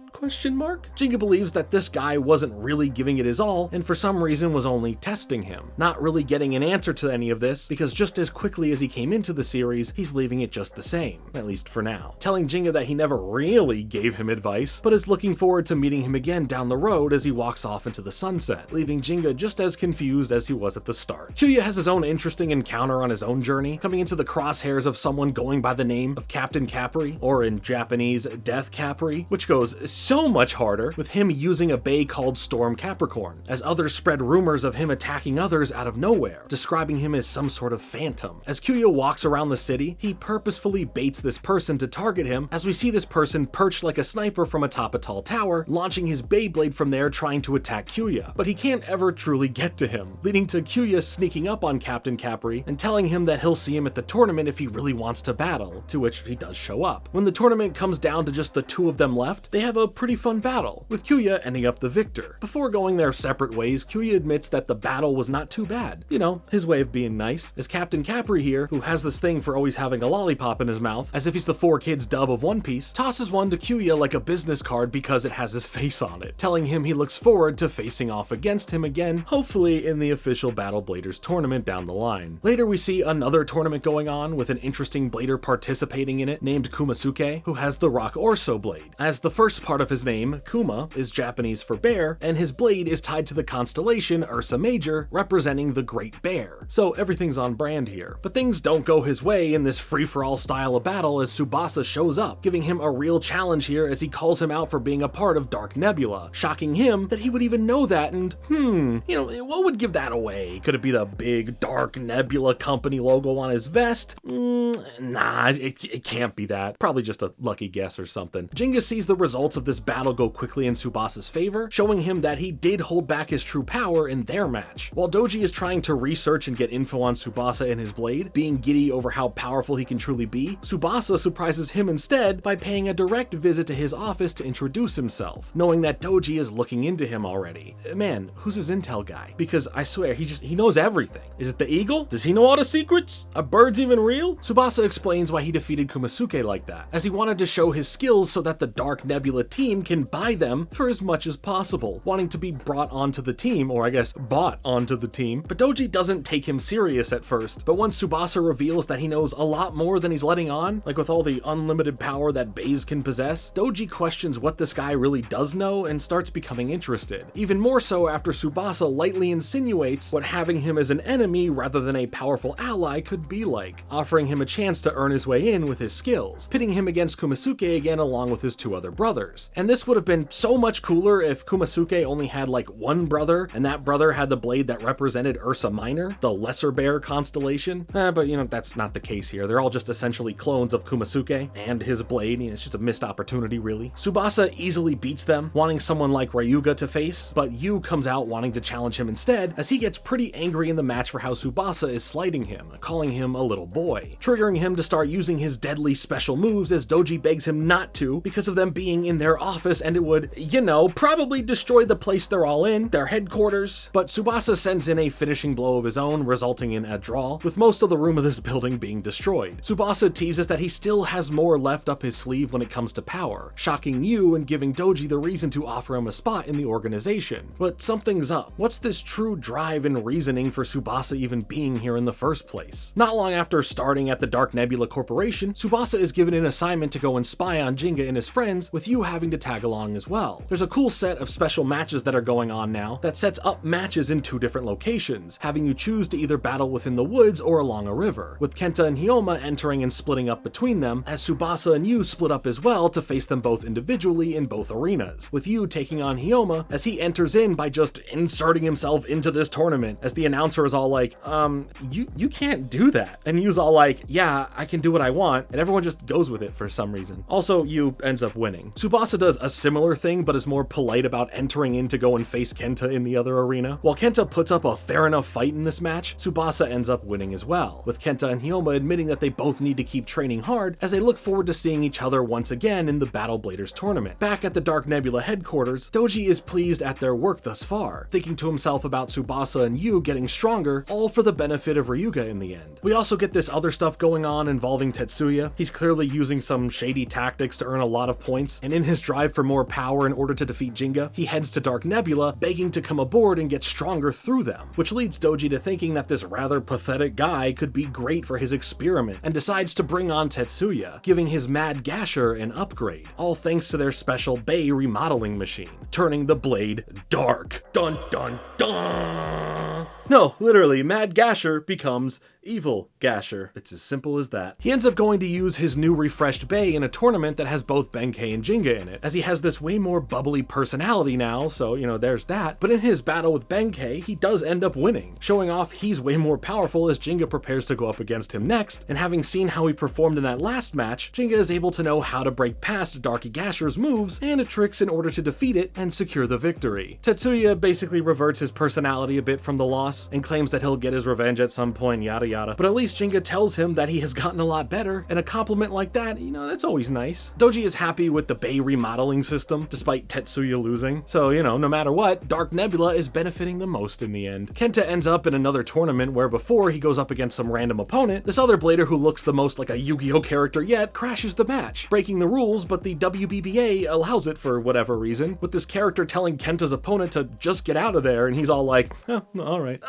Gingga believes that this guy wasn't really giving it his all and for some reason was only testing him, not really getting an answer to any of this because just as quickly as he came into the series, he's leaving it just the same, at least for now, telling Gingga that he never really gave him advice, but is looking forward to meeting him again down the road as he walks off into the sunset, leaving Gingga just as confused as he was at the start. Kyoya has his own interesting encounter on his own journey, coming into the crosshairs of someone going by the name of Captain Capri, or in Japanese, Death Capri, which goes so much harder, with him using a bay called Storm Capricorn, as others spread rumors of him attacking others out of nowhere, describing him as some sort of phantom. As Kyoya walks around the city, he purposefully baits this person to target him, as we see this person perched like a sniper from atop a tall tower, launching his Beyblade from there trying to attack Kyoya, but he can't ever truly get to him, leading to Kyoya sneaking up on Captain Capri and telling him that he'll see him at the tournament if he really wants to battle, to which he does show up. When the tournament comes down to just the two of them left, they have a pretty fun battle, with Kyoya ending up the victor. Before going their separate ways, Kyoya admits that the battle was not too bad. You know, his way of being nice. As Captain Capri here, who has this thing for always having a lollipop in his mouth, as if he's the 4Kids dub of One Piece, tosses one to Kyoya like a business card because it has his face on it, telling him he looks forward to facing off against him again, hopefully in the official Battle Bladers tournament down the line. Later we see another tournament going on with an interesting blader participating in it named Kumasuke, who has the Rock Orso blade. As the first part of his name, Kuma, is Japanese for bear, and his blade is tied to the constellation Ursa Major, representing the Great Bear. So everything's on brand here. But things don't go his way in this free-for-all style of battle as Tsubasa shows up, giving him a real challenge here as he calls him out for being a part of Dark Nebula, shocking him that he would even know that and, you know, what would give that away? Could it be the big Dark Nebula company logo on his vest? Nah, it can't be that. Probably just a lucky guess or something. Gingga sees the results of this battle go quickly in Tsubasa's favor, showing him that he did hold back his true power in their match. While Doji is trying to research and get info on Tsubasa and his blade, being giddy over how powerful he can truly be, Tsubasa surprises him instead by paying a direct visit to his office to introduce himself, knowing that Doji is looking into him already. Man, who's his intel guy? Because I swear, he knows everything. Is it the eagle? Does he know all the secrets? Are birds even real? Tsubasa explains why he defeated Kumasuke like that, as he wanted to show his skills so that the Dark Nebula team can buy them for as much as possible, wanting to be brought onto the team, or I guess bought onto the team. But Doji doesn't take him serious at first, but once Tsubasa reveals that he knows a lot more than he's letting on, like with all the unlimited power that Bays can possess, Doji questions what this guy really does know and starts becoming interested. Even more so after Tsubasa lightly insinuates what having him as an enemy rather than a powerful ally could be like, offering him a chance to earn his way in with his skills, pitting him against Kumasuke again along with his two other brothers. And this would have been so much cooler if Kumasuke only had like one brother, and that brother had the blade that represented Ursa Minor, the lesser bear constellation. But you know, that's not the case here. They're all just essentially clones of Kumasuke and his blade. You know, it's just a missed opportunity, really. Tsubasa easily beats them, wanting someone like Ryuga to face, but Yu comes out wanting to challenge him instead, as he gets pretty angry in the match for how Tsubasa is slighting him, calling him a little boy, triggering triggering him to start using his deadly special moves as Doji begs him not to because of them being in their office and it would, you know, probably destroy the place they're all in, their headquarters. But Tsubasa sends in a finishing blow of his own, resulting in a draw, with most of the room of this building being destroyed. Tsubasa teases that he still has more left up his sleeve when it comes to power, shocking Yu and giving Doji the reason to offer him a spot in the organization. But something's up. What's this true drive and reasoning for Tsubasa even being here in the first place? Not long after starting at the Dark Nebula Corporation, Tsubasa is given an assignment to go and spy on Gingga and his friends, with Yu having to tag along as well. There's a cool set of special matches that are going on now that sets up matches in 2 different locations, having you choose to either battle within the woods or along a river, with Kenta and Hyoma entering and splitting up between them, as Tsubasa and Yu split up as well to face them both individually in both arenas, with Yu taking on Hyoma as he enters in by just inserting himself into this tournament, as the announcer is all like, you can't do that. And Yu's all like, yeah, I can do what I want, and everyone just goes with it for some reason. Also, Yu ends up winning. Tsubasa does a similar thing, but is more polite about entering in to go and face Kenta in the other arena. While Kenta puts up a fair enough fight in this match, Tsubasa ends up winning as well, with Kenta and Hyoma admitting that they both need to keep training hard as they look forward to seeing each other once again in the Battle Bladers tournament. Back at the Dark Nebula headquarters, Doji is pleased at their work thus far, thinking to himself about Tsubasa and Yu getting stronger, all for the benefit of Ryuga in the end. We also get this other stuff going on involving Tetsuya. He's clearly using some shady tactics to earn a lot of points, and in his drive for more power in order to defeat Gingga, he heads to Dark Nebula, begging to come aboard and get stronger through them, which leads Doji to thinking that this rather pathetic guy could be great for his experiment, and decides to bring on Tetsuya, giving his Mad Gasher an upgrade, all thanks to their special Bay remodeling machine, turning the blade dark. Dun dun dun! No, literally, Mad Gasher becomes Evil Gasher. It's as simple as that. He ends up going to use his new refreshed Bay in a tournament that has both Benkei and Gingga in it, as he has this way more bubbly personality now, so, you know, there's that. But in his battle with Benkei, he does end up winning, showing off he's way more powerful as Gingga prepares to go up against him next, and having seen how he performed in that last match, Gingga is able to know how to break past Darky Gasher's moves and tricks in order to defeat it and secure the victory. Tetsuya basically reverts his personality a bit from the loss, and claims that he'll get his revenge at some point, yada yada. But at least Gingga tells him that he has gotten a lot better, and a compliment like that, you know, that's always nice. Doji is happy with the Bay remodeling system, despite Tetsuya losing. So, you know, no matter what, Dark Nebula is benefiting the most in the end. Kenta ends up in another tournament where before he goes up against some random opponent, this other blader who looks the most like a Yu-Gi-Oh character yet crashes the match, breaking the rules, but the WBBA allows it for whatever reason, with this character telling Kenta's opponent to just get out of there, and he's all like, oh, alright.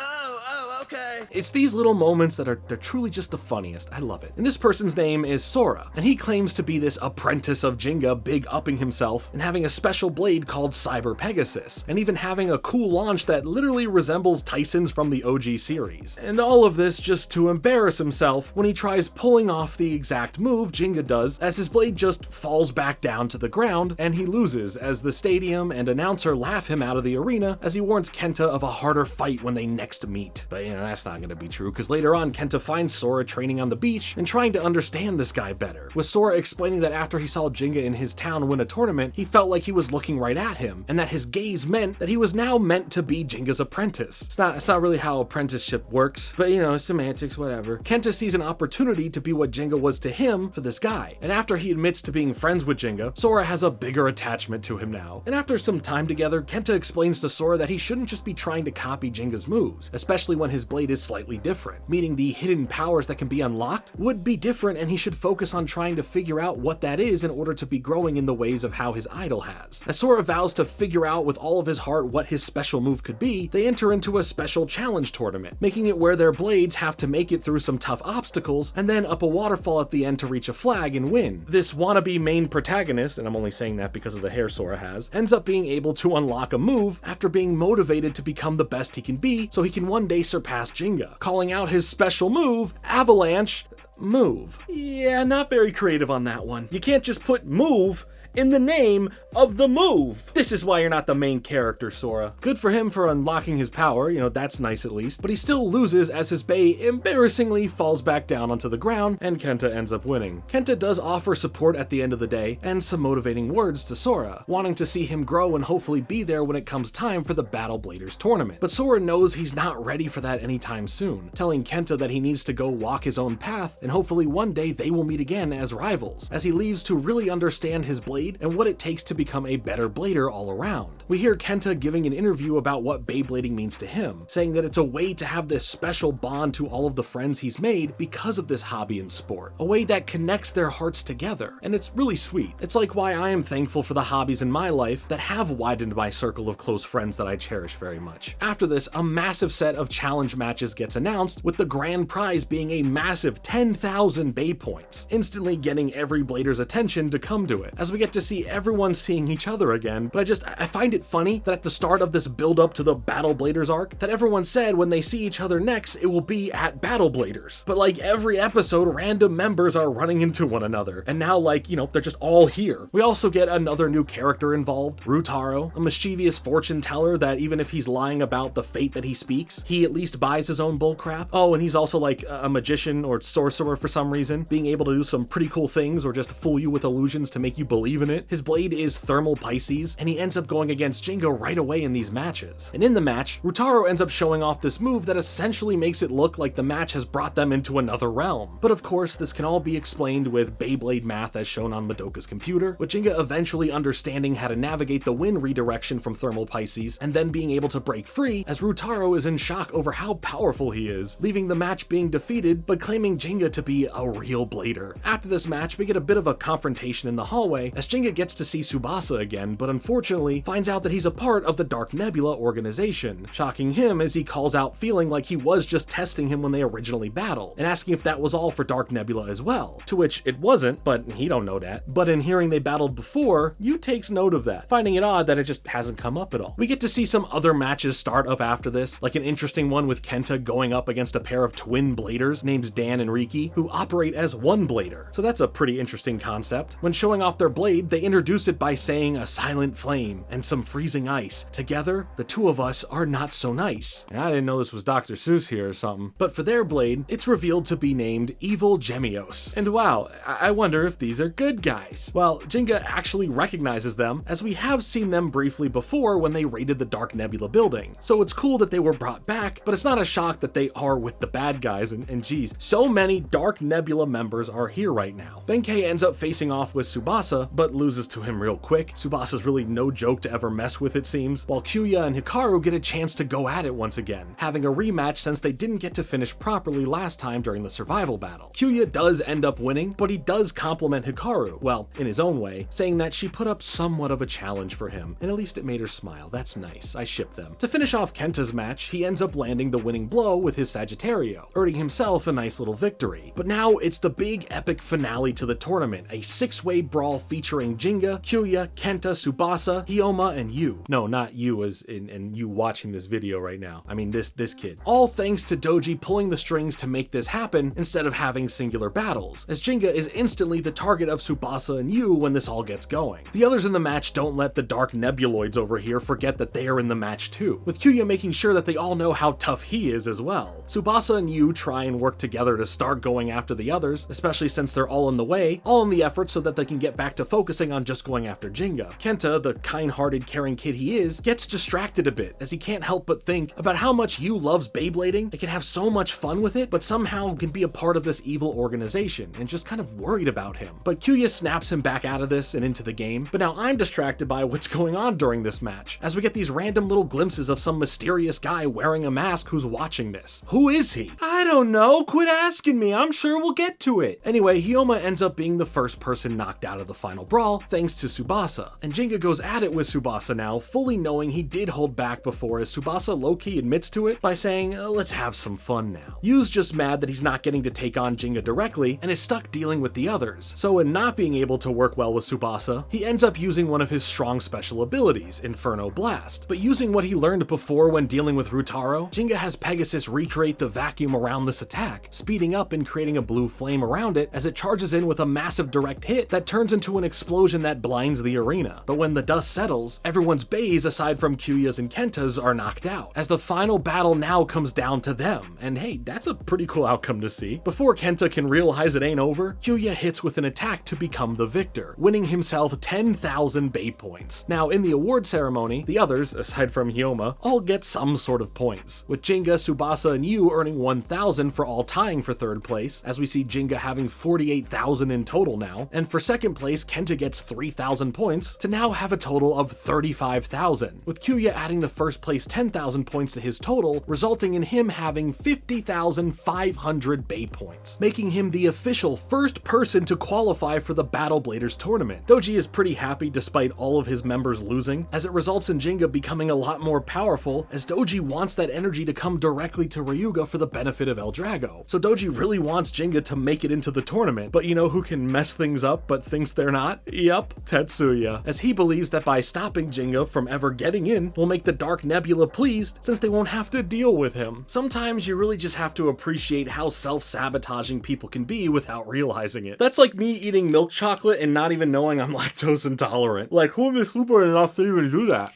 Okay. It's these little moments that are truly just the funniest. I love it. And this person's name is Sora, and he claims to be this apprentice of Gingga, big upping himself, and having a special blade called Cyber Pegasus, and even having a cool launch that literally resembles Tyson's from the OG series. And all of this just to embarrass himself when he tries pulling off the exact move Gingga does, as his blade just falls back down to the ground, and he loses, as the stadium and announcer laugh him out of the arena as he warns Kenta of a harder fight when they next meet. But, you know, that's not gonna be true, because later on Kenta finds Sora training on the beach and trying to understand this guy better, with Sora explaining that after he saw Gingga in his town win a tournament, he felt like he was looking right at him, and that his gaze meant that he was now meant to be Jingga's apprentice. It's not really how apprenticeship works, but you know, semantics, whatever. Kenta sees an opportunity to be what Gingga was to him for this guy, and after he admits to being friends with Gingga, Sora has a bigger attachment to him now. And after some time together, Kenta explains to Sora that he shouldn't just be trying to copy Jingga's moves, especially when his blade is slightly different, meaning the hidden powers that can be unlocked would be different, and he should focus on trying to figure out what that is in order to be growing in the ways of how his idol has. As Sora vows to figure out with all of his heart what his special move could be, they enter into a special challenge tournament, making it where their blades have to make it through some tough obstacles and then up a waterfall at the end to reach a flag and win. This wannabe main protagonist, and I'm only saying that because of the hair Sora has, ends up being able to unlock a move after being motivated to become the best he can be so he can one day surpass Gingga, calling out his special move, Avalanche Move. Yeah, not very creative on that one. You can't just put move in the name of the move. This is why you're not the main character, Sora. Good for him for unlocking his power, you know, that's nice at least, but he still loses as his Bei embarrassingly falls back down onto the ground and Kenta ends up winning. Kenta does offer support at the end of the day and some motivating words to Sora, wanting to see him grow and hopefully be there when it comes time for the Battle Bladers tournament. But Sora knows he's not ready for that anytime soon, telling Kenta that he needs to go walk his own path and hopefully one day they will meet again as rivals, as he leaves to really understand his blade and what it takes to become a better blader all around. We hear Kenta giving an interview about what Beyblading means to him, saying that it's a way to have this special bond to all of the friends he's made because of this hobby and sport, a way that connects their hearts together, and it's really sweet. It's like why I am thankful for the hobbies in my life that have widened my circle of close friends that I cherish very much. After this, a massive set of challenge matches gets announced, with the grand prize being a massive 10,000 Bei points, instantly getting every blader's attention to come to it, as we get to see everyone seeing each other again. But I find it funny that at the start of this build up to the Battle Bladers arc, that everyone said when they see each other next, it will be at Battle Bladers. But like every episode, random members are running into one another, and now like, you know, they're just all here. We also get another new character involved, Ryutaro, a mischievous fortune teller that even if he's lying about the fate that he speaks, he at least buys his own bullcrap. Oh, and he's also like a magician or sorcerer for some reason, being able to do some pretty cool things or just fool you with illusions to make you believe in it. His blade is Thermal Pisces, and he ends up going against Gingga right away in these matches. And in the match, Ryutaro ends up showing off this move that essentially makes it look like the match has brought them into another realm. But of course, this can all be explained with Beyblade math as shown on Madoka's computer, with Gingga eventually understanding how to navigate the wind redirection from Thermal Pisces, and then being able to break free as Ryutaro is in shock over how powerful he is, leaving the match being defeated, but claiming Gingga to be a real blader. After this match, we get a bit of a confrontation in the hallway, as Gingga gets to see Tsubasa again, but unfortunately finds out that he's a part of the Dark Nebula organization, shocking him as he calls out feeling like he was just testing him when they originally battled, and asking if that was all for Dark Nebula as well, to which it wasn't, but he don't know that. But in hearing they battled before, Yu takes note of that, finding it odd that it just hasn't come up at all. We get to see some other matches start up after this, like an interesting one with Kenta going up against a pair of twin bladers named Dan and Riki, who operate as one blader. So that's a pretty interesting concept. When showing off their blade, they introduce it by saying a silent flame and some freezing ice. Together, the two of us are not so nice. And I didn't know this was Dr. Seuss here or something. But for their blade, it's revealed to be named Evil Gemios. And wow, I wonder if these are good guys. Well, Gingga actually recognizes them, as we have seen them briefly before when they raided the Dark Nebula building. So it's cool that they were brought back, but it's not a shock that they are with the bad guys, and geez, so many Dark Nebula members are here right now. Benkei ends up facing off with Tsubasa, but loses to him real quick. Tsubasa's really no joke to ever mess with, it seems, while Kyoya and Hikaru get a chance to go at it once again, having a rematch since they didn't get to finish properly last time during the survival battle. Kyoya does end up winning, but he does compliment Hikaru, well, in his own way, saying that she put up somewhat of a challenge for him, and at least it made her smile. That's nice, I ship them. To finish off Kenta's match, he ends up landing the winning blow with his Sagittario, earning himself a nice little victory. But now it's the big epic finale to the tournament, a 6-way brawl featuring Gingga, Kyoya, Kenta, Tsubasa, Hyoma, and Yu. No, not you as in you watching this video right now. I mean this kid. All thanks to Doji pulling the strings to make this happen instead of having singular battles, as Gingga is instantly the target of Tsubasa and Yu when this all gets going. The others in the match don't let the Dark Nebuloids over here forget that they are in the match too, with Kyoya making sure that they all know how tough he is as well. Tsubasa and Yu try and work together to start going after the others, especially since they're all in the way, all in the effort so that they can get back to focusing on just going after Gingga. Kenta, the kind-hearted, caring kid he is, gets distracted a bit, as he can't help but think about how much Yu loves Beyblading, and can have so much fun with it, but somehow can be a part of this evil organization, and just kind of worried about him. But Kyoya snaps him back out of this and into the game, but now I'm distracted by what's going on during this match, as we get these random little glimpses of some mysterious guy wearing a mask who's watching this. Who is he? I don't know, quit asking me, I'm sure we'll get to it. Anyway, Hyoma ends up being the first person knocked out of the final brawl, thanks to Tsubasa, and Gingga goes at it with Tsubasa now, fully knowing he did hold back before, as Tsubasa low-key admits to it by saying, let's have some fun now. Yu's just mad that he's not getting to take on Gingga directly, and is stuck dealing with the others. So in not being able to work well with Tsubasa, he ends up using one of his strong special abilities, Inferno Blast. But using what he learned before when dealing with Ryutaro, Gingga has Pegasus recreate the vacuum around this attack, speeding up and creating a blue flame around it as it charges in with a massive direct hit that turns into an explosive explosion that blinds the arena. But when the dust settles, everyone's bays aside from Kyoya's and Kenta's are knocked out, as the final battle now comes down to them. And hey, that's a pretty cool outcome to see. Before Kenta can realize it ain't over, Kyoya hits with an attack to become the victor, winning himself 10,000 bay points. Now, in the award ceremony, the others, aside from Hyoma, all get some sort of points, with Gingga, Tsubasa, and Yu earning 1,000 for all tying for third place, as we see Gingga having 48,000 in total now, and for second place, Kenta gets 3,000 points to now have a total of 35,000, with Kyoya adding the first place 10,000 points to his total, resulting in him having 50,500 bay points, making him the official first person to qualify for the Battle Bladers tournament. Doji is pretty happy despite all of his members losing, as it results in Gingga becoming a lot more powerful, as Doji wants that energy to come directly to Ryuga for the benefit of El Drago. So Doji really wants Gingga to make it into the tournament, but you know who can mess things up but thinks they're not? Yep, Tetsuya, as he believes that by stopping Gingga from ever getting in will make the Dark Nebula pleased, since they won't have to deal with him. Sometimes you really just have to appreciate how self-sabotaging people can be without realizing it. That's like me eating milk chocolate and not even knowing I'm lactose intolerant. Like, who is stupid enough to even do that?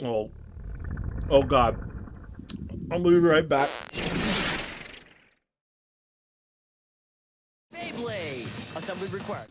Oh god. I'll be right back. Beyblade! Assembly required.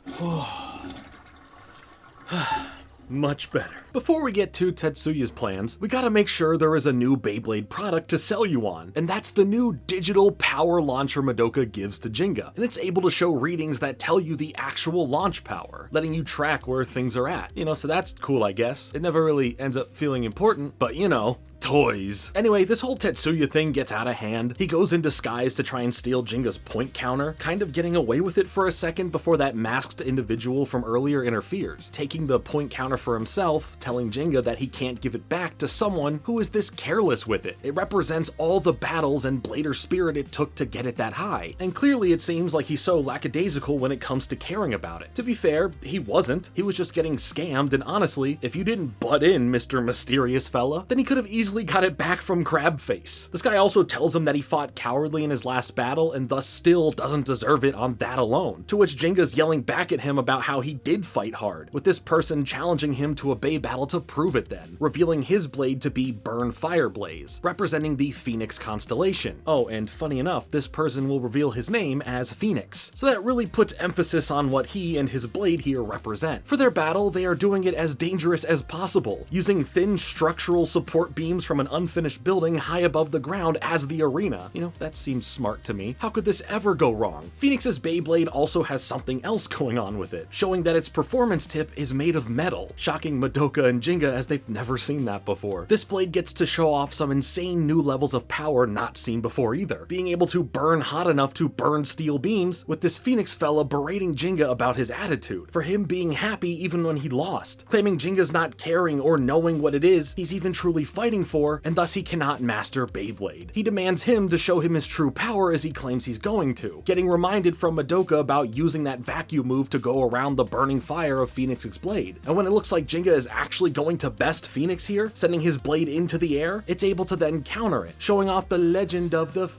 Much better. Before we get to Tetsuya's plans, we gotta make sure there is a new Beyblade product to sell you on, and that's the new digital power launcher Madoka gives to Gingga, and it's able to show readings that tell you the actual launch power, letting you track where things are at. You know, so that's cool, I guess. It never really ends up feeling important, but you know, toys. Anyway, this whole Tetsuya thing gets out of hand. He goes in disguise to try and steal Jinga's point counter, kind of getting away with it for a second before that masked individual from earlier interferes, taking the point counter for himself, telling Gingga that he can't give it back to someone who is this careless with it. It represents all the battles and blader spirit it took to get it that high, and clearly it seems like he's so lackadaisical when it comes to caring about it. To be fair, he wasn't. He was just getting scammed, and honestly, if you didn't butt in, Mr. Mysterious Fella, then he could have easily got it back from Crabface. This guy also tells him that he fought cowardly in his last battle and thus still doesn't deserve it on that alone, to which Jinga's yelling back at him about how he did fight hard, with this person challenging him to a Bay battle to prove it then, revealing his blade to be Burn Fire Blaze, representing the Phoenix constellation. Oh, and funny enough, this person will reveal his name as Phoenix, so that really puts emphasis on what he and his blade here represent. For their battle, they are doing it as dangerous as possible, using thin structural support beams from an unfinished building high above the ground as the arena. You know, that seems smart to me. How could this ever go wrong? Phoenix's Beyblade also has something else going on with it, showing that its performance tip is made of metal, shocking Madoka and Gingga as they've never seen that before. This blade gets to show off some insane new levels of power not seen before either, being able to burn hot enough to burn steel beams, with this Phoenix fella berating Gingga about his attitude, for him being happy even when he lost, claiming Jinga's not caring or knowing what it is he's even truly fighting for, and thus he cannot master Beyblade. He demands him to show him his true power as he claims he's going to, getting reminded from Madoka about using that vacuum move to go around the burning fire of Phoenix's blade. And when it looks like Gingga is actually going to best Phoenix here, sending his blade into the air, it's able to then counter it, showing off the legend of the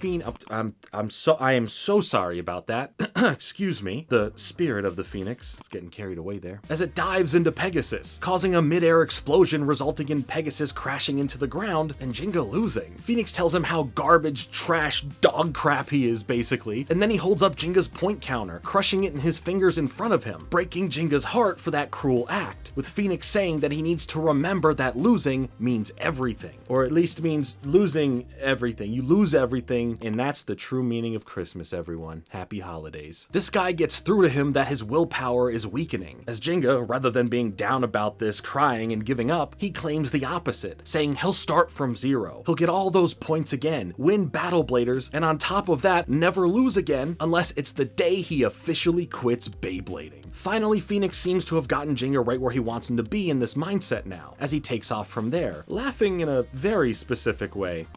I am so sorry about that. Excuse me. The spirit of the Phoenix. It's getting carried away there. As it dives into Pegasus, causing a mid-air explosion resulting in Pegasus crashing into the ground and Gingga losing. Phoenix tells him how garbage, trash, dog crap he is, basically, and then he holds up Jinga's point counter, crushing it in his fingers in front of him, breaking Jinga's heart for that cruel act, with Phoenix saying that he needs to remember that losing means everything, or at least means losing everything. You lose everything, and that's the true meaning of Christmas, everyone. Happy holidays. This guy gets through to him that his willpower is weakening, as Gingga, rather than being down about this, crying and giving up, he claims the opposite, saying he'll start from zero. He'll get all those points again, win Battle Bladers, and on top of that, never lose again unless it's the day he officially quits Beyblading. Finally, Phoenix seems to have gotten Gingga right where he wants him to be in this mindset now, as he takes off from there, laughing in a very specific way.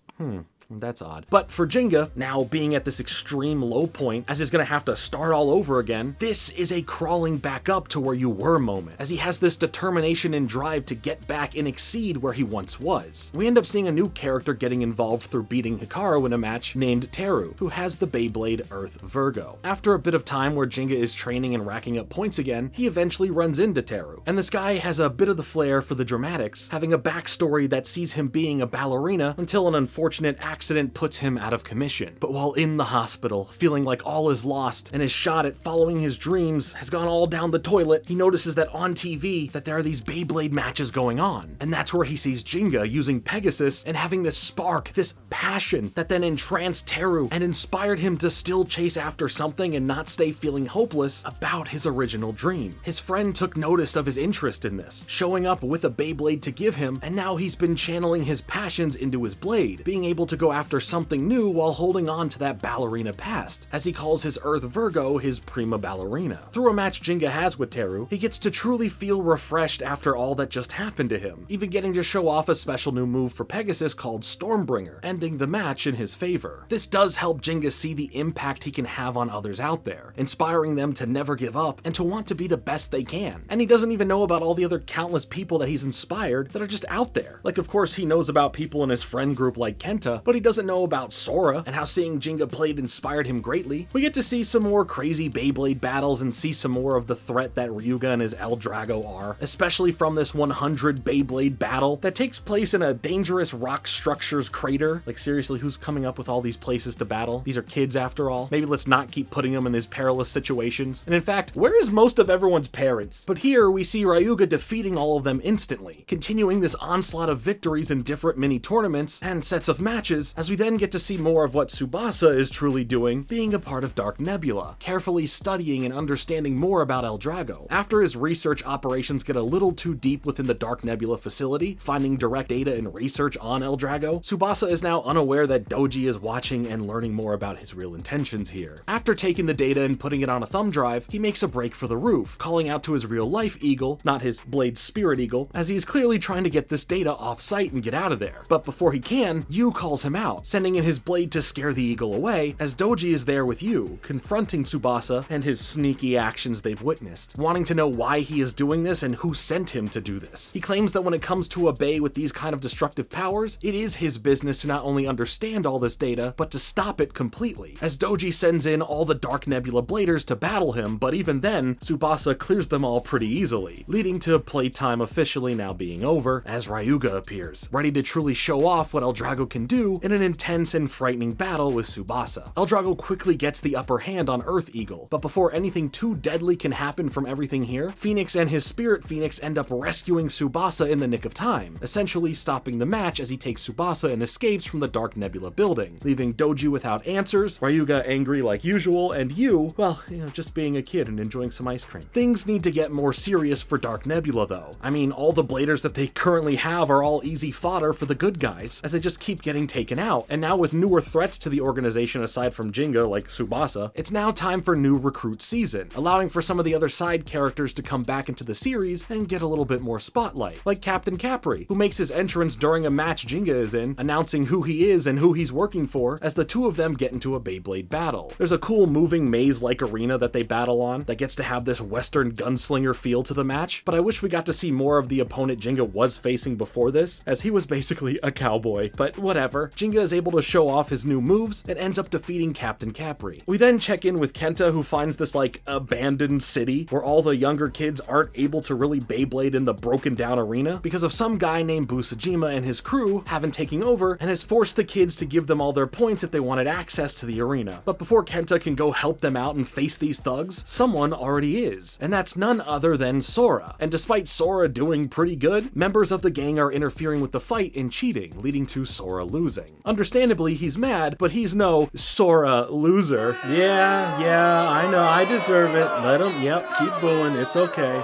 That's odd. But for Gingga, now being at this extreme low point, as he's gonna have to start all over again, this is a crawling back up to where you were moment, as he has this determination and drive to get back and exceed where he once was. We end up seeing a new character getting involved through beating Hikaru in a match named Teru, who has the Beyblade Earth Virgo. After a bit of time where Gingga is training and racking up points again, he eventually runs into Teru, and this guy has a bit of the flair for the dramatics, having a backstory that sees him being a ballerina until an unfortunate accident puts him out of commission. But while in the hospital, feeling like all is lost and his shot at following his dreams has gone all down the toilet, he notices that on TV that there are these Beyblade matches going on, and that's where he sees Gingga using Pegasus and having this spark, this passion that then entranced Teru and inspired him to still chase after something and not stay feeling hopeless about his original dream. His friend took notice of his interest in this, showing up with a Beyblade to give him, and now he's been channeling his passions into his blade, being able to go after something new while holding on to that ballerina past, as he calls his Earth Virgo his prima ballerina. Through a match Gingga has with Teru, he gets to truly feel refreshed after all that just happened to him, even getting to show off a special new move for Pegasus called Stormbringer, ending the match in his favor. This does help Gingga see the impact he can have on others out there, inspiring them to never give up and to want to be the best they can. And he doesn't even know about all the other countless people that he's inspired that are just out there. Like, of course, he knows about people in his friend group like Kenta, but he doesn't know about Sora and how seeing Gingga played inspired him greatly. We get to see some more crazy Beyblade battles and see some more of the threat that Ryuga and his El Drago are, especially from this 100 Beyblade battle that takes place in a dangerous rock structures crater. Like, seriously, who's coming up with all these places to battle? These are kids after all. Maybe let's not keep putting them in these perilous situations. And in fact, where is most of everyone's parents? But here we see Ryuga defeating all of them instantly, continuing this onslaught of victories in different mini tournaments and sets of matches, as we then get to see more of what Tsubasa is truly doing, being a part of Dark Nebula, carefully studying and understanding more about El Drago. After his research operations get a little too deep within the Dark Nebula facility, finding direct data and research on El Drago, Tsubasa is now unaware that Doji is watching and learning more about his real intentions here. After taking the data and putting it on a thumb drive, he makes a break for the roof, calling out to his real-life eagle, not his Blade Spirit Eagle, as he's clearly trying to get this data off-site and get out of there. But before he can, Yu calls him out, sending in his blade to scare the eagle away, as Doji is there with Yu, confronting Tsubasa and his sneaky actions they've witnessed, wanting to know why he is doing this and who sent him to do this. He claims that when it comes to a Bey with these kind of destructive powers, it is his business to not only understand all this data, but to stop it completely, as Doji sends in all the Dark Nebula Bladers to battle him, but even then, Tsubasa clears them all pretty easily, leading to playtime officially now being over, as Ryuga appears, ready to truly show off what El Drago can do in an intense and frightening battle with Tsubasa. El Drago quickly gets the upper hand on Earth Eagle, but before anything too deadly can happen from everything here, Phoenix and his Spirit Phoenix end up rescuing Tsubasa in the nick of time, essentially stopping the match as he takes Tsubasa and escapes from the Dark Nebula building, leaving Doji without answers, Ryuga angry like usual, and Yu, well, just being a kid and enjoying some ice cream. Things need to get more serious for Dark Nebula though. I mean, all the bladers that they currently have are all easy fodder for the good guys, as they just keep getting taken out, and now with newer threats to the organization aside from Gingga, like Tsubasa, it's now time for new recruit season, allowing for some of the other side characters to come back into the series and get a little bit more spotlight, like Captain Capri, who makes his entrance during a match Gingga is in, announcing who he is and who he's working for, as the two of them get into a Beyblade battle. There's a cool moving maze-like arena that they battle on that gets to have this Western gunslinger feel to the match, but I wish we got to see more of the opponent Gingga was facing before this, as he was basically a cowboy, but whatever. Gingga is able to show off his new moves and ends up defeating Captain Capri. We then check in with Kenta, who finds this like abandoned city where all the younger kids aren't able to really Beyblade in the broken down arena because of some guy named Busujima and his crew having taken over and has forced the kids to give them all their points if they wanted access to the arena. But before Kenta can go help them out and face these thugs, someone already is, and that's none other than Sora. And despite Sora doing pretty good, members of the gang are interfering with the fight and cheating, leading to Sora losing. Understandably, he's mad, but he's no Sora loser. Yeah, I know, I deserve it. Let him, yep, keep booing, it's okay.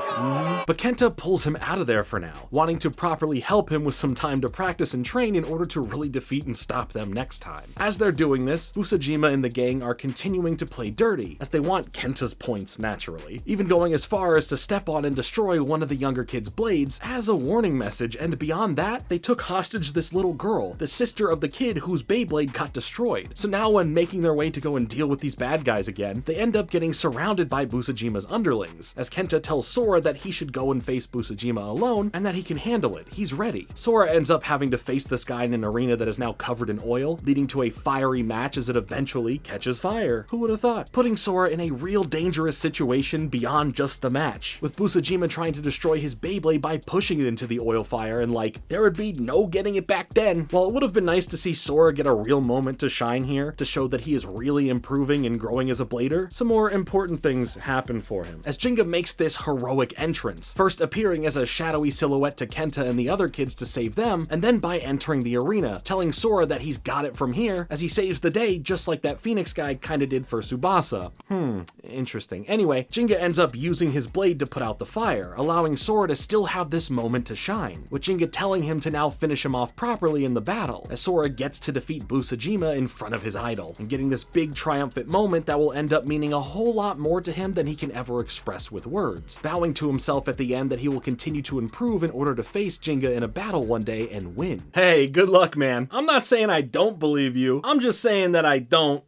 But Kenta pulls him out of there for now, wanting to properly help him with some time to practice and train in order to really defeat and stop them next time. As they're doing this, Busujima and the gang are continuing to play dirty, as they want Kenta's points naturally, even going as far as to step on and destroy one of the younger kids' blades as a warning message, and beyond that, they took hostage this little girl, the sister of the kid whose Beyblade got destroyed. So now when making their way to go and deal with these bad guys again, they end up getting surrounded by Busajima's underlings, as Kenta tells Sora that he should go and face Busajima alone and that he can handle it. He's ready. Sora ends up having to face this guy in an arena that is now covered in oil, leading to a fiery match as it eventually catches fire. Who would have thought? Putting Sora in a real dangerous situation beyond just the match, with Busajima trying to destroy his Beyblade by pushing it into the oil fire, and like, there would be no getting it back then. While it would have been nice to see Sora get a real moment to shine here, to show that he is really improving and growing as a blader, some more important things happen for him, as Gingga makes this heroic entrance, first appearing as a shadowy silhouette to Kenta and the other kids to save them, and then by entering the arena, telling Sora that he's got it from here, as he saves the day just like that Phoenix guy kinda did for Tsubasa. Interesting. Anyway, Gingga ends up using his blade to put out the fire, allowing Sora to still have this moment to shine, with Gingga telling him to now finish him off properly in the battle, as Sora gets to defeat Busajima in front of his idol, and getting this big triumphant moment that will end up meaning a whole lot more to him than he can ever express with words, vowing to himself at the end that he will continue to improve in order to face Gingga in a battle one day and win. Hey, good luck, man. I'm not saying I don't believe you. I'm just saying that I don't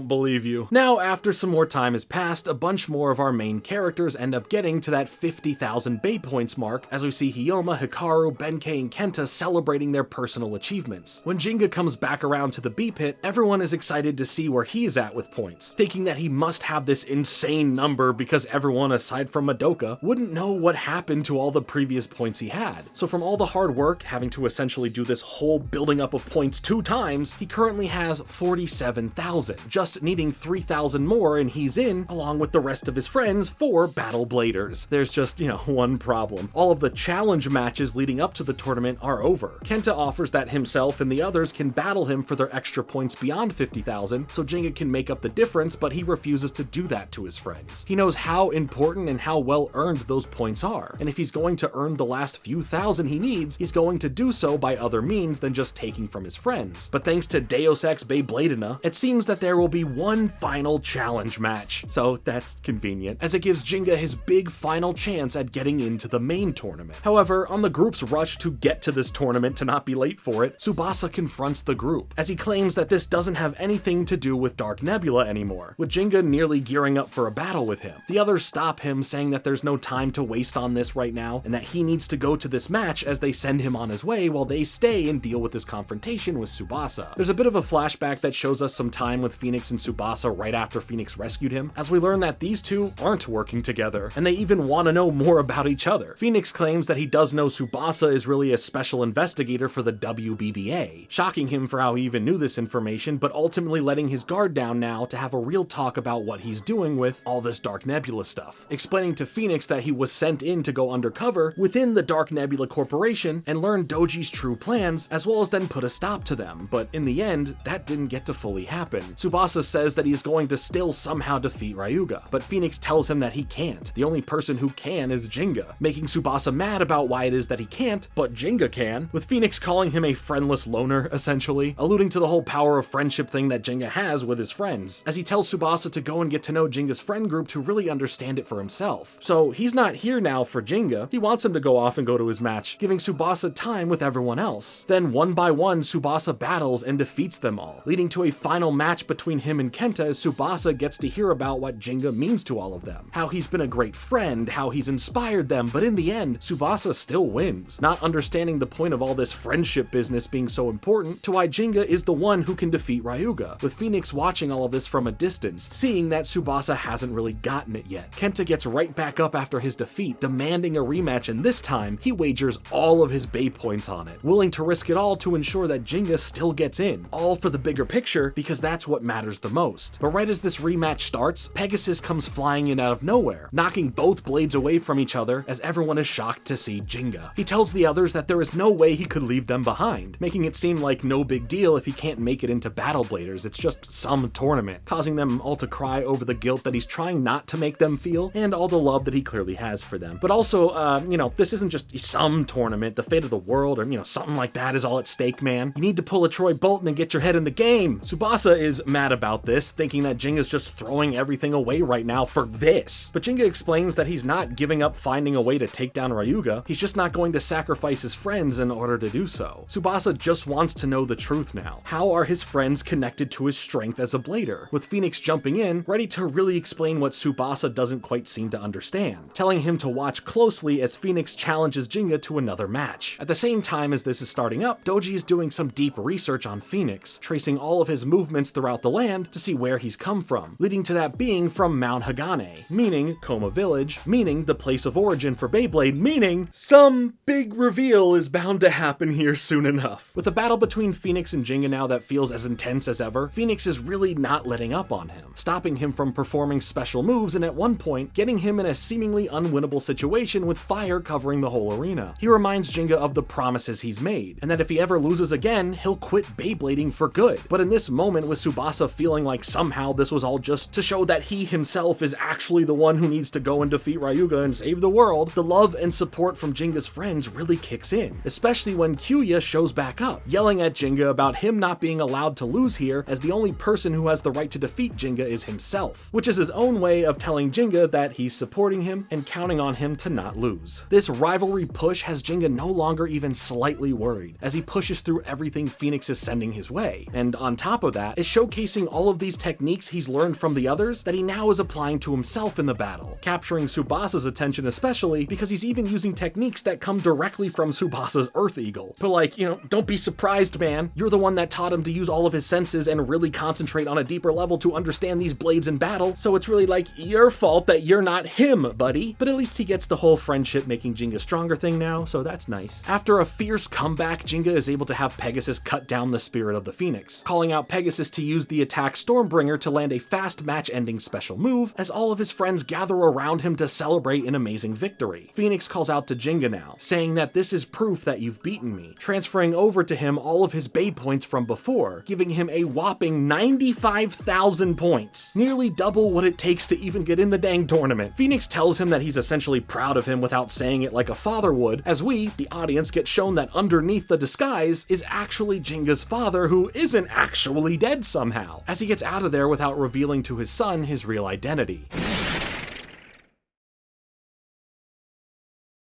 believe you. Now, after some more time has passed, a bunch more of our main characters end up getting to that 50,000 Bay points mark, as we see Hyoma, Hikaru, Benkei, and Kenta celebrating their personal achievements. When Gingga comes back around to the B pit, everyone is excited to see where he's at with points, thinking that he must have this insane number because everyone aside from Madoka wouldn't know what happened to all the previous points he had. So from all the hard work, having to essentially do this whole building up of points 2 times, he currently has 47,000. Just needing 3,000 more and he's in, along with the rest of his friends, for Battle Bladers. There's just, one problem. All of the challenge matches leading up to the tournament are over. Kenta offers that himself and the others can battle him for their extra points beyond 50,000, so Gingga can make up the difference, but he refuses to do that to his friends. He knows how important and how well earned those points are, and if he's going to earn the last few thousand he needs, he's going to do so by other means than just taking from his friends. But thanks to Deus Ex Beybladina, it seems that there will be one final challenge match, so that's convenient, as it gives Gingga his big final chance at getting into the main tournament. However, on the group's rush to get to this tournament to not be late for it, Tsubasa confronts the group, as he claims that this doesn't have anything to do with Dark Nebula anymore, with Gingga nearly gearing up for a battle with him. The others stop him, saying that there's no time to waste on this right now, and that he needs to go to this match as they send him on his way while they stay and deal with this confrontation with Tsubasa. There's a bit of a flashback that shows us some time with Phoenix and Tsubasa right after Phoenix rescued him, as we learn that these two aren't working together, and they even want to know more about each other. Phoenix claims that he does know Tsubasa is really a special investigator for the WBBA, shocking him for how he even knew this information, but ultimately letting his guard down now to have a real talk about what he's doing with all this Dark Nebula stuff, explaining to Phoenix that he was sent in to go undercover within the Dark Nebula Corporation and learn Doji's true plans, as well as then put a stop to them, but in the end, that didn't get to fully happen. Tsubasa says that he's going to still somehow defeat Ryuga, but Phoenix tells him that he can't. The only person who can is Gingga, making Tsubasa mad about why it is that he can't, but Gingga can, with Phoenix calling him a friendless loner, essentially, alluding to the whole power of friendship thing that Gingga has with his friends, as he tells Tsubasa to go and get to know Jinga's friend group to really understand it for himself. So he's not here now for Gingga, he wants him to go off and go to his match, giving Tsubasa time with everyone else. Then one by one, Tsubasa battles and defeats them all, leading to a final match between him and Kenta as Tsubasa gets to hear about what Gingga means to all of them, how he's been a great friend, how he's inspired them, but in the end, Tsubasa still wins, not understanding the point of all this friendship business being so important to why Gingga is the one who can defeat Ryuga, with Phoenix watching all of this from a distance, seeing that Tsubasa hasn't really gotten it yet. Kenta gets right back up after his defeat, demanding a rematch, and this time, he wagers all of his Bay points on it, willing to risk it all to ensure that Gingga still gets in, all for the bigger picture because that's what matters the most. But right as this rematch starts, Pegasus comes flying in out of nowhere, knocking both blades away from each other as everyone is shocked to see Gingga. He tells the others that there is no way he could leave them behind, making it seem like no big deal if he can't make it into Battle Bladers, it's just some tournament, causing them all to cry over the guilt that he's trying not to make them feel, and all the love that he clearly has for them. But also, this isn't just some tournament, the fate of the world, or something like that is all at stake, man. You need to pull a Troy Bolton and get your head in the game. Tsubasa is mad about this, thinking that Ginga's just throwing everything away right now for this. But Gingga explains that he's not giving up finding a way to take down Ryuga, he's just not going to sacrifice his friends in order to do so. Tsubasa just wants to know the truth now. How are his friends connected to his strength as a blader? With Phoenix jumping in, ready to really explain what Tsubasa doesn't quite seem to understand, telling him to watch closely as Phoenix challenges Gingga to another match. At the same time as this is starting up, Doji is doing some deep research on Phoenix, tracing all of his movements throughout the land to see where he's come from, leading to that being from Mount Hagane, meaning Koma Village, meaning the place of origin for Beyblade, meaning some big reveal is bound to happen here soon enough. With a battle between Phoenix and Gingga now that feels as intense as ever, Phoenix is really not letting up on him, stopping him from performing special moves and at one point getting him in a seemingly unwinnable situation with fire covering the whole arena. He reminds Gingga of the promises he's made, and that if he ever loses again, he'll quit Beyblading for good. But in this moment, with Tsubasa feeling like somehow this was all just to show that he himself is actually the one who needs to go and defeat Ryuga and save the world, the love and support from Jinga's friends really kicks in, especially when Kyoya shows back up, yelling at Gingga about him not being allowed to lose here, as the only person who has the right to defeat Gingga is himself, which is his own way of telling Gingga that he's supporting him and counting on him to not lose. This rivalry push has Gingga no longer even slightly worried, as he pushes through everything Phoenix is sending his way, and on top of that, is showcasing all of these techniques he's learned from the others that he now is applying to himself in the battle, capturing Tsubasa's attention especially because he's even using techniques that come directly from Tsubasa's Earth Eagle. But like, don't be surprised, man. You're the one that taught him to use all of his senses and really concentrate on a deeper level to understand these blades in battle, so it's really like your fault that you're not him, buddy. But at least he gets the whole friendship making Gingga stronger thing now, so that's nice. After a fierce comeback, Gingga is able to have Pegasus cut down the spirit of the Phoenix, calling out Pegasus to use the attack Stormbringer to land a fast match-ending special move, as all of his friends gather around him to celebrate an amazing victory. Phoenix calls out to Gingga now, saying that this is proof that you've beaten me, transferring over to him all of his Bay points from before, giving him a whopping 95,000 points, nearly double what it takes to even get in the dang tournament. Phoenix tells him that he's essentially proud of him without saying it like a father would, as we, the audience, get shown that underneath the disguise is actually Jinga's father, who isn't actually dead somehow, as he gets out of there without revealing to his son his real identity.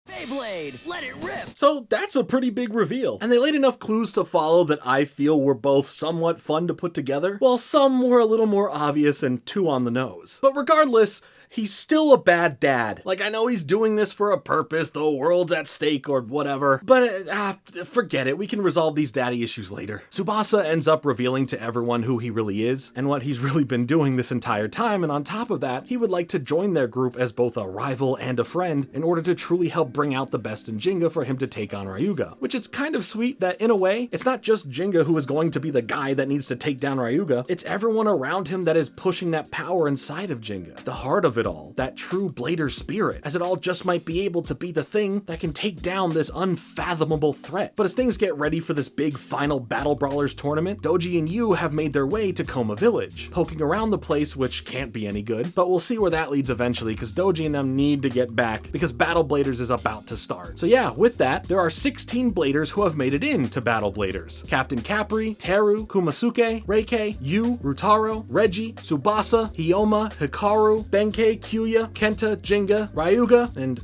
Beyblade, let it rip! So that's a pretty big reveal, and they laid enough clues to follow that I feel were both somewhat fun to put together, while some were a little more obvious and too on the nose. But regardless, he's still a bad dad. Like, I know he's doing this for a purpose, the world's at stake or whatever, but forget it, we can resolve these daddy issues later. Tsubasa ends up revealing to everyone who he really is, and what he's really been doing this entire time, and on top of that, he would like to join their group as both a rival and a friend in order to truly help bring out the best in Gingga for him to take on Ryuga. Which is kind of sweet that, in a way, it's not just Gingga who is going to be the guy that needs to take down Ryuga, it's everyone around him that is pushing that power inside of Gingga, the heart of it all, that true blader spirit, as it all just might be able to be the thing that can take down this unfathomable threat. But as things get ready for this big final Battle Brawlers tournament, Doji and Yu have made their way to Koma Village, poking around the place, which can't be any good, but we'll see where that leads eventually, because Doji and them need to get back, because Battle Bladers is about to start. So yeah, with that, there are 16 Bladers who have made it into Battle Bladers. Captain Capri, Teru, Kumasuke, Reike, Yu, Rutaro, Reggie, Tsubasa, Hyoma, Hikaru, Benkei, Kyoya, Kenta, Gingga, Ryuga, and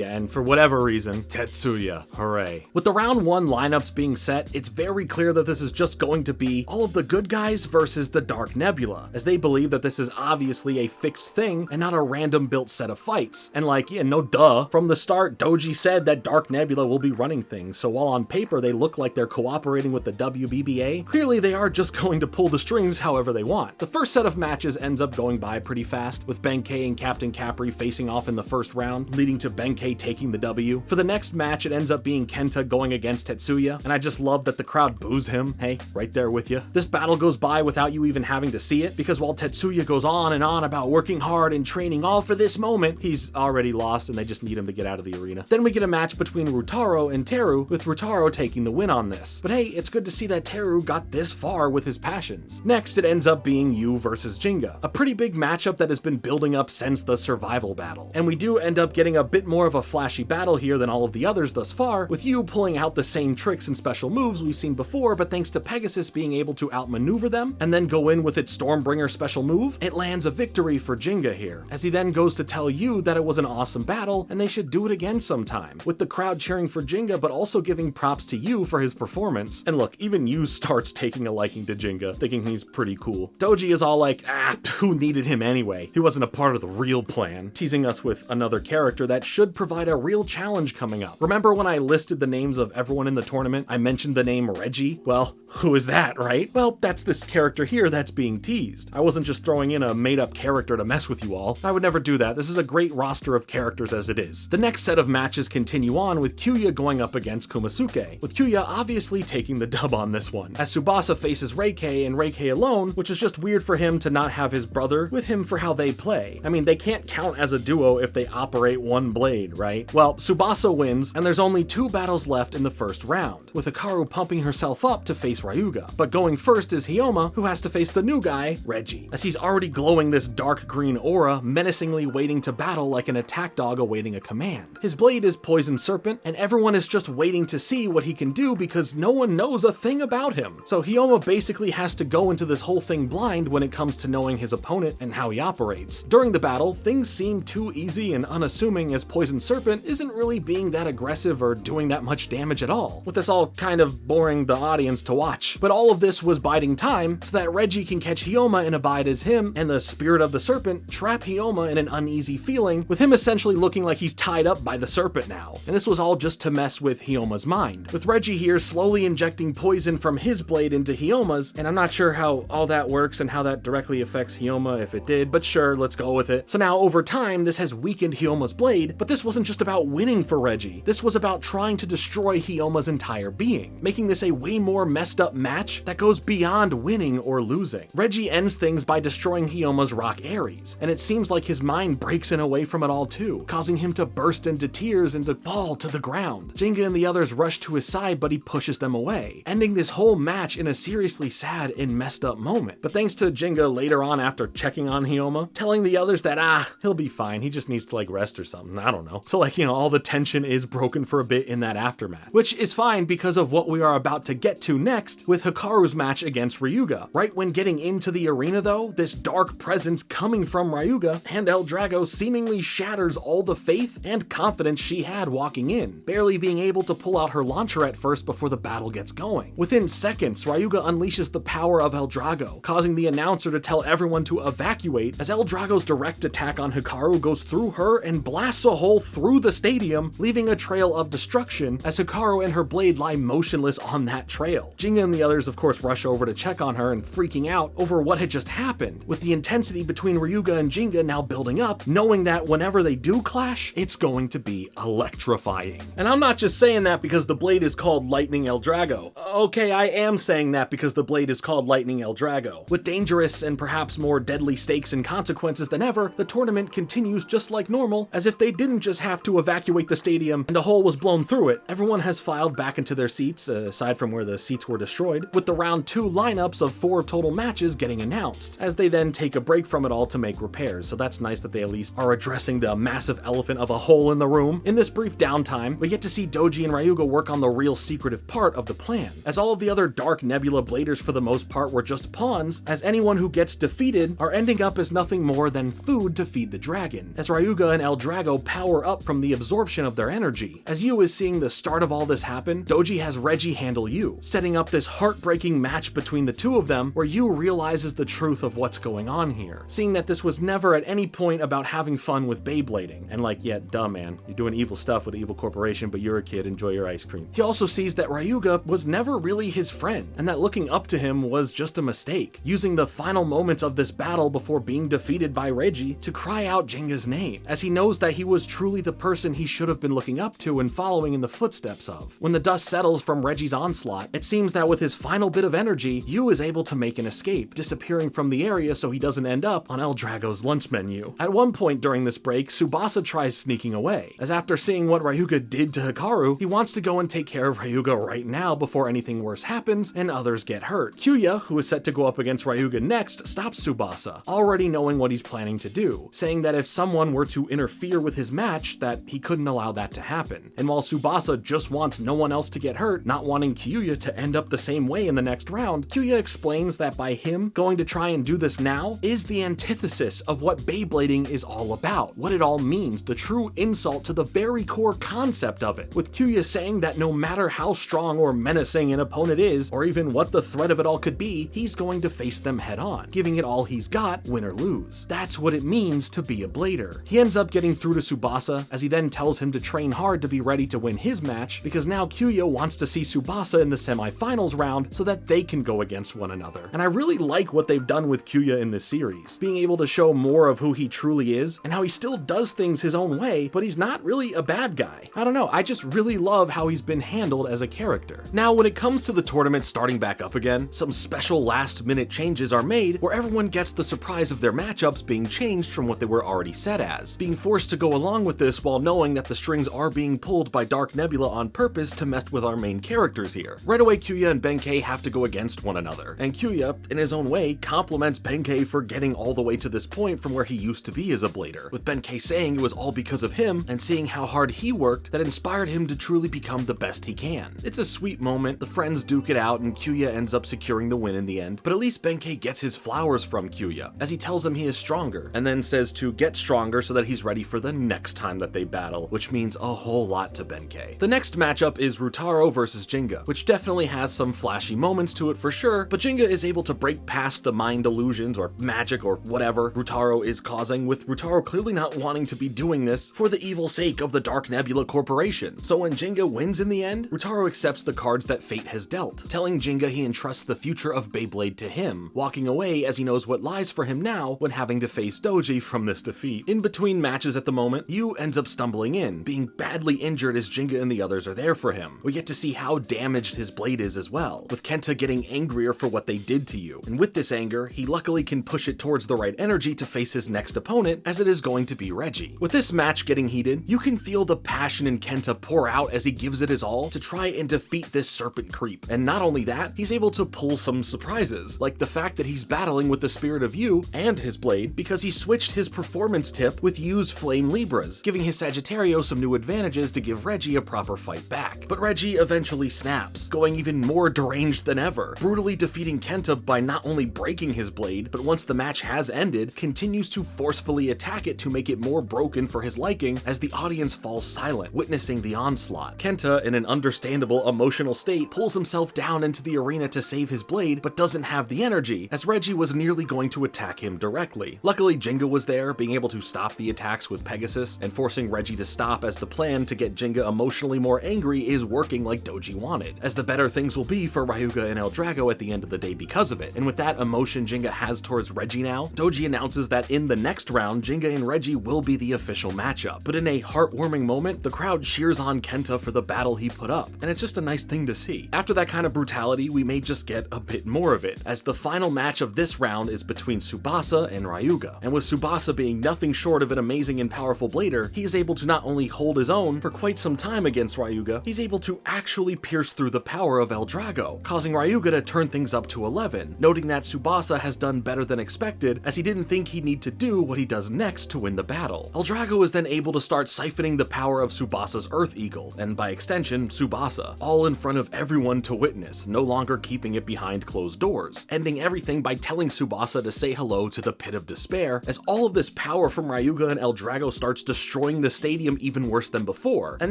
and for whatever reason, Tetsuya. Hooray. With the round 1 lineups being set, it's very clear that this is just going to be all of the good guys versus the Dark Nebula, as they believe that this is obviously a fixed thing and not a random built set of fights. And like, yeah, no duh. From the start, Doji said that Dark Nebula will be running things, so while on paper they look like they're cooperating with the WBBA, clearly they are just going to pull the strings however they want. The first set of matches ends up going by pretty fast, with Benkei and Captain Capri facing off in the first round, leading to Benkei taking the W. For the next match, it ends up being Kenta going against Tetsuya, and I just love that the crowd boos him. Hey, right there with you. This battle goes by without you even having to see it, because while Tetsuya goes on and on about working hard and training all for this moment, he's already lost and they just need him to get out of the arena. Then we get a match between Rutaro and Teru, with Rutaro taking the win on this. But hey, it's good to see that Teru got this far with his passions. Next, it ends up being Yu versus Gingga, a pretty big matchup that has been building up since the survival battle. And we do end up getting a bit more of a flashy battle here than all of the others thus far, with you pulling out the same tricks and special moves we've seen before, but thanks to Pegasus being able to outmaneuver them and then go in with its Stormbringer special move, it lands a victory for Gingga here, as he then goes to tell you that it was an awesome battle and they should do it again sometime, with the crowd cheering for Gingga but also giving props to you for his performance. And look, even you starts taking a liking to Gingga, thinking he's pretty cool. Doji is all like, who needed him anyway? He wasn't a part of the real plan, teasing us with another character that should provide a real challenge coming up. Remember when I listed the names of everyone in the tournament, I mentioned the name Reggie? Well, who is that, right? Well, that's this character here that's being teased. I wasn't just throwing in a made-up character to mess with you all. I would never do that. This is a great roster of characters as it is. The next set of matches continue on with Kyoya going up against Kumasuke, with Kyoya obviously taking the dub on this one, as Tsubasa faces Reikei and Reikei alone, which is just weird for him to not have his brother with him for how they play. I mean, they can't count as a duo if they operate one blade, right? Well, Tsubasa wins, and there's only 2 battles left in the first round, with Hikaru pumping herself up to face Ryuga. But going first is Hyoma, who has to face the new guy, Reggie, as he's already glowing this dark green aura, menacingly waiting to battle like an attack dog awaiting a command. His blade is Poison Serpent, and everyone is just waiting to see what he can do because no one knows a thing about him. So Hyoma basically has to go into this whole thing blind when it comes to knowing his opponent and how he operates. During the battle, things seem too easy and unassuming as Poison Serpent isn't really being that aggressive or doing that much damage at all, with this all kind of boring the audience to watch. But all of this was biding time so that Reggie can catch Hyoma and abide as him, and the spirit of the serpent trap Hyoma in an uneasy feeling, with him essentially looking like he's tied up by the serpent now. And this was all just to mess with Hyoma's mind, with Reggie here slowly injecting poison from his blade into Hyoma's, and I'm not sure how all that works and how that directly affects Hyoma if it did, but sure, let's go with it. So now over time, this has weakened Hyoma's blade, but this wasn't just about winning for Reggie. This was about trying to destroy Hyoma's entire being, making this a way more messed up match that goes beyond winning or losing. Reggie ends things by destroying Hyoma's rock Ares, and it seems like his mind breaks in away from it all too, causing him to burst into tears and to fall to the ground. Gingga and the others rush to his side, but he pushes them away, ending this whole match in a seriously sad and messed up moment. But thanks to Gingga later on, after checking on Hyoma, telling the others that he'll be fine, he just needs to like rest or something, I don't know. So like, all the tension is broken for a bit in that aftermath, which is fine because of what we are about to get to next with Hikaru's match against Ryuga. Right when getting into the arena though, this dark presence coming from Ryuga and El Drago seemingly shatters all the faith and confidence she had walking in, barely being able to pull out her launcher at first before the battle gets going. Within seconds, Ryuga unleashes the power of El Drago, causing the announcer to tell everyone to evacuate as El Drago's direct attack on Hikaru goes through her and blasts a hole through the stadium, leaving a trail of destruction as Hikaru and her blade lie motionless on that trail. Gingga and the others of course rush over to check on her and freaking out over what had just happened, with the intensity between Ryuga and Gingga now building up, knowing that whenever they do clash, it's going to be electrifying. And I'm not just saying that because the blade is called Lightning El Drago. Okay, I am saying that because the blade is called Lightning El Drago. With dangerous and perhaps more deadly stakes and consequences than ever, the tournament continues just like normal, as if they didn't just have to evacuate the stadium and a hole was blown through it. Everyone has filed back into their seats, aside from where the seats were destroyed, with the round 2 lineups of 4 total matches getting announced, as they then take a break from it all to make repairs. So that's nice that they at least are addressing the massive elephant of a hole in the room. In this brief downtime, we get to see Doji and Ryuga work on the real secretive part of the plan, as all of the other Dark Nebula bladers for the most part were just pawns, as anyone who gets defeated are ending up as nothing more than food to feed the dragon, as Ryuga and El Drago power up from the absorption of their energy. As Yu is seeing the start of all this happen, Doji has Reggie handle Yu, setting up this heartbreaking match between the two of them where Yu realizes the truth of what's going on here, seeing that this was never at any point about having fun with Beyblading, and like, yeah, duh man, you're doing evil stuff with an evil corporation, but you're a kid, enjoy your ice cream. He also sees that Ryuga was never really his friend, and that looking up to him was just a mistake, using the final moments of this battle before being defeated by Reggie to cry out Gingga's name, as he knows that he was truly the person he should have been looking up to and following in the footsteps of. When the dust settles from Reggie's onslaught, it seems that with his final bit of energy, Yu is able to make an escape, disappearing from the area so he doesn't end up on El Drago's lunch menu. At one point during this break, Tsubasa tries sneaking away, as after seeing what Ryuga did to Hikaru, he wants to go and take care of Ryuga right now before anything worse happens and others get hurt. Kyoya, who is set to go up against Ryuga next, stops Tsubasa, already knowing what he's planning to do, saying that if someone were to interfere with his match, that he couldn't allow that to happen. And while Tsubasa just wants no one else to get hurt, not wanting Kyoya to end up the same way in the next round, Kyoya explains that by him going to try and do this now is the antithesis of what Beyblading is all about, what it all means, the true insult to the very core concept of it, with Kyoya saying that no matter how strong or menacing an opponent is, or even what the threat of it all could be, he's going to face them head on, giving it all he's got, win or lose. That's what it means to be a blader. He ends up getting through to Tsubasa, as he then tells him to train hard to be ready to win his match, because now Kyoya wants to see Tsubasa in the semifinals round so that they can go against one another. And I really like what they've done with Kyoya in this series, being able to show more of who he truly is, and how he still does things his own way, but he's not really a bad guy. I don't know, I just really love how he's been handled as a character. Now, when it comes to the tournament starting back up again, some special last-minute changes are made where everyone gets the surprise of their matchups being changed from what they were already set as, being forced to go along with this while knowing that the strings are being pulled by Dark Nebula on purpose to mess with our main characters here. Right away, Kyoya and Benkei have to go against one another, and Kyoya, in his own way, compliments Benkei for getting all the way to this point from where he used to be as a blader, with Benkei saying it was all because of him and seeing how hard he worked that inspired him to truly become the best he can. It's a sweet moment, the friends duke it out and Kyoya ends up securing the win in the end, but at least Benkei gets his flowers from Kyoya, as he tells him he is stronger, and then says to get stronger so that he's ready for the next time that they battle, which means a whole lot to Benkei. The next matchup is Ryutaro versus Gingga, which definitely has some flashy moments to it for sure, but Gingga is able to break past the mind illusions or magic or whatever Ryutaro is causing, with Ryutaro clearly not wanting to be doing this for the evil sake of the Dark Nebula Corporation. So when Gingga wins in the end, Ryutaro accepts the cards that fate has dealt, telling Gingga he entrusts the future of Beyblade to him, walking away as he knows what lies for him now when having to face Doji from this defeat. In between matches at the moment, Yu ends up stumbling in, being badly injured as Gingga and the others are there for him. We get to see how damaged his blade is as well, with Kenta getting angrier for what they did to Yu. And with this anger, he luckily can push it towards the right energy to face his next opponent, as it is going to be Reggie. With this match getting heated, you can feel the passion in Kenta pour out as he gives it his all to try and defeat this serpent creep. And not only that, he's able to pull some surprises, like the fact that he's battling with the spirit of Yu and his blade because he switched his performance tip with Yu's Flame Libras, giving his Sagittario some new advantages to give Reggie a proper fight back. But Reggie eventually snaps, going even more deranged than ever, brutally defeating Kenta by not only breaking his blade, but once the match has ended, continues to forcefully attack it to make it more broken for his liking as the audience falls silent, witnessing the onslaught. Kenta, in an understandable emotional state, pulls himself down into the arena to save his blade, but doesn't have the energy, as Reggie was nearly going to attack him directly. Luckily, Gingga was there, being able to stop the attacks with Pegasus, and forcing Reggie to stop, as the plan to get Gingga emotionally more angry is working like Doji wanted, as the better things will be for Ryuga and El Drago at the end of the day because of it. And with that emotion Gingga has towards Reggie now, Doji announces that in the next round, Gingga and Reggie will be the official matchup. But in a heartwarming moment, the crowd cheers on Kenta for the battle he put up, and it's just a nice thing to see. After that kind of brutality, we may just get a bit more of it, as the final match of this round is between Tsubasa and Ryuga. And with Tsubasa being nothing short of an amazing and powerful blader, he is able to not only hold his own for quite some time against Ryuga, he's able to actually pierce through the power of El Drago, causing Ryuga to turn things up to 11, noting that Tsubasa has done better than expected, as he didn't think he'd need to do what he does next to win the battle. El Drago is then able to start siphoning the power of Tsubasa's Earth Eagle, and by extension, Tsubasa, all in front of everyone to witness, no longer keeping it behind closed doors, ending everything by telling Tsubasa to say hello to the Pit of Despair, as all of this power from Ryuga and El Drago starts destroying the stadium even worse than before. And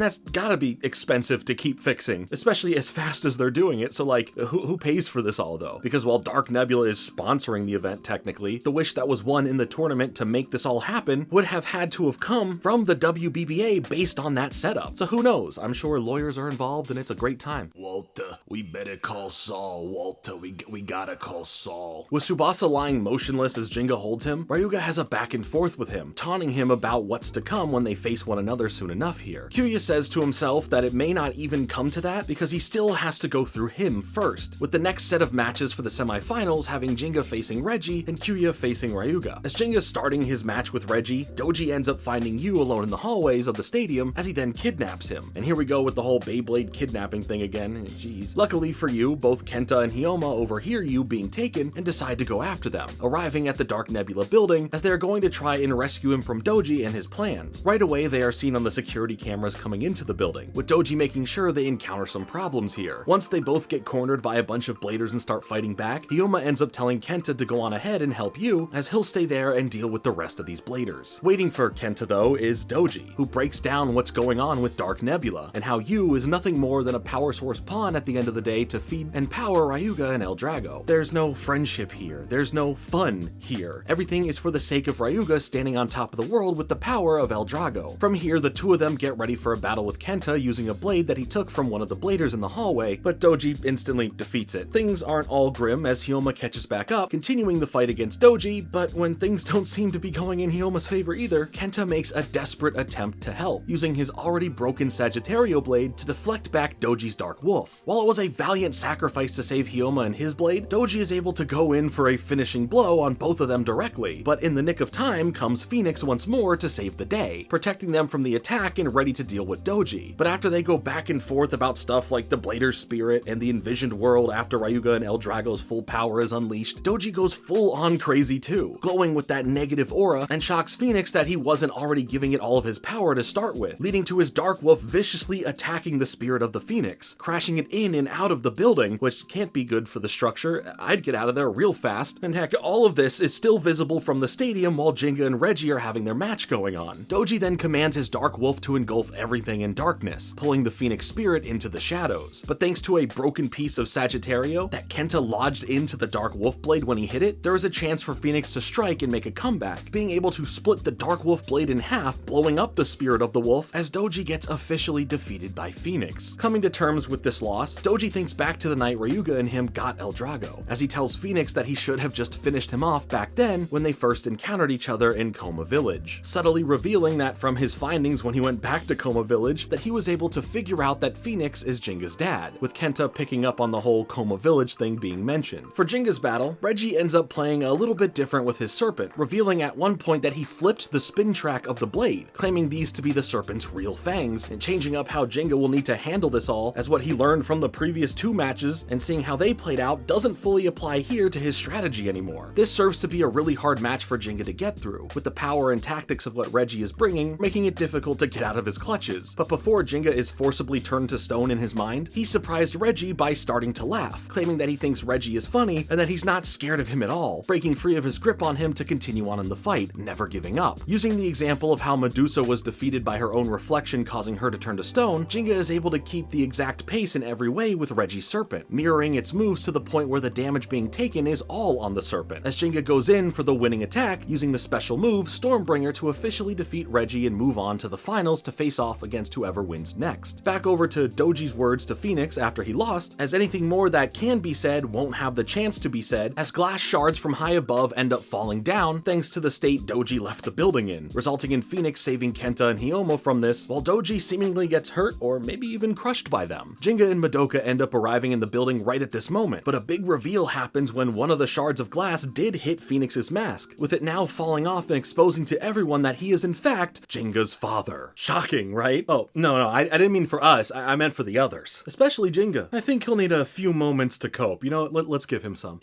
that's gotta be expensive to keep fixing, especially as fast as they're doing it, so like, who pays for this all though? Because while Dark Nebula is sponsoring the event technically, the wish that was won in the tournament to make this all happen would have had to have come from the WBBA based on that setup. So who knows? I'm sure lawyers are involved and it's a great time. Walter, we better call Saul. Walter, we gotta call Saul. With Tsubasa lying motionless as Gingga holds him, Ryuga has a back and forth with him, taunting him about what's to come when they face one another soon enough here. Kyoya says to himself that it may not even come to that because he still has to go through him first, with the next set of matches for the semifinals having Gingga facing Reggie and Kyoya facing Ryuga. As Jinga's starting his match with Reggie, Doji ends up finding Yu alone in the hallways of the stadium as he then kidnaps him. And here we go with the whole Beyblade kidnapping thing again, jeez. Luckily for Yu, both Kenta and Hyoma overhear Yu being taken and decide to go after them, arriving at the Dark Nebula building building as they are going to try and rescue him from Doji and his plans. Right away, they are seen on the security cameras coming into the building, with Doji making sure they encounter some problems here. Once they both get cornered by a bunch of bladers and start fighting back, Hyoma ends up telling Kenta to go on ahead and help you, as he'll stay there and deal with the rest of these bladers. Waiting for Kenta though is Doji, who breaks down what's going on with Dark Nebula, and how Yu is nothing more than a power source pawn at the end of the day to feed and power Ryuga and El Drago. There's no friendship here, there's no fun here. Everything is for the sake of Ryuga standing on top of the world with the power of El Drago. From here, the two of them get ready for a battle with Kenta using a blade that he took from one of the bladers in the hallway, but Doji instantly defeats it. Things aren't all grim as Hyoma catches back up, continuing the fight against Doji, but when things don't seem to be going in Hyoma's favor either, Kenta makes a desperate attempt to help, using his already broken Sagittario blade to deflect back Doji's Dark Wolf. While it was a valiant sacrifice to save Hyoma and his blade, Doji is able to go in for a finishing blow on both of them directly, but in the nick of time comes Phoenix once more to save the day, protecting them from the attack and ready to deal with Doji. But after they go back and forth about stuff like the Blader's spirit and the envisioned world after Ryuga and El Drago's full power is unleashed, Doji goes full on crazy too, glowing with that negative aura, and shocks Phoenix that he wasn't already giving it all of his power to start with, leading to his Dark Wolf viciously attacking the spirit of the Phoenix, crashing it in and out of the building, which can't be good for the structure. I'd get out of there real fast. And heck, all of this is still visible from the stadium while Gingga and Reggie are having their match going on. Doji then commands his Dark Wolf to engulf everything in darkness, pulling the Phoenix spirit into the shadows. But thanks to a broken piece of Sagittario that Kenta lodged into the Dark Wolf blade when he hit it, there is a chance for Phoenix to strike and make a comeback, being able to split the Dark Wolf blade in half, blowing up the spirit of the wolf as Doji gets officially defeated by Phoenix. Coming to terms with this loss, Doji thinks back to the night Ryuga and him got El Drago, as he tells Phoenix that he should have just finished him off back then when they first encountered each other in Coma Village, subtly revealing that from his findings when he went back to Coma Village that he was able to figure out that Phoenix is Jinga's dad, with Kenta picking up on the whole Coma Village thing being mentioned. For Jinga's battle, Reggie ends up playing a little bit different with his serpent, revealing at one point that he flipped the spin track of the blade, claiming these to be the serpent's real fangs, and changing up how Gingga will need to handle this all, as what he learned from the previous two matches and seeing how they played out doesn't fully apply here to his strategy anymore. This serves to be a really hard match for Gingga to get through, with the power and tactics of what Reggie is bringing, making it difficult to get out of his clutches. But before Gingga is forcibly turned to stone in his mind, he surprised Reggie by starting to laugh, claiming that he thinks Reggie is funny and that he's not scared of him at all, breaking free of his grip on him to continue on in the fight, never giving up. Using the example of how Medusa was defeated by her own reflection causing her to turn to stone, Gingga is able to keep the exact pace in every way with Reggie's serpent, mirroring its moves to the point where the damage being taken is all on the serpent, as Gingga goes in for the winning attack using the special move Stormbringer to officially defeat Reggie and move on to the finals to face off against whoever wins next. Back over to Doji's words to Phoenix after he lost, as anything more that can be said won't have the chance to be said, as glass shards from high above end up falling down thanks to the state Doji left the building in, resulting in Phoenix saving Kenta and Hyoma from this, while Doji seemingly gets hurt or maybe even crushed by them. Gingga and Madoka end up arriving in the building right at this moment, but a big reveal happens when one of the shards of glass did hit Phoenix's mask, with it now falling off and exposing to everyone that he is in fact Jinga's father. Shocking, right? Oh, no, I didn't mean for us, I meant for the others. Especially Gingga. I think he'll need a few moments to cope. You know, let's give him some.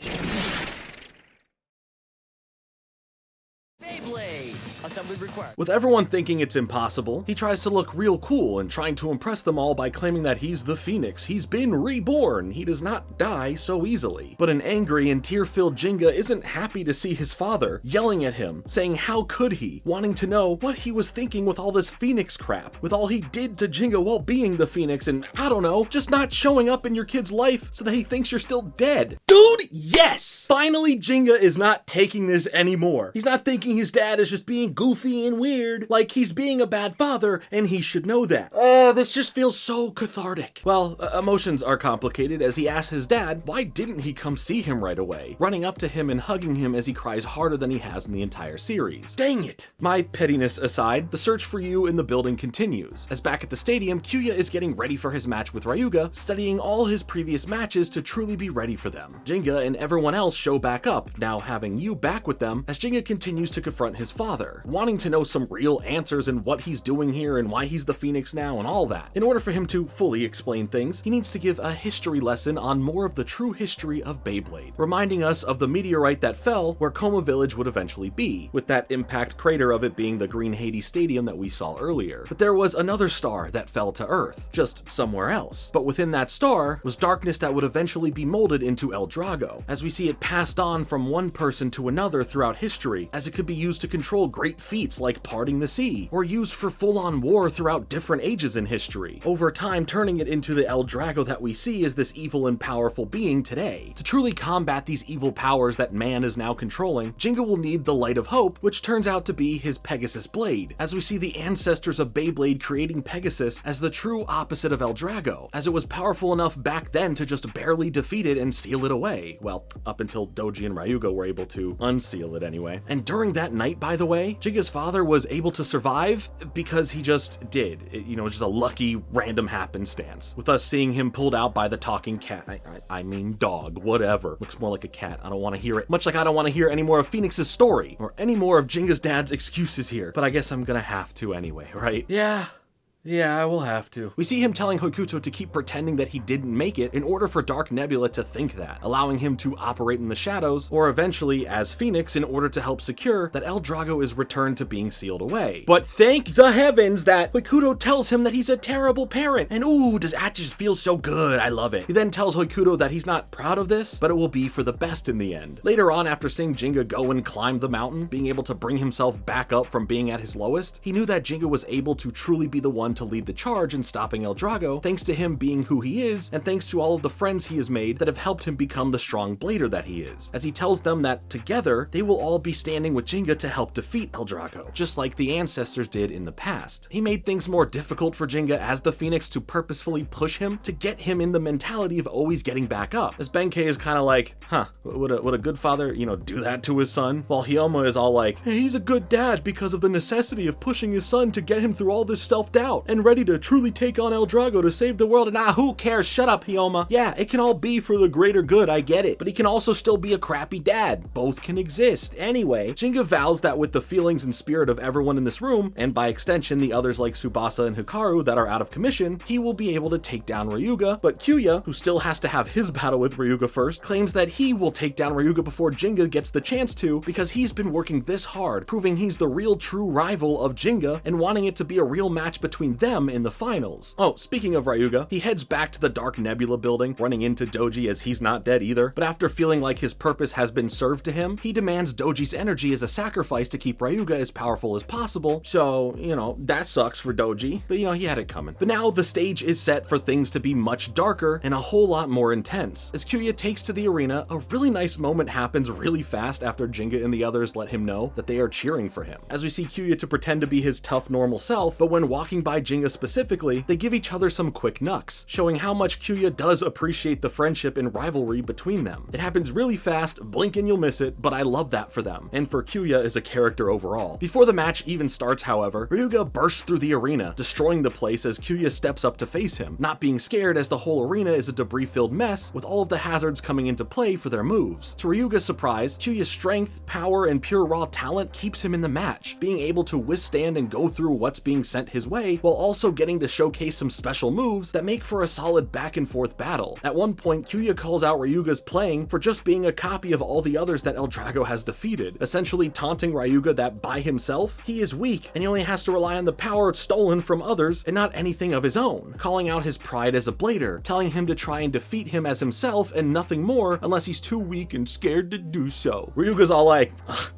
Beyblade! Assembly required. With everyone thinking it's impossible, he tries to look real cool and trying to impress them all by claiming that he's the Phoenix, he's been reborn, he does not die so easily. But an angry and tear-filled Gingga isn't happy to see his father, yelling at him, saying how could he, wanting to know what he was thinking with all this Phoenix crap, with all he did to Gingga while being the Phoenix and, I don't know, just not showing up in your kid's life so that he thinks you're still dead. Dude, yes! Finally, Gingga is not taking this anymore. He's not thinking his dad is just being goofy and weird, like he's being a bad father, and he should know that. This just feels so cathartic. Well, emotions are complicated as he asks his dad why didn't he come see him right away, running up to him and hugging him as he cries harder than he has in the entire series. Dang it! My pettiness aside, the search for you in the building continues, as back at the stadium, Kyoya is getting ready for his match with Ryuga, studying all his previous matches to truly be ready for them. Gingga and everyone else show back up, now having you back with them, as Gingga continues to confront his father, wanting to know some real answers and what he's doing here and why he's the Phoenix now and all that. In order for him to fully explain things, he needs to give a history lesson on more of the true history of Beyblade, reminding us of the meteorite that fell where Coma Village would eventually be, with that impact crater of it being the Green Hades Stadium that we saw earlier. But there was another star that fell to Earth, just somewhere else. But within that star was darkness that would eventually be molded into El Drago, as we see it passed on from one person to another throughout history, as it could be used to control great feats like parting the sea, or used for full-on war throughout different ages in history, over time turning it into the El Drago that we see as this evil and powerful being today. To truly combat these evil powers that man is now controlling, Gingga will need the Light of Hope, which turns out to be his Pegasus blade, as we see the ancestors of Beyblade creating Pegasus as the true opposite of El Drago, as it was powerful enough back then to just barely defeat it and seal it away. Well, up until Doji and Ryuga were able to unseal it anyway. And during that night, by the way, Jingga's father was able to survive because he just did. It was just a lucky random happenstance, with us seeing him pulled out by the talking cat. I mean dog, whatever. Looks more like a cat. I don't want to hear it. Much like I don't want to hear any more of Phoenix's story, or any more of Jingga's dad's excuses here. But I guess I'm gonna have to anyway, right? Yeah, I will have to. We see him telling Hokuto to keep pretending that he didn't make it in order for Dark Nebula to think that, allowing him to operate in the shadows, or eventually as Phoenix, in order to help secure that El Drago is returned to being sealed away. But thank the heavens that Hokuto tells him that he's a terrible parent, and ooh, does that just feel so good, I love it. He then tells Hokuto that he's not proud of this, but it will be for the best in the end. Later on, after seeing Gingga go and climb the mountain, being able to bring himself back up from being at his lowest, he knew that Gingga was able to truly be the one to lead the charge in stopping El Drago, thanks to him being who he is, and thanks to all of the friends he has made that have helped him become the strong blader that he is, as he tells them that together, they will all be standing with Gingga to help defeat El Drago, just like the ancestors did in the past. He made things more difficult for Gingga as the Phoenix to purposefully push him to get him in the mentality of always getting back up, as Benkei is kind of like, would a good father, do that to his son? While Hyoma is all like, hey, he's a good dad because of the necessity of pushing his son to get him through all this self-doubt, and ready to truly take on El Drago to save the world. And who cares? Shut up, Hyoma. Yeah, it can all be for the greater good, I get it, but he can also still be a crappy dad. Both can exist. Anyway, Gingga vows that with the feelings and spirit of everyone in this room, and by extension the others like Tsubasa and Hikaru that are out of commission, he will be able to take down Ryuga, but Kyoya, who still has to have his battle with Ryuga first, claims that he will take down Ryuga before Gingga gets the chance to, because he's been working this hard, proving he's the real true rival of Gingga, and wanting it to be a real match between them in the finals. Oh, speaking of Ryuga, he heads back to the Dark Nebula building, running into Doji as he's not dead either, but after feeling like his purpose has been served to him, he demands Doji's energy as a sacrifice to keep Ryuga as powerful as possible, so, that sucks for Doji, but he had it coming. But now the stage is set for things to be much darker and a whole lot more intense. As Kyoya takes to the arena, a really nice moment happens really fast after Gingga and the others let him know that they are cheering for him, as we see Kyoya to pretend to be his tough normal self, but when walking by Gingga specifically, they give each other some quick knucks, showing how much Kyoya does appreciate the friendship and rivalry between them. It happens really fast, blink and you'll miss it, but I love that for them, and for Kyoya as a character overall. Before the match even starts, however, Ryuga bursts through the arena, destroying the place as Kyoya steps up to face him, not being scared as the whole arena is a debris-filled mess, with all of the hazards coming into play for their moves. To Ryuga's surprise, Kyoya's strength, power, and pure raw talent keeps him in the match, being able to withstand and go through what's being sent his way, while also getting to showcase some special moves that make for a solid back and forth battle. At one point, Kyoya calls out Ryuga's playing for just being a copy of all the others that El Drago has defeated, essentially taunting Ryuga that by himself, he is weak and he only has to rely on the power stolen from others and not anything of his own, calling out his pride as a blader, telling him to try and defeat him as himself and nothing more unless he's too weak and scared to do so. Ryuga's all like,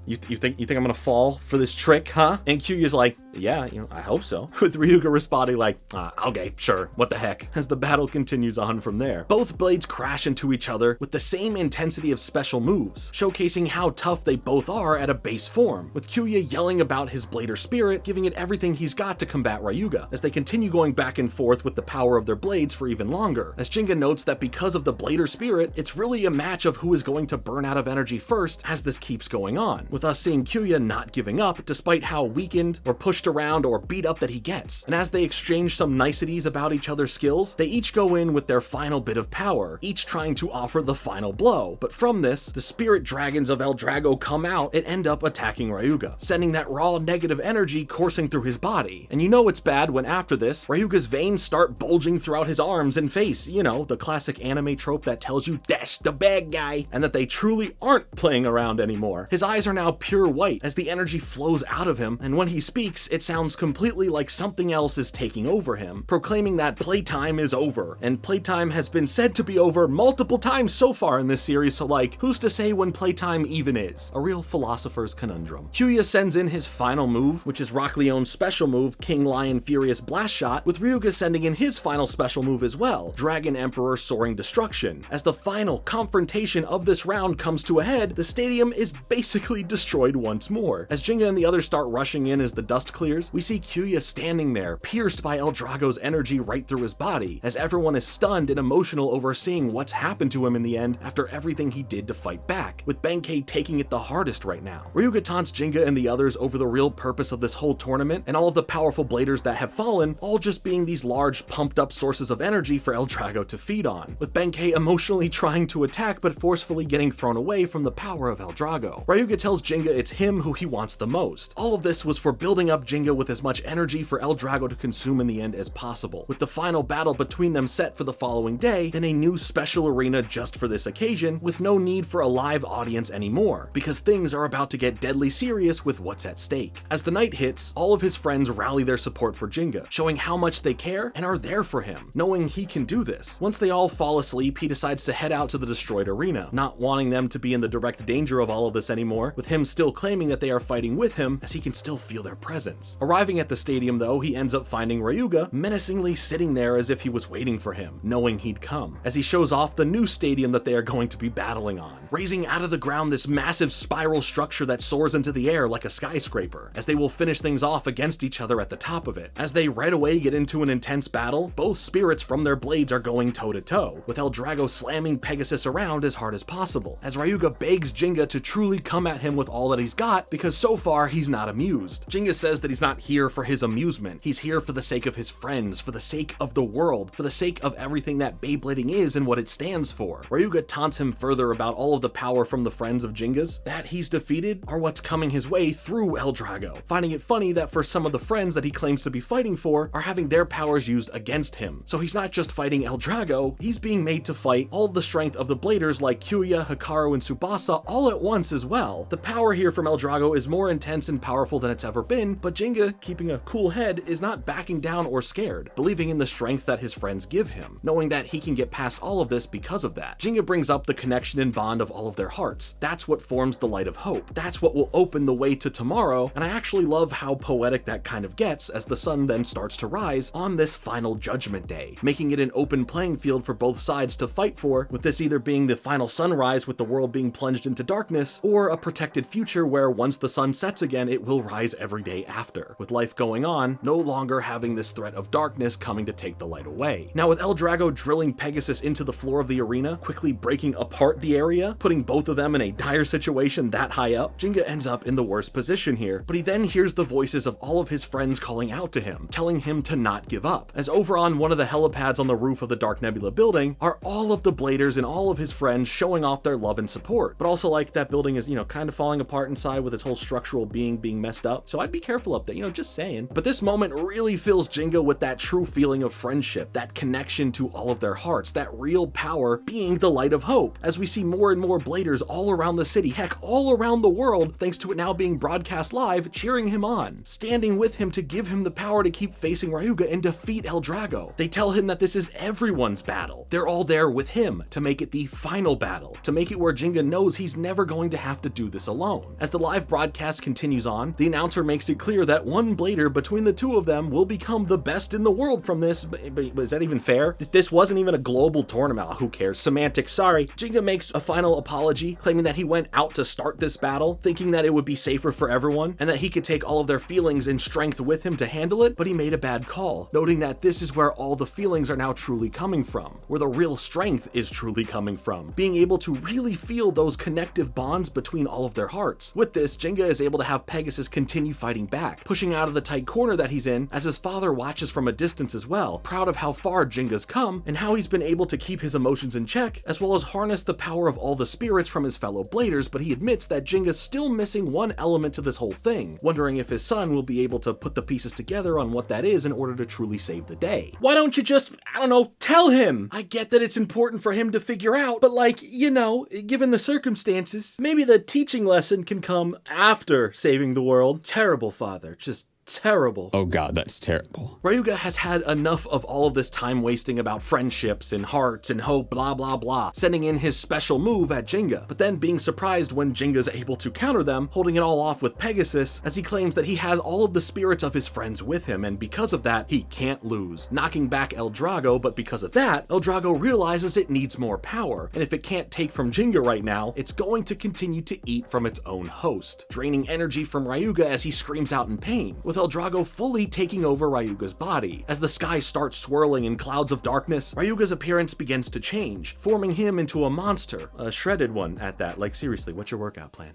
you think I'm gonna fall for this trick, huh? And Kyoya's like, yeah, I hope so. With Ryuga responding like, okay, sure, what the heck, as the battle continues on from there. Both blades crash into each other with the same intensity of special moves, showcasing how tough they both are at a base form, with Kyoya yelling about his blader spirit, giving it everything he's got to combat Ryuga, as they continue going back and forth with the power of their blades for even longer, as Gingga notes that because of the blader spirit, it's really a match of who is going to burn out of energy first as this keeps going on, with us seeing Kyoya not giving up despite how weakened or pushed around or beat up that he gets, and as they exchange some niceties about each other's skills, they each go in with their final bit of power, each trying to offer the final blow. But from this, the spirit dragons of El Drago come out and end up attacking Ryuga, sending that raw negative energy coursing through his body. And you know it's bad when after this, Ryuga's veins start bulging throughout his arms and face, you know, the classic anime trope that tells you that's the bad guy, and that they truly aren't playing around anymore. His eyes are now pure white as the energy flows out of him, and when he speaks, it sounds completely like something else is taking over him, proclaiming that playtime is over. And playtime has been said to be over multiple times so far in this series, so like, who's to say when playtime even is? A real philosopher's conundrum. Kyoya sends in his final move, which is Rock Leone's special move, King Lion Furious Blast Shot, with Ryuga sending in his final special move as well, Dragon Emperor Soaring Destruction. As the final confrontation of this round comes to a head, the stadium is basically destroyed once more. As Gingga and the others start rushing in as the dust clears, we see Kyoya standing there, pierced by El Drago's energy right through his body, as everyone is stunned and emotional over seeing what's happened to him in the end after everything he did to fight back, with Benkei taking it the hardest right now. Ryuga taunts Gingga and the others over the real purpose of this whole tournament, and all of the powerful bladers that have fallen, all just being these large pumped up sources of energy for El Drago to feed on, with Benkei emotionally trying to attack but forcefully getting thrown away from the power of El Drago. Ryuga tells Gingga it's him who he wants the most. All of this was for building up Gingga with as much energy for El Drago to consume in the end as possible, with the final battle between them set for the following day in a new special arena just for this occasion, with no need for a live audience anymore, because things are about to get deadly serious with what's at stake. As the night hits, all of his friends rally their support for Gingga, showing how much they care and are there for him, knowing he can do this. Once they all fall asleep, he decides to head out to the destroyed arena, not wanting them to be in the direct danger of all of this anymore, with him still claiming that they are fighting with him as he can still feel their presence. Arriving at the stadium though, he ends up finding Ryuga menacingly sitting there as if he was waiting for him, knowing he'd come, as he shows off the new stadium that they are going to be battling on, raising out of the ground this massive spiral structure that soars into the air like a skyscraper, as they will finish things off against each other at the top of it. As they right away get into an intense battle, both spirits from their blades are going toe to toe, with El Drago slamming Pegasus around as hard as possible, as Ryuga begs Gingga to truly come at him with all that he's got, because so far he's not amused. Gingga says that he's not here for his amusement, he's here for the sake of his friends, for the sake of the world, for the sake of everything that Beyblading is and what it stands for. Ryuga taunts him further about all of the power from the friends of Gingga's that he's defeated are what's coming his way through El Drago, finding it funny that for some of the friends that he claims to be fighting for are having their powers used against him. So he's not just fighting El Drago, he's being made to fight all of the strength of the bladers like Kyoya, Hikaru, and Tsubasa all at once as well. The power here from El Drago is more intense and powerful than it's ever been, but Gingga, keeping a cool head, is not backing down or scared, believing in the strength that his friends give him, knowing that he can get past all of this because of that. Gingga brings up the connection and bond of all of their hearts. That's what forms the light of hope. That's what will open the way to tomorrow, and I actually love how poetic that kind of gets as the sun then starts to rise on this final judgment day, making it an open playing field for both sides to fight for, with this either being the final sunrise with the world being plunged into darkness, or a protected future where once the sun sets again, it will rise every day after, with life going on, no longer having this threat of darkness coming to take the light away. Now with El Drago drilling Pegasus into the floor of the arena, quickly breaking apart the area, putting both of them in a dire situation that high up, Gingga ends up in the worst position here, but he then hears the voices of all of his friends calling out to him, telling him to not give up, as over on one of the helipads on the roof of the Dark Nebula building are all of the bladers and all of his friends showing off their love and support. But also like that building is, kind of falling apart inside with its whole structural being messed up, so I'd be careful up there, just saying. But this moment really fills Gingga with that true feeling of friendship, that connection to all of their hearts, that real power being the light of hope, as we see more and more bladers all around the city, heck, all around the world, thanks to it now being broadcast live, cheering him on, standing with him to give him the power to keep facing Ryuga and defeat El Drago. They tell him that this is everyone's battle. They're all there with him to make it the final battle, to make it where Gingga knows he's never going to have to do this alone. As the live broadcast continues on, the announcer makes it clear that one blader between the two of them will become the best in the world from this, but is that even fair? This wasn't even a global tournament. Who cares? Semantics, sorry. Gingga makes a final apology, claiming that he went out to start this battle, thinking that it would be safer for everyone, and that he could take all of their feelings and strength with him to handle it, but he made a bad call, noting that this is where all the feelings are now truly coming from, where the real strength is truly coming from, being able to really feel those connective bonds between all of their hearts. With this, Gingga is able to have Pegasus continue fighting back, pushing out of the tight corner that he's in, human, as his father watches from a distance as well, proud of how far Ginga's come and how he's been able to keep his emotions in check, as well as harness the power of all the spirits from his fellow Bladers, but he admits that Ginga's still missing one element to this whole thing, wondering if his son will be able to put the pieces together on what that is in order to truly save the day. Why don't you just, I don't know, tell him? I get that it's important for him to figure out, but like, you know, given the circumstances, maybe the teaching lesson can come after saving the world. Terrible father, just terrible. Oh god, that's terrible. Ryuga has had enough of all of this time wasting about friendships and hearts and hope, blah blah blah, sending in his special move at Ginga, but then being surprised when Ginga's able to counter them, holding it all off with Pegasus, as he claims that he has all of the spirits of his friends with him, and because of that, he can't lose, knocking back El Drago, but because of that, El Drago realizes it needs more power, and if it can't take from Ginga right now, it's going to continue to eat from its own host, draining energy from Ryuga as he screams out in pain, with El Drago fully taking over Ryuga's body. As the sky starts swirling in clouds of darkness, Ryuga's appearance begins to change, forming him into a monster, a shredded one at that. Like seriously, what's your workout plan?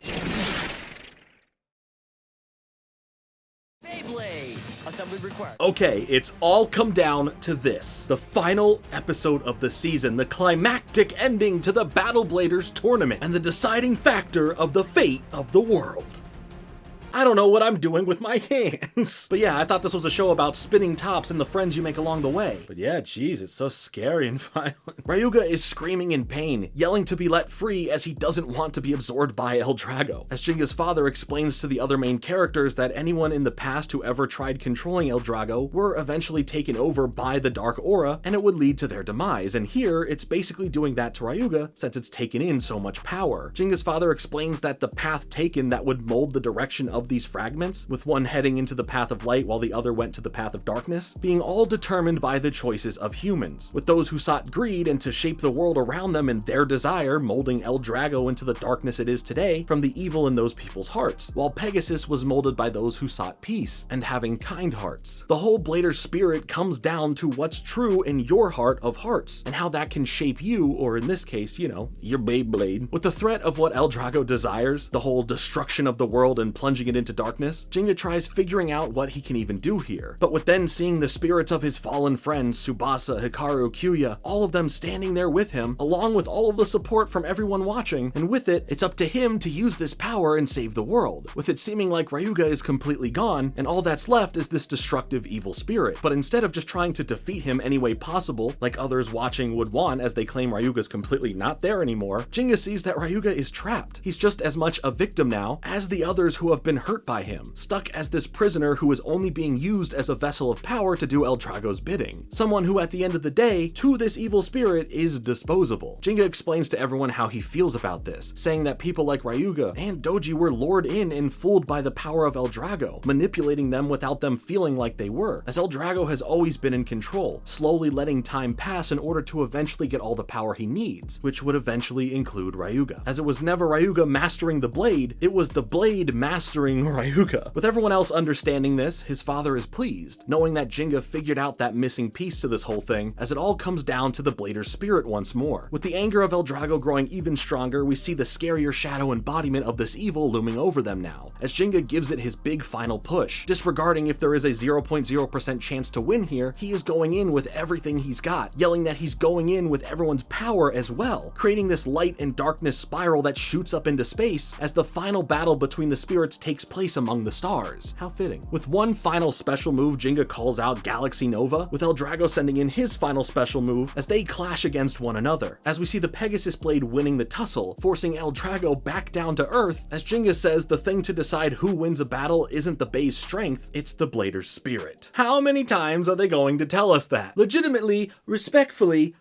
Beyblade. Assembly required. Okay, it's all come down to this. The final episode of the season, the climactic ending to the Battle Bladers tournament, and the deciding factor of the fate of the world. I don't know what I'm doing with my hands. But yeah, I thought this was a show about spinning tops and the friends you make along the way. But yeah, geez, it's so scary and violent. Ryuga is screaming in pain, yelling to be let free as he doesn't want to be absorbed by El Drago. As Ginga's father explains to the other main characters that anyone in the past who ever tried controlling El Drago were eventually taken over by the Dark Aura, and it would lead to their demise. And here, it's basically doing that to Ryuga since it's taken in so much power. Ginga's father explains that the path taken that would mold the direction of these fragments, with one heading into the path of light while the other went to the path of darkness, being all determined by the choices of humans, with those who sought greed and to shape the world around them in their desire, molding El Drago into the darkness it is today from the evil in those people's hearts, while Pegasus was molded by those who sought peace and having kind hearts. The whole Blader spirit comes down to what's true in your heart of hearts, and how that can shape you, or in this case, you know, your Beyblade. With the threat of what El Drago desires, the whole destruction of the world and plunging it into darkness, Ginga tries figuring out what he can even do here. But with then seeing the spirits of his fallen friends, Tsubasa, Hikaru, Kyoya, all of them standing there with him, along with all of the support from everyone watching, and with it, it's up to him to use this power and save the world, with it seeming like Ryuga is completely gone, and all that's left is this destructive evil spirit. But instead of just trying to defeat him any way possible, like others watching would want as they claim Ryuga's completely not there anymore, Ginga sees that Ryuga is trapped. He's just as much a victim now as the others who have been hurt by him, stuck as this prisoner who is only being used as a vessel of power to do El Drago's bidding. Someone who at the end of the day, to this evil spirit, is disposable. Ginga explains to everyone how he feels about this, saying that people like Ryuga and Doji were lured in and fooled by the power of El Drago, manipulating them without them feeling like they were, as El Drago has always been in control, slowly letting time pass in order to eventually get all the power he needs, which would eventually include Ryuga. As it was never Ryuga mastering the blade, it was the blade mastering Ryuga. With everyone else understanding this, his father is pleased, knowing that Ginga figured out that missing piece to this whole thing, as it all comes down to the Blader's spirit once more. With the anger of El Drago growing even stronger, we see the scarier shadow embodiment of this evil looming over them now, as Ginga gives it his big final push. Disregarding if there is a 0.0% chance to win here, he is going in with everything he's got, yelling that he's going in with everyone's power as well, creating this light and darkness spiral that shoots up into space as the final battle between the spirits takes place among the stars. How fitting. With one final special move, Ginga calls out Galaxy Nova, with El Drago sending in his final special move as they clash against one another, as we see the Pegasus blade winning the tussle, forcing El Drago back down to Earth, as Ginga says the thing to decide who wins a battle isn't the Bay's strength, it's the Blader's spirit. How many times are they going to tell us that? Legitimately, respectfully,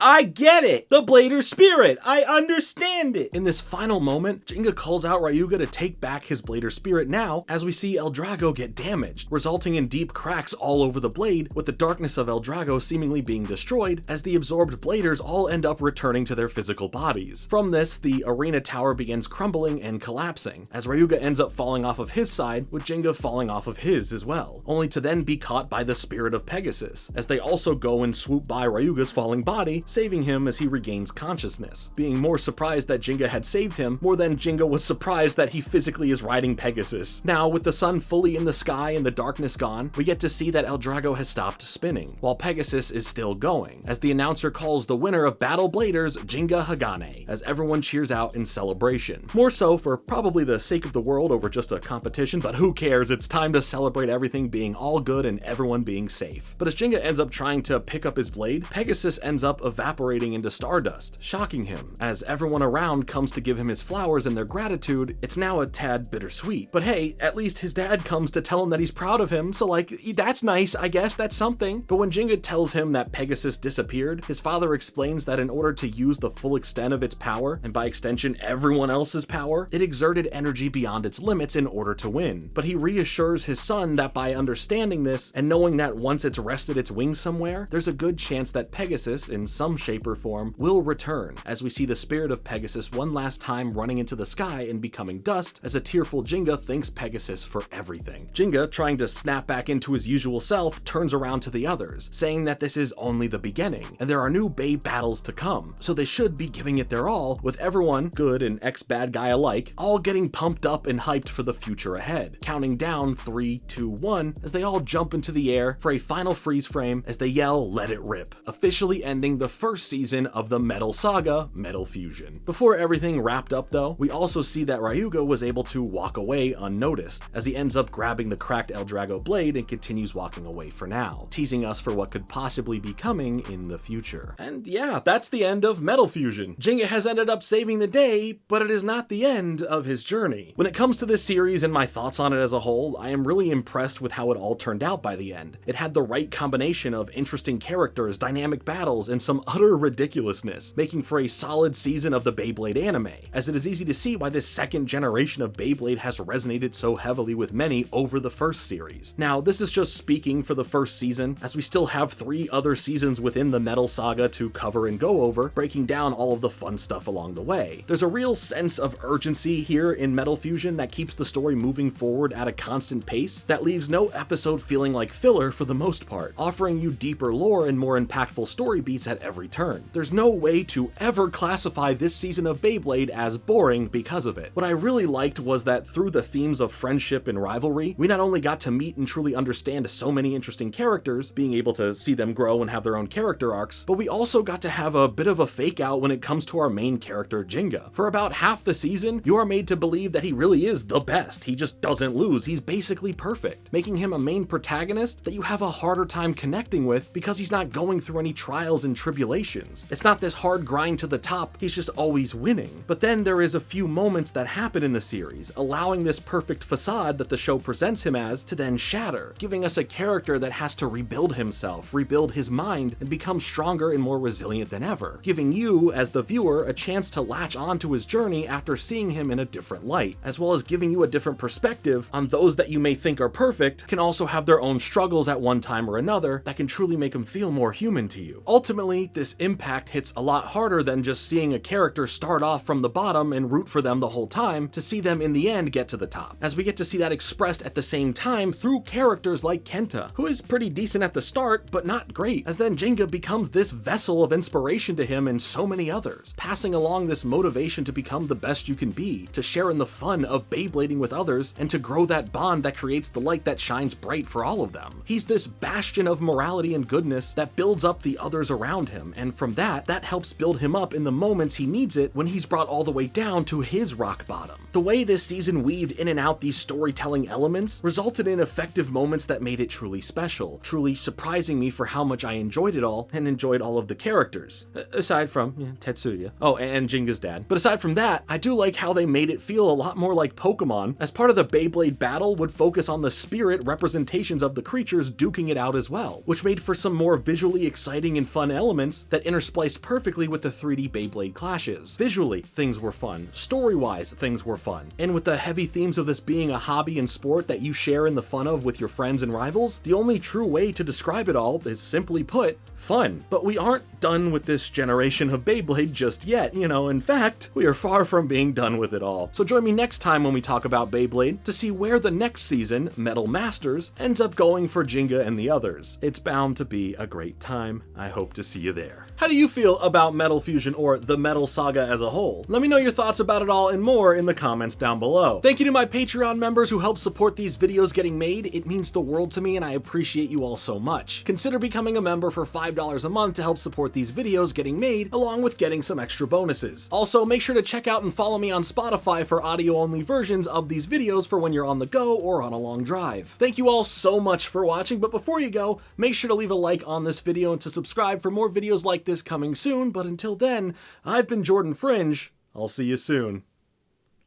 I get it! The Blader spirit! I understand it! In this final moment, Ginga calls out Ryuga to take back his Blader spirit now, as we see El Drago get damaged, resulting in deep cracks all over the blade, with the darkness of El Drago seemingly being destroyed, as the absorbed Bladers all end up returning to their physical bodies. From this, the arena tower begins crumbling and collapsing, as Ryuga ends up falling off of his side, with Ginga falling off of his as well, only to then be caught by the spirit of Pegasus, as they also go and swoop by Ryuga's falling body, saving him as he regains consciousness, being more surprised that Gingga had saved him more than Gingga was surprised that he physically is riding Pegasus. Now, with the sun fully in the sky and the darkness gone, we get to see that El Drago has stopped spinning, while Pegasus is still going, as the announcer calls the winner of Battle Bladers Gingga Hagane, as everyone cheers out in celebration. More so for probably the sake of the world over just a competition, but who cares, it's time to celebrate everything being all good and everyone being safe. But as Gingga ends up trying to pick up his blade, Pegasus ends up evaporating into stardust, shocking him. As everyone around comes to give him his flowers and their gratitude, it's now a tad bittersweet. But hey, at least his dad comes to tell him that he's proud of him, so like, that's nice, I guess, that's something. But when Gingga tells him that Pegasus disappeared, his father explains that in order to use the full extent of its power, and by extension everyone else's power, it exerted energy beyond its limits in order to win. But he reassures his son that by understanding this, and knowing that once it's rested its wings somewhere, there's a good chance that Pegasus, in some shape or form, will return, as we see the spirit of Pegasus one last time running into the sky and becoming dust, as a tearful Gingga thanks Pegasus for everything. Gingga, trying to snap back into his usual self, turns around to the others, saying that this is only the beginning, and there are new Bey battles to come, so they should be giving it their all, with everyone, good and ex-bad guy alike, all getting pumped up and hyped for the future ahead, counting down 3, 2, 1, as they all jump into the air for a final freeze frame as they yell, "Let it rip," officially ending the first season of the Metal Saga, Metal Fusion. Before everything wrapped up though, we also see that Ryuga was able to walk away unnoticed, as he ends up grabbing the cracked El Drago blade and continues walking away for now, teasing us for what could possibly be coming in the future. And yeah, that's the end of Metal Fusion. Gingga has ended up saving the day, but it is not the end of his journey. When it comes to this series and my thoughts on it as a whole, I am really impressed with how it all turned out by the end. It had the right combination of interesting characters, dynamic battles, and some utter ridiculousness, making for a solid season of the Beyblade anime, as it is easy to see why this second generation of Beyblade has resonated so heavily with many over the first series. Now, this is just speaking for the first season, as we still have 3 other seasons within the Metal Saga to cover and go over, breaking down all of the fun stuff along the way. There's a real sense of urgency here in Metal Fusion that keeps the story moving forward at a constant pace, that leaves no episode feeling like filler for the most part, offering you deeper lore and more impactful story beats at every turn. There's no way to ever classify this season of Beyblade as boring because of it. What I really liked was that through the themes of friendship and rivalry, we not only got to meet and truly understand so many interesting characters, being able to see them grow and have their own character arcs, but we also got to have a bit of a fake out when it comes to our main character Gingga. For about half the season, you are made to believe that he really is the best. He just doesn't lose. He's basically perfect, making him a main protagonist that you have a harder time connecting with because he's not going through any trials and tribulations. It's not this hard grind to the top, he's just always winning. But then there is a few moments that happen in the series, allowing this perfect facade that the show presents him as to then shatter, giving us a character that has to rebuild himself, rebuild his mind, and become stronger and more resilient than ever, giving you, as the viewer, a chance to latch onto his journey after seeing him in a different light, as well as giving you a different perspective on those that you may think are perfect can also have their own struggles at one time or another that can truly make them feel more human to you. Ultimately, this impact hits a lot harder than just seeing a character start off from the bottom and root for them the whole time to see them in the end get to the top, as we get to see that expressed at the same time through characters like Kenta, who is pretty decent at the start, but not great, as then Gingga becomes this vessel of inspiration to him and so many others, passing along this motivation to become the best you can be, to share in the fun of Beyblading with others, and to grow that bond that creates the light that shines bright for all of them. He's this bastion of morality and goodness that builds up the others around him, and from that helps build him up in the moments he needs it when he's brought all the way down to his rock bottom. The way this season weaved in and out these storytelling elements resulted in effective moments that made it truly special, truly surprising me for how much I enjoyed it all and enjoyed all of the characters, aside from Tetsuya. Oh, and Jingga's dad. But aside from that, I do like how they made it feel a lot more like Pokemon, as part of the Beyblade battle would focus on the spirit representations of the creatures duking it out as well, which made for some more visually exciting and fun elements that interspliced perfectly with the 3D Beyblade clashes. Visually, things were fun. Story-wise, things were fun. And with the heavy themes of this being a hobby and sport that you share in the fun of with your friends and rivals, the only true way to describe it all is, simply put, fun. But we aren't done with this generation of Beyblade just yet, in fact, we are far from being done with it all. So join me next time when we talk about Beyblade to see where the next season, Metal Masters, ends up going for Gingga and the others. It's bound to be a great time. I hope to see you there. there. How do you feel about Metal Fusion or the Metal Saga as a whole? Let me know your thoughts about it all and more in the comments down below. Thank you to my Patreon members who help support these videos getting made. It means the world to me and I appreciate you all so much. Consider becoming a member for $5 a month to help support these videos getting made, along with getting some extra bonuses. Also, make sure to check out and follow me on Spotify for audio-only versions of these videos for when you're on the go or on a long drive. Thank you all so much for watching, but before you go, make sure to leave a like on this video and to subscribe for more videos like this coming soon. But until then, I've been Jordan Fringe. I'll see you soon.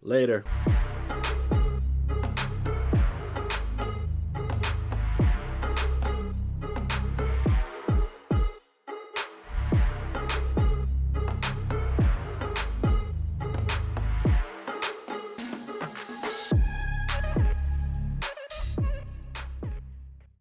Later.